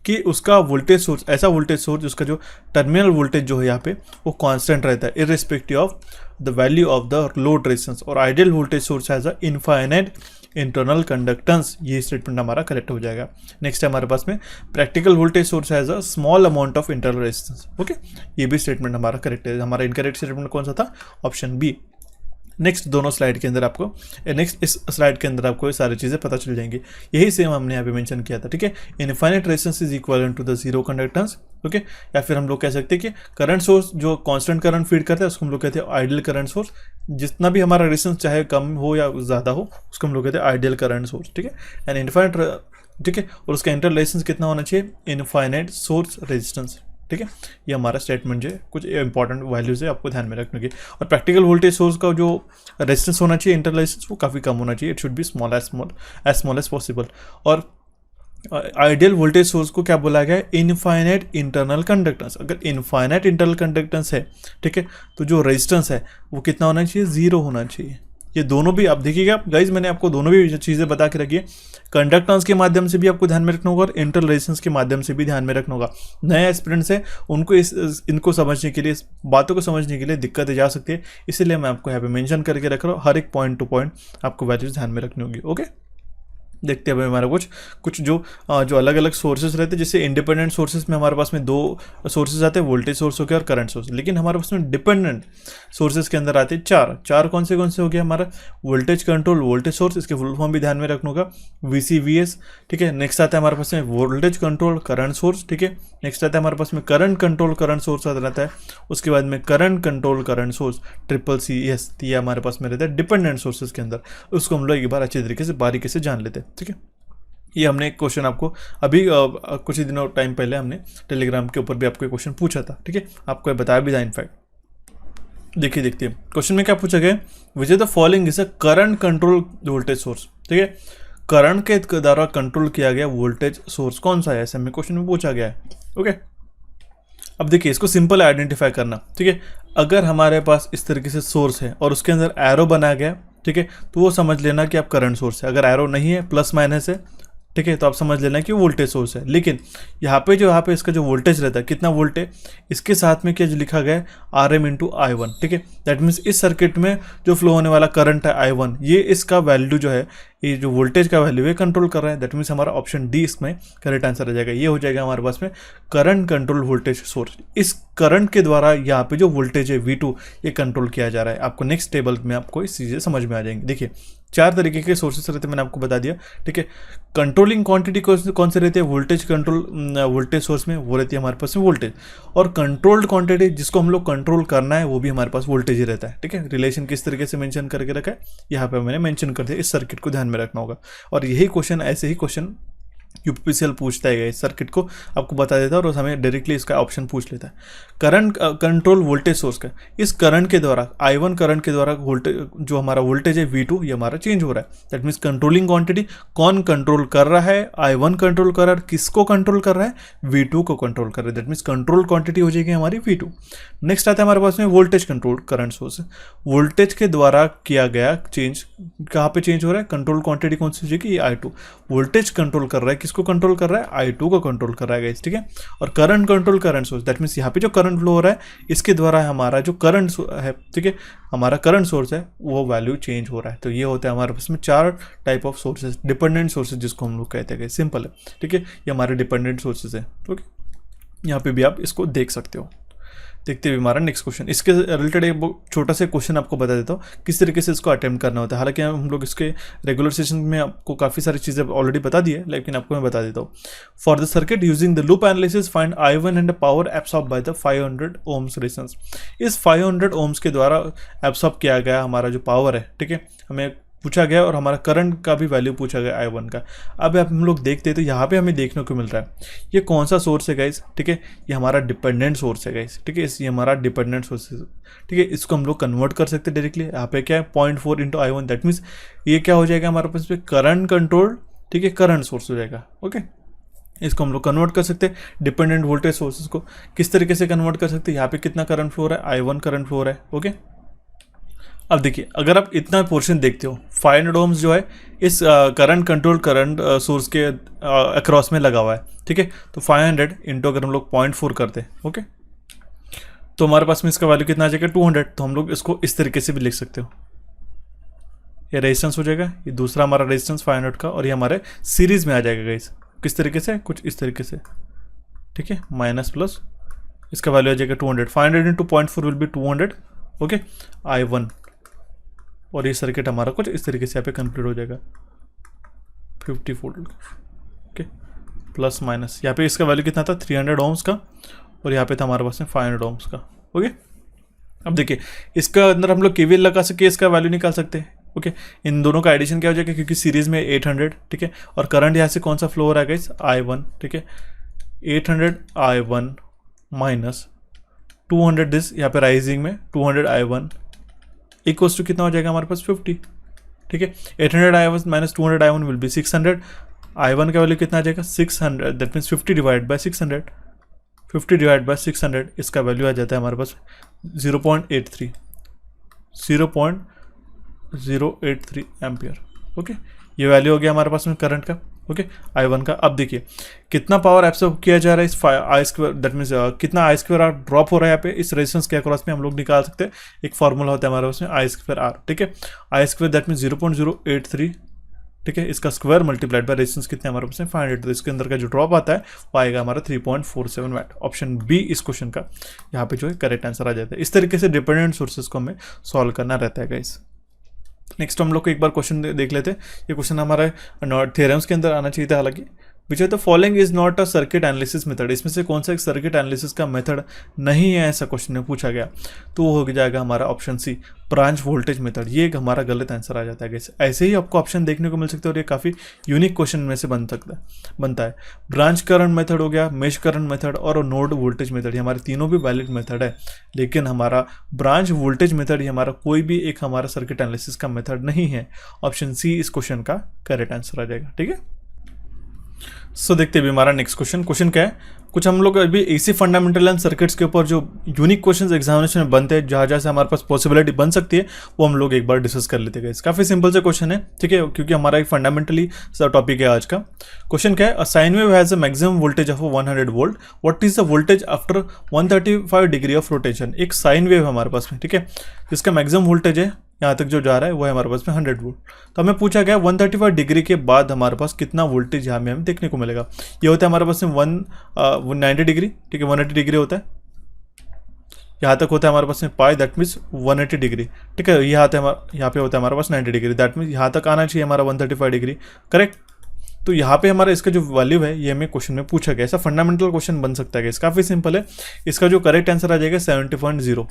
कि उसका वोल्टेज सोर्स, ऐसा वोल्टेज सोर्स जिसका जो टर्मिनल वोल्टेज जो है यहाँ पे वो कांस्टेंट रहता है irrespective of the value of the load resistance. और ideal voltage source has a infinite internal conductance. ये स्टेटमेंट हमारा करेक्ट हो जाएगा। नेक्स्ट है हमारे पास में practical voltage source has a small amount of internal resistance. Okay, ये भी स्टेटमेंट हमारा करेक्ट है। हमारा इनकरेक्ट स्टेटमेंट कौन सा था? Option B. नेक्स्ट दोनों स्लाइड के अंदर आपको, नेक्स्ट इस स्लाइड के अंदर आपको ये सारी चीज़ें पता चल जाएंगी। यही सेम हमने यहाँ पे मेंशन किया था, ठीक है। Infinite resistance is equal to the zero conductance. Okay, या फिर हम लोग कह सकते हैं कि करंट सोर्स जो कांस्टेंट करंट फीड करता है उसको हम लोग कहते हैं आइडियल करंट सोर्स। जितना भी हमारा रेजिस्टेंस चाहे कम हो या ज़्यादा हो उसको हम लोग कहते हैं आइडियल करंट सोर्स, ठीक है। एंड इनफाइनाइट, ठीक है, और उसका इंटरनल रेजिस्टेंस कितना होना चाहिए? इनफाइनाइट सोर्स रेजिस्टेंस, ठीक है। ये हमारा स्टेटमेंट जो है, कुछ इंपॉर्टेंट वैल्यूज है आपको ध्यान में रखने की। और प्रैक्टिकल वोल्टेज सोर्स का जो रेजिस्टेंस होना चाहिए, इंटरनल रेजिस्टेंस, वो काफ़ी कम होना चाहिए। It should be small as possible. और आइडियल वोल्टेज सोर्स को क्या बोला गया है? Infinite internal conductance. अगर इनफाइनाइट इंटरनल कंडक्टेंस है, ठीक है, तो जो रेजिस्टेंस है वो कितना होना चाहिए? जीरो होना चाहिए। ये दोनों भी आप देखिएगा गाइज, मैंने आपको दोनों भी चीज़ें बता के रखी है। कंडक्टेंस के माध्यम से भी आपको ध्यान में रखना होगा और इंटरनल रेजिस्टेंस के माध्यम से भी ध्यान में रखना होगा। नए एस्पिरेंट्स है उनको इनको समझने के लिए, इस बातों को समझने के लिए दिक्कतें जा सकती है, इसीलिए मैं आपको यहाँ पे मेंशन करके रख रहा हूँ। हर एक पॉइंट टू पॉइंट आपको वैल्यूज ध्यान में रखनी होगी। ओके, देखते हैं भाई हमारा कुछ जो अलग अलग सोर्सेज रहते हैं। जैसे इंडिपेंडेंट सोर्सेज में हमारे पास में दो सोर्सेज आते हैं, वोल्टेज सोर्स हो गया और करंट सोर्स। लेकिन हमारे पास में डिपेंडेंट सोर्सेज के अंदर आते हैं चार कौन से हो गया? हमारा वोल्टेज कंट्रोल वोल्टेज सोर्स, इसके फुल फॉर्म भी ध्यान में रखना होगा, VCVS, ठीक है। नेक्स्ट आता है हमारे पास में वोल्टेज कंट्रोल करंट सोर्स, ठीक है। नेक्स्ट आता है हमारे पास में करंट कंट्रोल करंट सोर्स रहता है। उसके बाद में current control current source CCS, ये हमारे पास में रहता है डिपेंडेंट सोर्सेज के अंदर। उसको हम लोग एक बार अच्छे तरीके से बारीकी से जान लेते हैं, ठीक है। ये हमने एक क्वेश्चन आपको अभी कुछ ही दिनों टाइम पहले हमने टेलीग्राम के ऊपर भी आपको एक क्वेश्चन पूछा था, ठीक है, आपको बताया भी था इनफैक्ट। देखिए क्वेश्चन में क्या पूछा गया? विच is the following is a current control voltage source, ठीक है। करंट के द्वारा कंट्रोल किया गया वोल्टेज सोर्स कौन सा है, ऐसे हमें क्वेश्चन में पूछा गया है। ओके, अब देखिए इसको सिंपल आइडेंटिफाई करना, ठीक है। अगर हमारे पास इस तरीके से सोर्स है और उसके अंदर एरो बनाया गया, ठीक है, तो वो समझ लेना कि आप करंट सोर्स है। अगर एरो नहीं है, प्लस माइनस है, ठीक है, तो आप समझ लेना कि वोल्टेज सोर्स है। लेकिन यहाँ पे इसका जो वोल्टेज रहता है, कितना वोल्ट है, इसके साथ में क्या जो लिखा गया है RM × I1, ठीक है। दैट मीन्स इस सर्किट में जो फ्लो होने वाला करंट है I1, ये इसका वैल्यू जो है, ये जो वोल्टेज का वैल्यू है कंट्रोल कर रहा है। दैट मीन्स हमारा ऑप्शन डी इसमें करेक्ट आंसर आ जाएगा। ये हो जाएगा हमारे पास में करंट कंट्रोल वोल्टेज सोर्स। इस करंट के द्वारा यहाँ पे जो वोल्टेज है V2 ये कंट्रोल किया जा रहा है। आपको नेक्स्ट टेबल में आपको इस चीज़ें समझ में आ जाएंगी। देखिए 4 तरीके के सोर्सेस रहते हैं, मैंने आपको बता दिया, ठीक है। कंट्रोलिंग क्वांटिटी कौन से रहते हैं? वोल्टेज कंट्रोल वोल्टेज सोर्स में वो रहती है हमारे पास में वोल्टेज। और कंट्रोल्ड क्वांटिटी जिसको हम लोग कंट्रोल करना है वो भी हमारे पास वोल्टेज ही रहता है, ठीक है। रिलेशन किस तरीके से मेंशन करके रखा है यहाँ पे मैंने मेंशन कर दिया, इस सर्किट को ध्यान में रखना होगा। और यही क्वेश्चन, ऐसे ही क्वेश्चन यूपीपीसीएल पूछता है इस सर्किट को आपको बता देता है और हमें डायरेक्टली इसका ऑप्शन पूछ लेता है। करंट कंट्रोल वोल्टेज सोर्स का, इस करंट के द्वारा I1 करंट के द्वारा वोल्टेज जो हमारा वोल्टेज है V2 ये हमारा चेंज हो रहा है। दैट मीन्स कंट्रोलिंग क्वांटिटी कौन कंट्रोल कर रहा है, I1 कंट्रोल कर रहा है, किसको कंट्रोल कर रहा है, V2 को कंट्रोल कर रहा है। दैट मीन्स कंट्रोल क्वांटिटी हो जाएगी हमारी V2। नेक्स्ट आता है हमारे पास में voltage control current source. Voltage के द्वारा किया गया चेंज कहाँ पे चेंज हो रहा है, कंट्रोल क्वांटिटी कौन सी हो जाएगी, I2। वोल्टेज कंट्रोल कर रहा है, किसको कंट्रोल कर रहा है, I2 को कंट्रोल कर रहा है गाइस, ठीक है। और current control current source, that means यहाँ पे जो करंट फ्लो हो रहा है इसके द्वारा हमारा जो करंट है, ठीक है, हमारा करंट सोर्स है वो वैल्यू चेंज हो रहा है। तो ये होता है हमारे पास में 4 type of sources, dependent sources जिसको हम लोग कहते हैं, सिंपल है, ठीक है। ये हमारे डिपेंडेंट सोर्सेज है, ओके। यहाँ पे भी आप इसको देख सकते हो। देखते हुए हमारा नेक्स्ट क्वेश्चन, इसके रिलेटेड एक छोटा सा क्वेश्चन आपको बता देता हूँ किस तरीके से इसको अटेम्प्ट करना होता है। हालांकि हम लोग इसके रेगुलर सेशन में आपको काफ़ी सारी चीज़ें ऑलरेडी बता दी है, लेकिन आपको मैं बता देता हूँ। For the circuit using the loop analysis find I1 and power absorb by the 500 ohms resistance. इस 500 ओम्स के द्वारा एब्सॉर्ब किया गया हमारा जो पावर है, ठीक है, हमें पूछा गया और हमारा करंट का भी वैल्यू पूछा गया I1 का। अब हम लोग देखते हैं तो यहाँ पे हमें देखने को मिल रहा है ये कौन सा सोर्स है गाइस, ठीक है, ये हमारा डिपेंडेंट सोर्स है गाइस, ठीक है, ये हमारा डिपेंडेंट सोर्स है, ठीक है। इसको हम लोग कन्वर्ट कर सकते हैं डायरेक्टली। यहाँ पे क्या है 0.4 इंटू I1, दैट मीन्स ये क्या हो जाएगा हमारे पास करंट कंट्रोल, ठीक है, करंट सोर्स हो जाएगा, ओके। इसको हम लोग कन्वर्ट कर सकते हैं डिपेंडेंट वोल्टेज सोर्सेज को। किस तरीके से कन्वर्ट कर सकते हैं, यहाँ पे कितना करंट फ्लो हो रहा है, I1 करंट फ्लो हो रहा है, ओके। अब देखिए अगर आप इतना पोर्शन देखते हो 500 ओम्स जो है इस करंट कंट्रोल करंट सोर्स के अक्रॉस में लगा हुआ है, ठीक है। तो 500 इंटू अगर हम लोग 0.4 करते हैं, ओके, तो हमारे पास में इसका वैल्यू कितना आ जाएगा 200। तो हम लोग इसको इस तरीके से भी लिख सकते हो, ये रेजिस्टेंस हो जाएगा, ये दूसरा हमारा रेजिस्टेंस 500 का, और ये हमारे सीरीज में आ जाएगा गाइस। किस तरीके से, कुछ इस तरीके से, ठीक है, माइनस प्लस इसका वैल्यू आ जाएगा 200। 500 into 0.4 will be 200, okay, I1। और ये सर्किट हमारा कुछ इस तरीके से यहाँ पे कंप्लीट हो जाएगा 50 वोल्ट, ओके, प्लस माइनस यहाँ पे इसका वैल्यू कितना था 300 ओम्स का, और यहाँ पे था हमारे पास में 500 ओम्स का, ओके। अब देखिए इसका अंदर हम लोग KVL लगा सके, इसका वैल्यू निकाल सकते हैं, ओके। इन दोनों का एडिशन क्या हो जाएगा, क्योंकि सीरीज में 800, ठीक है, और करंट यहाँ से कौन सा फ्लो हो रहा है गाइस, I1, ठीक है। 800 I1 माइनस 200 दिस, यहाँ पे राइजिंग में 200 I1 इक्वल्स टू कितना हो जाएगा हमारे पास 50, ठीक है। 800 I1 minus 200 I1 will be 600। I1 का वैल्यू कितना आ जाएगा 600, that means 50 divide by 600, 50 divide by 600, इसका वैल्यू आ जाता है हमारे पास 0.83 एम्पियर, ओके। ये वैल्यू हो गया हमारे पास में करंट का, ओके, I1 का। अब देखिए कितना पावर एब्सॉर्ब किया जा रहा है इस I2, दैट मीन्स कितना I2R ड्रॉप हो रहा है यहाँ पे इस रेजिस्टेंस के अक्रॉस में हम लोग निकाल सकते हैं। एक फार्मूला होता है हमारे पास में I2R, ठीक है। I2 दैट मीन्स 0.083, ठीक है, इसका स्क्वायर मल्टीप्लाइड बाय रेजिस्टेंस कितने हमारे पास में 500, तो इसके अंदर का जो ड्रॉप आता है वो आएगा हमारा 3.47 वाट। ऑप्शन बी इस क्वेश्चन का यहाँ पे जो है करेक्ट आंसर आ जाता है। इस तरीके से डिपेंडेंट सोर्सेज को हमें सॉल्व करना रहता है गाइस। नेक्स्ट हम लोग को एक बार क्वेश्चन देख लेते हैं। ये क्वेश्चन हमारे थ्योरम्स के अंदर आना चाहिए था, हालांकि which the following is not a circuit analysis method, इसमें से कौन सा एक सर्किट एनालिसिस का मेथड नहीं है, ऐसा क्वेश्चन में पूछा गया, तो वो हो जाएगा हमारा option C branch voltage method. ये एक हमारा गलत आंसर आ जाता है गाइस। ऐसे ही आपको ऑप्शन देखने को मिल सकते हैं और ये काफ़ी यूनिक क्वेश्चन में से बनता है। ब्रांच करंट मेथड हो गया, मेश करंट मेथड और नोड वोल्टेज मेथड, ये हमारे तीनों भी वैलिड मेथड है, लेकिन हमारा ब्रांच वोल्टेज मेथड ये हमारा कोई भी एक हमारा सर्किट एनालिसिस का मेथड नहीं है। ऑप्शन सी इस क्वेश्चन का करेक्ट आंसर आ जाएगा, ठीक है। सो देखते हैं हमारा नेक्स्ट क्वेश्चन क्या है। कुछ हम लोग अभी एसी फंडामेंटल एंड सर्किट्स के ऊपर जो यूनिक क्वेश्चंस एग्जामिनेशन में बनते हैं, जहाँ से हमारे पास पॉसिबिलिटी बन सकती है, वो हम लोग एक बार डिस्कस कर लेते हैं। काफ़ी सिंपल से क्वेश्चन है, ठीक है, क्योंकि हमारा एक फंडामेंटली टॉपिक है आज का। क्वेश्चन क्या है, a sine wave has a maximum voltage of 100 volt, what is the voltage after 135 degree of rotation. एक साइन वेव हमारे पास में, ठीक है, जिसका मैक्सिमम वोल्टेज है यहाँ तक जो जा रहा है वो है हमारे पास में 100 वोल्ट। तो हमें पूछा गया 135 डिग्री के बाद हमारे पास कितना वोल्टेज यहाँ में हमें देखने को मिलेगा। ये होता है हमारे पास में 190 डिग्री, ठीक है, 180 डिग्री होता है, यहाँ तक होता है हमारे पास में पाई, दैट मीन्स 180 डिग्री, ठीक है। यहाँ पे होता है हमारे पास 90 डिग्री, दैट मीन्स यहाँ तक आना चाहिए हमारा 135 डिग्री, करेक्ट। तो यहाँ पे हमारा इसका जो वैल्यू है ये हमें क्वेश्चन में पूछा गया। ऐसा फंडामेंटल क्वेश्चन बन सकता है, काफ़ी सिंपल है। इसका जो करेक्ट आंसर आ जाएगा 70.0,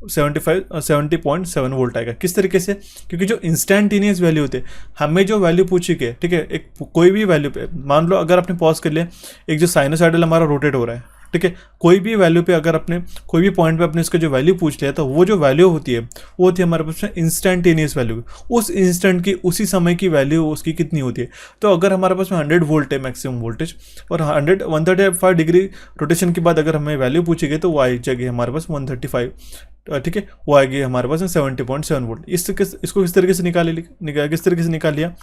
70.7 वोल्ट आएगा। किस तरीके से, क्योंकि जो इंस्टेंटेनियस वैल्यू होते हैं, हमें जो वैल्यू पूछी गई, ठीक है, एक कोई भी वैल्यू पे मान लो अगर आपने पॉज कर लिया, एक जो साइनोसाइडल हमारा रोटेट हो रहा है, ठीक है, कोई भी वैल्यू पे अगर अपने कोई भी पॉइंट पे अपने इसका जो वैल्यू पूछ लिया, तो वो जो वैल्यू होती है वो होती है हमारे पास में इंस्टेंटेनियस वैल्यू। उस इंस्टेंट की उसी समय की वैल्यू उसकी कितनी होती है। तो अगर हमारे पास में 100 वोल्ट है मैक्सिमम वोल्टेज और 135 डिग्री रोटेशन के बाद अगर हमें वैल्यू पूछी गई, तो वो आ जाएगी हमारे पास 135, ठीक है, वो आएगी हमारे पास में 70.7 वोल्ट। इसको किस तरीके से किस तरीके से निकाल लिया,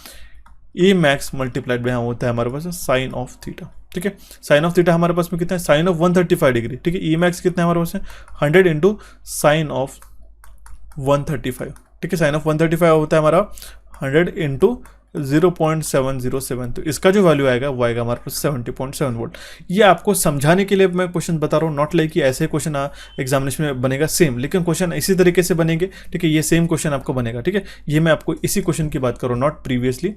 ए मैक्स मल्टीप्लाइड में होता है हमारे पास साइन ऑफ थीटा, ठीक है। साइन ऑफ थीटा हमारे पास में कितना है, साइन ऑफ 135 डिग्री, ठीक है। ई मैक्स कितना है हमारे पास में 100 इंटू साइन ऑफ 135, ठीक है। साइन ऑफ 135 होता है हमारा 100 इंटू 0.707, तो इसका जो वैल्यू आएगा वो आएगा हमारे पास 70.7 वोल्ट। ये आपको समझाने के लिए मैं क्वेश्चन बता रहा हूँ, नॉट लाइक कि ऐसे क्वेश्चन एग्जामिनेशन में बनेगा सेम, लेकिन क्वेश्चन इसी तरीके से बनेंगे, ठीक है। ये सेम क्वेश्चन आपको बनेगा, ठीक है। ये मैं आपको इसी क्वेश्चन की बात करूँ, नॉट प्रीवियसली।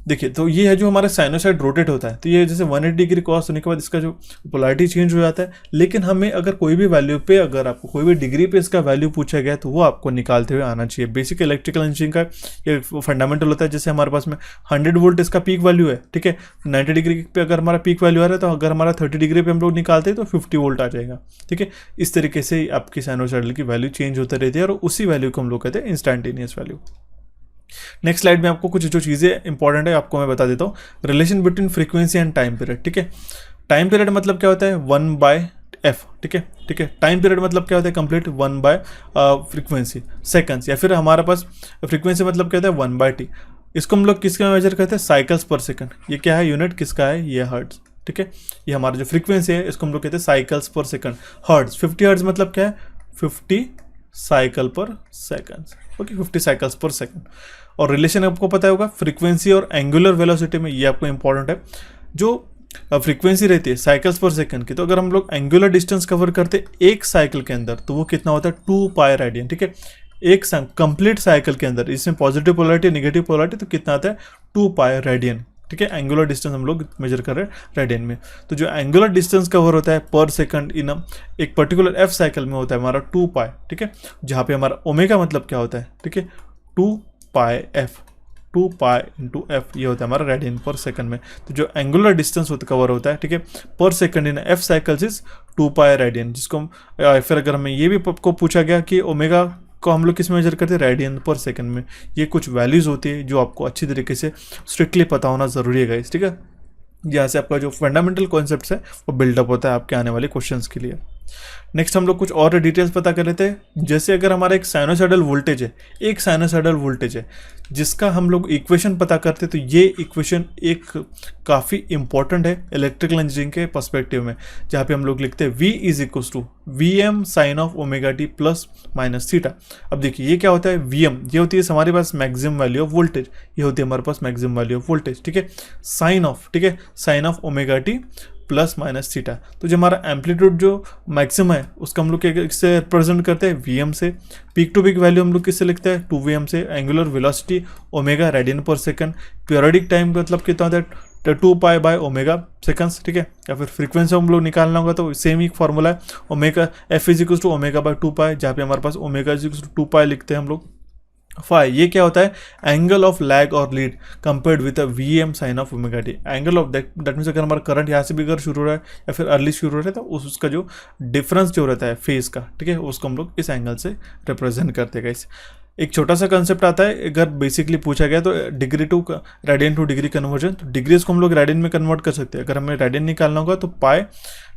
देखिए, तो ये है जो हमारा साइनोसाइड रोटेट होता है, तो ये जैसे 180 डिग्री क्रॉस होने के बाद इसका जो पोलैरिटी चेंज हो जाता है। लेकिन हमें अगर कोई भी वैल्यू पे, अगर आपको कोई भी डिग्री पे इसका वैल्यू पूछा गया, तो वो आपको निकालते हुए आना चाहिए। बेसिक इलेक्ट्रिकल इंजीनियरिंग का ये फंडामेंटल होता है। जैसे हमारे पास में 100 वोल्ट इसका पीक वैल्यू है, ठीक है। 90 डिग्री पे अगर हमारा पीक वैल्यू आ रहा है, तो अगर हमारा 30 डिग्री पे हम लोग निकालते हैं तो 50 वोल्ट आ जाएगा, ठीक है। इस तरीके से आपकी साइनोसाइडल की वैल्यू चेंज होती रहती है और उसी वैल्यू को हम लोग कहते हैं इंस्टेंटेनियस वैल्यू। नेक्स्ट स्लाइड में आपको कुछ जो चीज़ें इंपॉर्टेंट है आपको मैं बता देता हूँ। Relation between frequency and time period, ठीक है। टाइम पीरियड मतलब क्या होता है, 1/f, ठीक है, ठीक है। टाइम पीरियड मतलब क्या होता है, कंप्लीट 1 फ्रीक्वेंसी सेकंड्स, या फिर हमारे पास फ्रीक्वेंसी मतलब क्या होता है 1/t। इसको हम लोग किसका मेजर करते हैं, साइकिल्स पर सेकंड। ये क्या है, यूनिट किसका है, ये हर्ट्ज, ठीक है। ये हमारा जो फ्रीक्वेंसी है इसको हम लोग कहते हैं साइकिल्स पर सेकंड, हर्ट्ज। 50 हर्ट्ज मतलब क्या है, 50 साइकिल पर सेकंड, ओके, 50 साइकिल्स पर सेकंड। और रिलेशन आपको पता होगा फ्रीक्वेंसी और एंगुलर वेलोसिटी में, ये आपको इंपॉर्टेंट है। जो फ्रीक्वेंसी रहती है साइकिल्स पर सेकंड की, तो अगर हम लोग एंगुलर डिस्टेंस कवर करते एक साइकिल के अंदर, तो वो कितना होता है 2 पाई रेडियन, ठीक है। एक कंप्लीट साइकिल के अंदर इसमें पॉजिटिव पोलैरिटी नेगेटिव पोलैरिटी, तो कितना आता है 2 पाई रेडियन, ठीक है। एंगुलर डिस्टेंस हम लोग मेजर कर रहे हैं रेडियन में। तो जो एंगुलर डिस्टेंस कवर होता है पर सेकंड इन एक पर्टिकुलर एफ साइकिल में होता है हमारा 2 पाई, ठीक है। जहाँ पे हमारा ओमेगा मतलब क्या होता है, ठीक है, 2 पाई एफ, 2 पाई इंटू एफ, ये होता है हमारा रेडियन पर सेकंड में। तो जो एंगुलर डिस्टेंस कवर होता है, ठीक है, पर second in F cycles is 2 pi radian, जिसको फिर अगर हमें ये भी को पूछा गया कि ओमेगा को हम लोग किस में मेजर करते हैं, रेडियन पर सेकंड में। ये कुछ वैल्यूज होती है जो आपको अच्छी तरीके से स्ट्रिक्टली पता होना जरूरी है गाइस, ठीक है। यहाँ से आपका जो फंडामेंटल कॉन्सेप्ट है वो बिल्डअप होता है आपके आने वाले क्वेश्चंस के लिए। नेक्स्ट हम लोग कुछ और डिटेल्स पता कर लेते हैं। जैसे अगर हमारा एक साइनोसाइडल वोल्टेज है, एक साइनोसाइडल वोल्टेज है जिसका हम लोग इक्वेशन पता करते हैं, तो ये इक्वेशन एक काफ़ी इंपॉर्टेंट है इलेक्ट्रिकल इंजीनियरिंग के पर्सपेक्टिव में, जहाँ पे हम लोग लिखते हैं V is equals to VM sine of omega t plus minus theta. अब देखिए ये क्या होता है, VM ये होती है हमारे पास मैक्सिमम वैल्यू ऑफ वोल्टेज, ये होती है हमारे पास मैक्सिमम वैल्यू ऑफ वोल्टेज, ठीक है। साइन ऑफ, ठीक है, sine of omega t plus minus theta. तो जो हमारा एम्पलीट्यूड जो मैक्सिमम है उसका हम लोग किससे रिप्रेजेंट करते हैं, VM से। पीक टू पीक वैल्यू हम लोग किससे लिखते हैं, 2VM से। एंगुलर वेलोसिटी ओमेगा रेडियन पर सेकंड। पीरियोडिक टाइम मतलब कितना होता है 2 पाई बाय ओमेगा सेकंड्स, ठीक है। या फिर फ्रीक्वेंसी हम लोग निकालना होगा तो सेम ही फॉर्मूला है, omega f is equals to omega by 2 pi, जहाँ पे हमारे पास omega is equals to 2 pi लिखते हैं हम लोग। फाई ये क्या होता है, एंगल ऑफ लैग और lead compared with VM sine of omega t. Angle of that means अगर हमारा करंट यहाँ से भी अगर शुरू हो रहा है या फिर अर्ली शुरू हो रहा है, तो उसका जो डिफरेंस जो रहता है फेज का, ठीक है, उसको हम लोग इस एंगल से रिप्रेजेंट करते हैं गाइस। एक छोटा सा कंसेप्ट आता है, अगर बेसिकली पूछा गया तो degree to radian to degree conversion, तो डिग्रीज को हम लोग रेडियन में कन्वर्ट कर सकते हैं। अगर हमें रेडियन निकालना होगा तो पाई,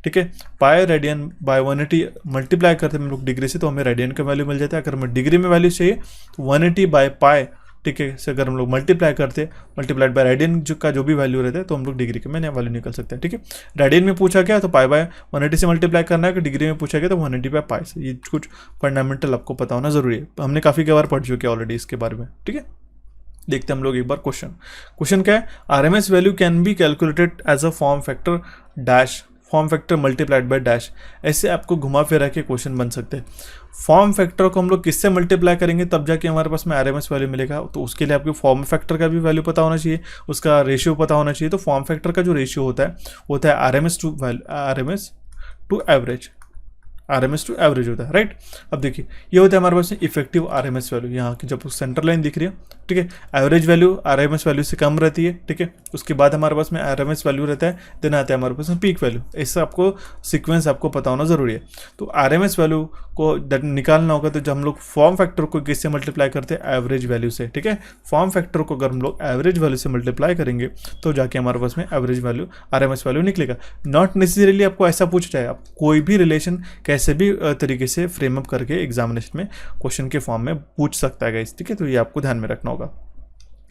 ठीक है, पाई रेडियन बाय 180 मल्टीप्लाई करते हैं हम लोग डिग्री से, तो हमें रेडियन का वैल्यू मिल जाता है। अगर हमें डिग्री में वैल्यू चाहिए तो 180 बाय पाई, ठीक है, से अगर हम लोग मल्टीप्लाई करते हैं, मल्टीप्लाइड बाय रेडियन का जो भी वैल्यू रहता है, तो हम लोग डिग्री के में नया वैल्यू निकल सकते हैं, ठीक है। रेडियन में पूछा गया तो पाई बाय 180 से मल्टीप्लाई करना है, कि डिग्री में पूछा गया तो 180 बाय पाई से। ये कुछ फंडामेंटल आपको पता होना जरूरी है, हमने काफ़ी बार पढ़ चुके हैं ऑलरेडी इसके बारे में, ठीक है। देखते हैं हम लोग एक बार क्वेश्चन क्या है, RMS value can be calculated as a form factor dash, form factor multiplied by dash. ऐसे आपको घुमा फिरा के क्वेश्चन बन सकते हैं। फॉर्म फैक्टर को हम लोग किससे मल्टीप्लाई करेंगे तब जाके हमारे पास में RMS वैल्यू मिलेगा, तो उसके लिए आपको फॉर्म फैक्टर का भी वैल्यू पता होना चाहिए, उसका रेशियो पता होना चाहिए। तो फॉर्म फैक्टर का जो रेशियो होता है वो होता है RMS to average, RMS to average होता है, राइट। अब देखिए ये होता है हमारे पास में इफेक्टिव RMS वैल्यू, यहाँ की जब सेंटर लाइन दिख रही है, ठीक है, एवरेज वैल्यू RMS वैल्यू से कम रहती है, ठीक है। उसके बाद हमारे पास में RMS वैल्यू रहता है, देन आता है हमारे पास में पीक वैल्यू। इससे आपको सीक्वेंस आपको पता होना जरूरी है। तो RMS वैल्यू को निकालना होगा तो जब हम लोग फॉर्म फैक्टर को किससे मल्टीप्लाई करते हैं, एवरेज वैल्यू से, ठीक है। फॉर्म फैक्टर को अगर हम लोग एवरेज वैल्यू से मल्टीप्लाई करेंगे तो जाके हमारे पास में एवरेज वैल्यू RMS वैल्यू निकलेगा। नॉट नेसेसरीली आपको ऐसा पूछ जाए, आप कोई भी रिलेशन कैसे भी तरीके से फ्रेम अप करके एग्जामिनेशन में क्वेश्चन के फॉर्म में पूछ सकता है गाइस, ठीक है। तो ये आपको ध्यान में रखना होगा।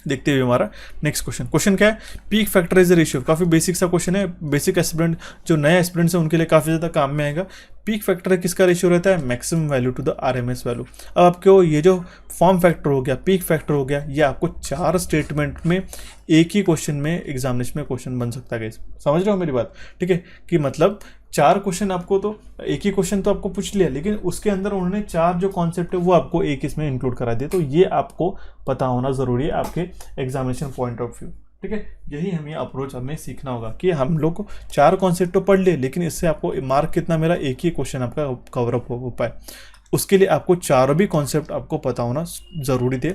देखते हुए हमारा नेक्स्ट क्वेश्चन क्या है, पीक फैक्टर इज रेशियो। काफ़ी बेसिक सा क्वेश्चन है, बेसिक एस्पिरेंट जो नए एस्पिरेंट्स हैं उनके लिए काफ़ी ज़्यादा काम में आएगा। पीक फैक्टर किसका रेशियो रहता है, maximum value to the RMS value. अब आपको ये जो फॉर्म फैक्टर हो गया, पीक फैक्टर हो गया, ये आपको 4 स्टेटमेंट में एक ही क्वेश्चन में एग्जामिनेशन में क्वेश्चन बन सकता है। समझ रहे हो मेरी बात, ठीक है, कि मतलब 4 क्वेश्चन आपको, तो एक ही क्वेश्चन तो आपको पूछ लिया, लेकिन उसके अंदर उन्होंने 4 जो कॉन्सेप्ट है वो आपको एक इसमें इंक्लूड करा दिया। तो ये आपको पता होना जरूरी है आपके एग्जामिनेशन पॉइंट ऑफ व्यू, ठीक है। यही हमें अप्रोच हमें सीखना होगा कि हम लोग को 4 कॉन्सेप्ट तो पढ़ लिए, लेकिन इससे आपको मार्क कितना मेरा, एक ही क्वेश्चन आपका कवर अप हो पाए। उसके लिए आपको 4 भी कॉन्सेप्ट आपको पता होना ज़रूरी थे।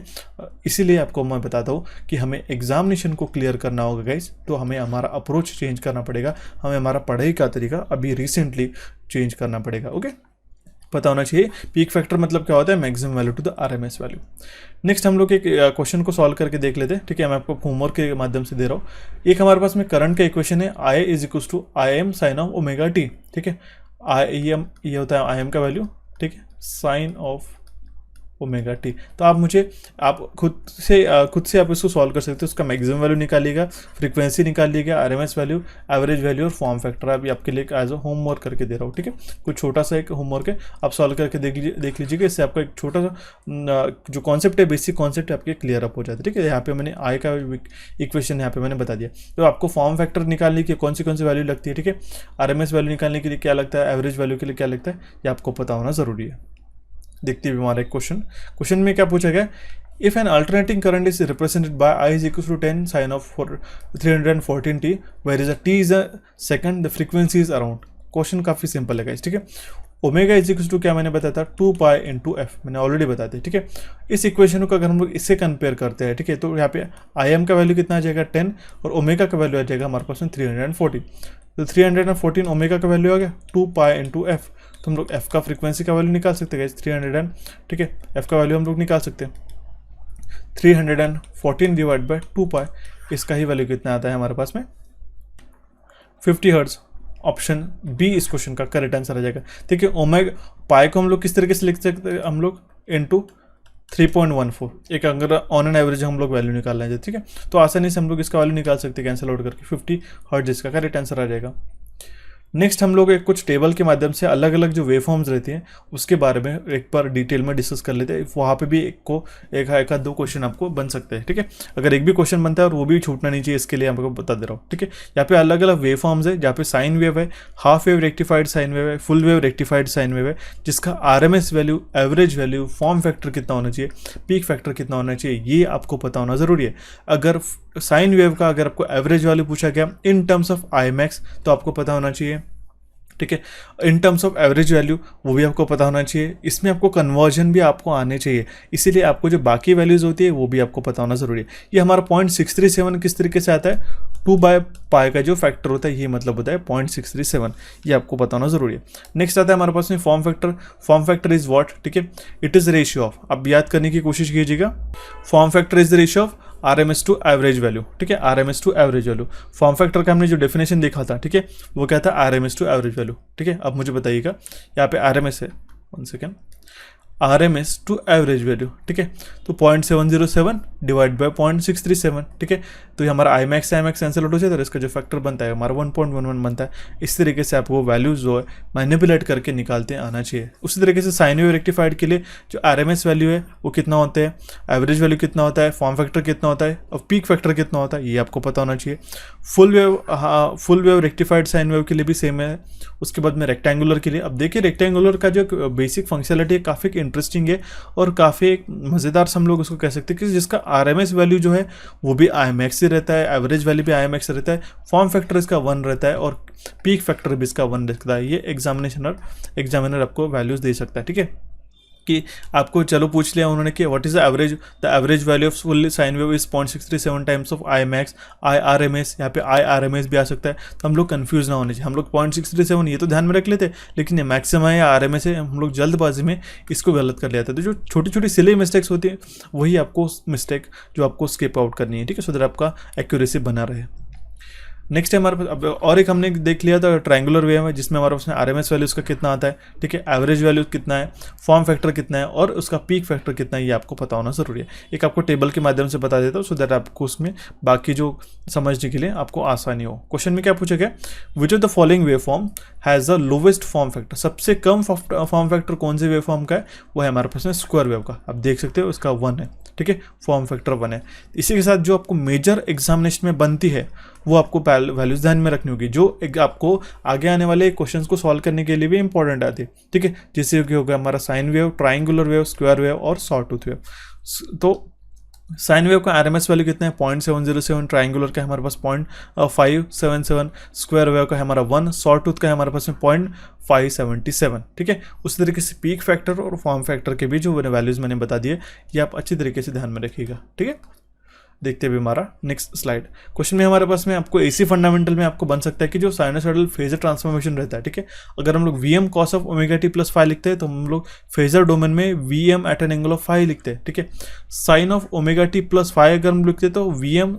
इसीलिए आपको मैं बताता हूँ कि हमें एग्जामिनेशन को क्लियर करना होगा गाइस, तो हमें हमारा अप्रोच चेंज करना पड़ेगा, हमें हमारा पढ़ाई का तरीका अभी रिसेंटली चेंज करना पड़ेगा। ओके, पता होना चाहिए पीक फैक्टर मतलब क्या होता है, maximum value to the RMS value. Next हम लोग एक क्वेश्चन को सॉल्व करके देख लेते हैं, ठीक है। मैं आपको होमवर्क के माध्यम से दे रहा हूँ। एक हमारे पास में करंट का इक्वेशन है, I is equal to IM sine of omega t, ठीक है। IM ये होता है IM का वैल्यू, ठीक है, साइन ऑफ ओमेगा टी। तो आप खुद से आप इसको सॉल्व कर सकते हो। उसका मैक्सिमम वैल्यू निकालिएगा, फ्रीक्वेंसी निकालिएगा, RMS वैल्यू, एवरेज वैल्यू और फॉर्म फैक्टर। अभी आपके लिए एज अ होमवर्क करके दे रहा हूँ, ठीक है। कुछ छोटा सा एक होमवर्क है, आप सॉल्व करके देख लीजिएगा। इससे आपका एक छोटा सा जो कॉन्सेप्ट है, बेसिक कॉन्सेप्ट है, आपके क्लियर अप हो जाता है, ठीक है। यहाँ पे मैंने आई का इक्वेशन यहाँ पे मैंने बता दिया। तो आपको फॉर्म फैक्टर निकालने की कौन सी वैल्यू लगती है, ठीक है। RMS वैल्यू निकालने के लिए क्या लगता है, एवरेज वैल्यू के लिए क्या लगता है, ये आपको पता होना जरूरी है। देखते हुए हमारा एक क्वेश्चन में क्या पूछा गया, if an alternating current is represented by I is equal to 10 sine of 314t where is a t is a second, the frequency is around. Question काफी सिंपल है गाइस, ठीक है। ओमेगा इज इक्वल टू क्या मैंने बताया था, 2 pi into F, मैंने already बताया था, ठीक है। इस इक्वेशन को अगर हम लोग इससे कंपेयर करते हैं, ठीक है, तो यहाँ पे IM का वैल्यू कितना आ जाएगा 10 और ओमेगा का वैल्यू आ जाएगा हमारे पास में 340। तो 314 ओमेगा का वैल्यू आ गया, 2 पाई इंटू एफ। तो हम लोग एफ का फ्रीक्वेंसी का वैल्यू निकाल सकते हैं 300, ठीक है। एफ का वैल्यू हम लोग निकाल सकते हैं 314 डिवाइड बाय 2 पाई, इसका ही वैल्यू कितना आता है हमारे पास में 50 हर्ट्ज। ऑप्शन बी इस क्वेश्चन का करेक्ट आंसर आ जाएगा। देखिए ओमेगा पाई को हम लोग किस तरीके से लिख सकते हैं, हम लोग इंटू 3.14, एक अगर ऑन एन एवरेज हम लोग वैल्यू निकाल लेंगे, ठीक है। तो आसानी से हम लोग इसका वैल्यू निकाल सकते हैं कैंसिल आउट करके, 50 हर्ट्ज इसका करेक्ट आंसर आ जाएगा। नेक्स्ट हम लोग एक कुछ टेबल के माध्यम से अलग अलग जो वेवफॉर्म्स रहती हैं उसके बारे में एक बार डिटेल में डिस्कस कर लेते हैं। वहाँ पे भी एक 2 क्वेश्चन आपको बन सकते हैं, ठीक है। अगर एक भी क्वेश्चन बनता है और वो भी छूटना नहीं चाहिए, इसके लिए आपको बता दे रहा हूँ, ठीक है। यहाँ पे अलग अलग वेवफॉर्म्स है, जहाँ पे साइन वेव है, half wave rectified sine wave है, full wave rectified sine wave है, जिसका RMS value, average value, form factor कितना होना चाहिए, पीक फैक्टर कितना होना चाहिए, ये आपको पता होना जरूरी है। अगर साइन वेव का अगर आपको एवरेज वैल्यू पूछा गया इन टर्म्स ऑफ IMAX तो आपको पता होना चाहिए, ठीक है। In terms of average value वो भी आपको पता होना चाहिए। इसमें आपको कन्वर्जन भी आपको आने चाहिए, इसीलिए आपको जो बाकी वैल्यूज होती है वो भी आपको पता होना जरूरी है। ये हमारा 0.637 किस तरीके से आता है, 2 बाय पाई का जो फैक्टर होता है ये मतलब होता है 0.637, ये आपको पता होना जरूरी है। नेक्स्ट आता है हमारे पास में form factor. Form factor is what, ठीक है, इट इज रेशियो ऑफ, अब याद करने की कोशिश कीजिएगा, form factor is the ratio of RMS to average value, ठीक है, RMS to average value. Form factor का हमने जो डेफिनेशन देखा था, ठीक है, वो क्या था, RMS टू एवरेज वैल्यू, ठीक है। अब मुझे बताइएगा, यहाँ पे RMS है, 1 second, RMS to average value, ठीक है। तो 0.707 डिवाइड बाय 0.637, ठीक है। तो ये हमारा IMAX कैंसिल आउट हो जाता है, इसका जो फैक्टर बनता है हमारा 1.11 बनता है। इस तरीके से आपको वैल्यूज जो है मैनिपुलेट करके निकालते आना चाहिए। उसी तरीके से साइन वेव रेक्टिफाइड के लिए जो RMS वैल्यू है वो कितना होता है, एवरेज वैल्यू कितना होता है, फॉर्म फैक्टर कितना होता है और पीक फैक्टर कितना होता है, ये आपको पता होना चाहिए। Full wave rectified sine wave के लिए भी सेम है। उसके बाद में रेक्टेंगुलर के लिए, अब देखिए रेक्टेंगुलर का जो बेसिक फंक्शनलिटी है काफ़ी इंटरेस्टिंग है और काफ़ी मज़ेदार हम लोग उसको कह सकते हैं कि जिसका RMS वैल्यू जो है वो भी IMAX से रहता है, एवरेज वैल्यू भी IMX रहता है, फॉर्म फैक्टर इसका 1 रहता है और पीक फैक्टर भी इसका 1 रहता है। ये एग्जामिनर आपको वैल्यूज दे सकता है, ठीक है। कि आपको चलो पूछ लिया उन्होंने कि what is the average value of full sine wave is 0.637 times of IMAX IRMS, यहाँ पे IRMS भी आ सकता है, तो हम लोग कंफ्यूज ना होने चाहिए। हम लोग 0.637 ये तो ध्यान में रख लेते, लेकिन ये मैक्सिमम है या RMS है, हम लोग जल्दबाजी में इसको गलत कर लेते हैं। तो जो छोटी छोटी सिली मिस्टेक्स होती है वही आपको मिस्टेक जो आपको स्किप आउट करनी है, ठीक है, सो दैट आपका एक्यूरेसी बना रहे। नेक्स्ट है हमारे पास अब और एक हमने देख लिया था ट्रायंगुलर वेव है, जिसमें हमारे पास RMS वैल्यू उसका कितना आता है, ठीक है, एवरेज वैल्यू कितना है, फॉर्म फैक्टर कितना है और उसका पीक फैक्टर कितना है, ये आपको पता होना जरूरी है। एक आपको टेबल के माध्यम से बता देता हूँ सो दैट आपको उसमें बाकी जो समझने के लिए आपको आसानी हो। क्वेश्चन में क्या पूछा गया, which of the following wave form has the lowest form factor, सबसे कम फॉर्म फैक्टर कौन से वेव फॉर्म का है, वो है हमारे पास में स्क्वायर वेव का। आप देख सकते हो उसका 1 है, ठीक है, फॉर्म फैक्टर 1 है। इसी के साथ जो आपको मेजर एग्जामिनेशन में बनती है वो आपको वैल्यूज ध्यान में रखनी होगी, जो आपको आगे आने वाले क्वेश्चंस को सॉल्व करने के लिए भी इंपॉर्टेंट आती है, ठीक है, जैसे कि होगा हमारा sine wave, triangular wave, square wave और सॉटूथ वेव। तो साइन वेव का RMS वैल्यू कितना है 0.707, ट्राइंगुलर का हमारे पास 0.577, स्क्वायर वेव का है हमारा 1, सॉटूथ का है हमारे पास में 0.577, ठीक है। उसी तरीके से पीक फैक्टर और फॉर्म फैक्टर के भी जो वैल्यूज मैंने बता दिए ये आप अच्छी तरीके से ध्यान में रखिएगा, ठीक है। देखते हैं हमारा नेक्स्ट स्लाइड। क्वेश्चन में हमारे पास में आपको AC फंडामेंटल में आपको बन सकता है कि जो साइनोसॉइडल फेजर ट्रांसफॉर्मेशन रहता है, ठीक है, अगर हम लोग VM cos of omega t plus phi लिखते हैं तो हम लोग फेजर डोमेन में VM at an angle of phi लिखते हैं, ठीक है। Sine of omega t plus phi अगर हम लिखते हैं तो VM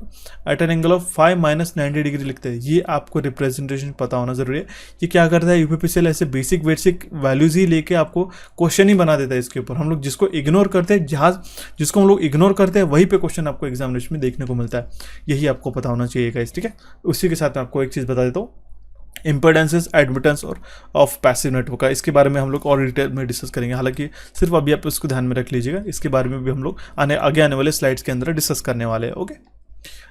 at an angle of phi minus 90 degree लिखते हैं। ये आपको रिप्रेजेंटेशन पता होना जरूरी है। ये क्या करता है, UPPCL ऐसे बेसिक वैल्यूज ही लेके आपको क्वेश्चन ही बना देता है इसके ऊपर। हम लोग जिसको इग्नोर करते हैं, जिसको हम लोग इग्नोर करते हैं वहीं पे क्वेश्चन आपको एग्जामिनेशन में देखने को मिलता है। यही आपको पता होना चाहिए गाइस, ठीक है। उसी के साथ मैं आपको एक चीज़ बता देता हूँ, इम्पेडेंसेस एडमिटेंस और ऑफ पैसिव नेटवर्क का, इसके बारे में हम लोग और डिटेल में डिस्कस करेंगे। हालांकि सिर्फ अभी आप इसको ध्यान में रख लीजिएगा, इसके बारे में भी हम लोग आगे आने वाले स्लाइड्स के अंदर डिस्कस करने वाले हैं, ओके।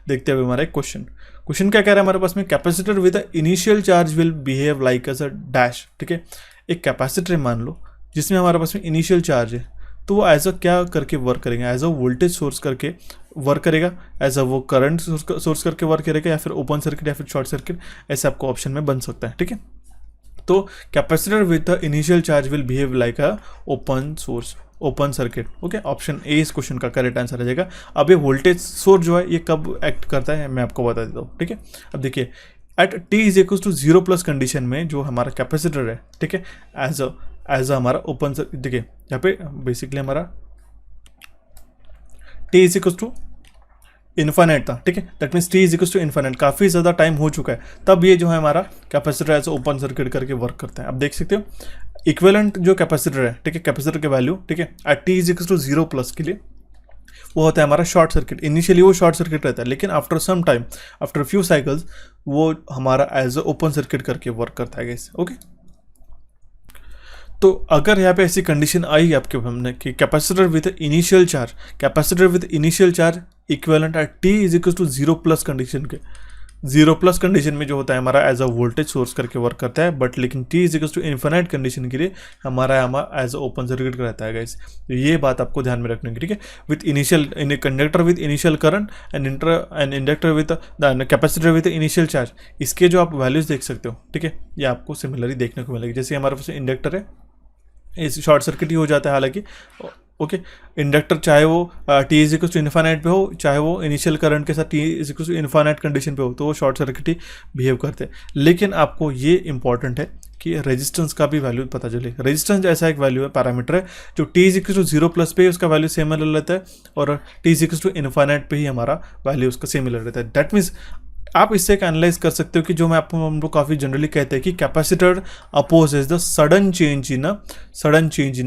देखते हुए हमारा एक क्वेश्चन क्या कह रहा है हमारे पास में, capacitor with the initial charge will behave like as a dash, ठीक है। एक कैपेसिटर मान लो जिसमें हमारे पास में इनिशियल चार्ज है, तो वो एज अ क्या करके वर्क करेंगे, एज अ वोल्टेज सोर्स करके वर्क करेगा, एज अ वो करंट सोर्स करके वर्क करेगा, या फिर ओपन सर्किट या फिर शॉर्ट सर्किट, ऐसे आपको ऑप्शन में बन सकता है, ठीक है। तो capacitor with the initial charge will behave like a open circuit, okay. Option A इस क्वेश्चन का करेक्ट आंसर आ जाएगा। अब ये वोल्टेज सोर्स जो है ये कब एक्ट करता है मैं आपको बता देता हूँ, ठीक है। अब देखिए at t is equal to 0+ condition में जो हमारा कैपेसिटर है, ठीक है, एज अ हमारा ओपन सर्किट, देखिए यहाँ पे बेसिकली हमारा t is equal to infinite था, ठीक है, that means t is equal to infinite, काफ़ी ज़्यादा टाइम हो चुका है, तब ये जो है हमारा कैपेसिटर एज ओपन सर्किट करके वर्क करता है। अब देख सकते हो इक्विवेलेंट जो कैपेसिटर है, ठीक है, कैपेसिटर के वैल्यू, ठीक है, at t is equal to 0+ के लिए वो होता है हमारा शॉर्ट सर्किट। इनिशियली वो शॉर्ट सर्किट रहता है, लेकिन after some time, after few cycles, वो हमारा एज ओपन सर्किट करके वर्क करता है गाइस, ओके। तो अगर यहाँ पे ऐसी कंडीशन आई आपके हमने कि capacitor with initial charge equivalent at t is equal to 0+ condition के, 0+ कंडीशन में जो होता है हमारा एज अ वोल्टेज सोर्स करके वर्क करता है, बट लेकिन t is equal to infinite condition के लिए हमारा एज अ ओपन सर्किट रहता है गाइस। तो ये बात आपको ध्यान में रखनी होगी, ठीक है। With initial in conductor with initial current and inductor with the capacitor with initial charge, इसके जो आप वैल्यूज देख सकते हो, ठीक है, ये आपको सिमिलरली देखने को मिलेगी। जैसे हमारे पास इंडक्टर है, इस शॉर्ट सर्किट ही हो जाता है हालांकि, ओके। इंडक्टर चाहे वो t is equal to infinite पे हो, चाहे वो इनिशियल करंट के साथ t is equal to infinite condition पे हो, तो वो शॉर्ट सर्किट ही बिहेव करते हैं। लेकिन आपको ये इंपॉर्टेंट है कि रेजिस्टेंस का भी वैल्यू पता चले। रेजिस्टेंस ऐसा एक वैल्यू है, पैरामीटर है, जो t इज इक्वल टू 0+ पे उसका वैल्यू सिमिलर रहता है, और t is equal to infinite पे ही हमारा वैल्यू उसका सिमिलर रहता है। दैट मीन्स आप इससे एक एनालाइज कर सकते हो कि जो मैं आपको हम लोग काफ़ी जनरली कहते हैं कि capacitor opposes the sudden change in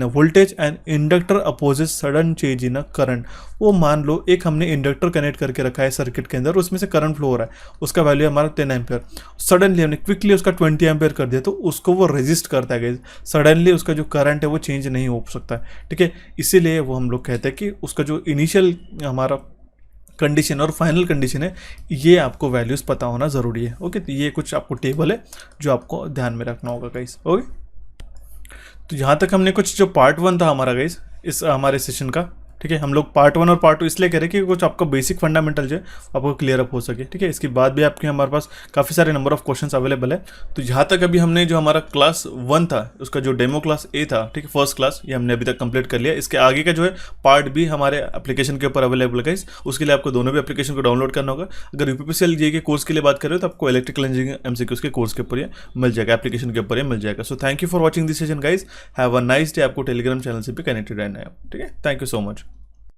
a voltage and inductor opposes sudden change in a current. वो मान लो एक हमने इंडक्टर कनेक्ट करके रखा है सर्किट के अंदर, उसमें से करंट फ्लो हो रहा है, उसका वैल्यू हमारा 10 एम्पेयर, सडनली हमने क्विकली उसका 20 एम्पेयर कर दिया, तो उसको वो रेजिस्ट करता है। सडनली उसका जो करंट है वो चेंज नहीं हो सकता है, ठीक है। इसीलिए वो हम लोग कहते हैं कि उसका जो इनिशियल हमारा कंडीशन और फाइनल कंडीशन है, ये आपको वैल्यूज़ पता होना ज़रूरी है, ओके। तो ये कुछ आपको टेबल है जो आपको ध्यान में रखना होगा गाइस, ओके। तो यहाँ तक हमने कुछ जो पार्ट 1 था हमारा गाइस इस हमारे सेशन का, ठीक है। हम लोग पार्ट 1 और पार्ट 2 इसलिए कह रहे हैं कि कुछ आपका बेसिक फंडामेंटल जो है आपको क्लियर अप हो सके, ठीक है। इसके बाद भी आपके हमारे पास काफ़ी सारे नंबर ऑफ क्वेश्चंस अवेलेबल है। तो यहाँ तक अभी हमने जो हमारा क्लास 1 था उसका जो डेमो क्लास ए था, ठीक है, फर्स्ट क्लास, ये हमने अभी तक कंप्लीट कर लिया। इसके आगे का जो है पार्ट बी हमारे एप्लीकेशन के ऊपर अवेलेबल है गाइस। उसके लिए आपको दोनों भी एप्लीकेशन को डाउनलोड करना होगा। अगर यूपीपीसीएल जे के कोर्स के लिए बात कर रहे हो तो आपको इलेक्ट्रिकल इंजीनियरिंग एमसीक्यूज के कोर्स के ऊपर ये मिल जाएगा, एप्लीकेशन के ऊपर ये मिल जाएगा। So thank you for watching this session guys, have a nice day. आपको टेलीग्राम चैनल से भी कनेक्टेड रहना है, ठीक है। Thank you so much.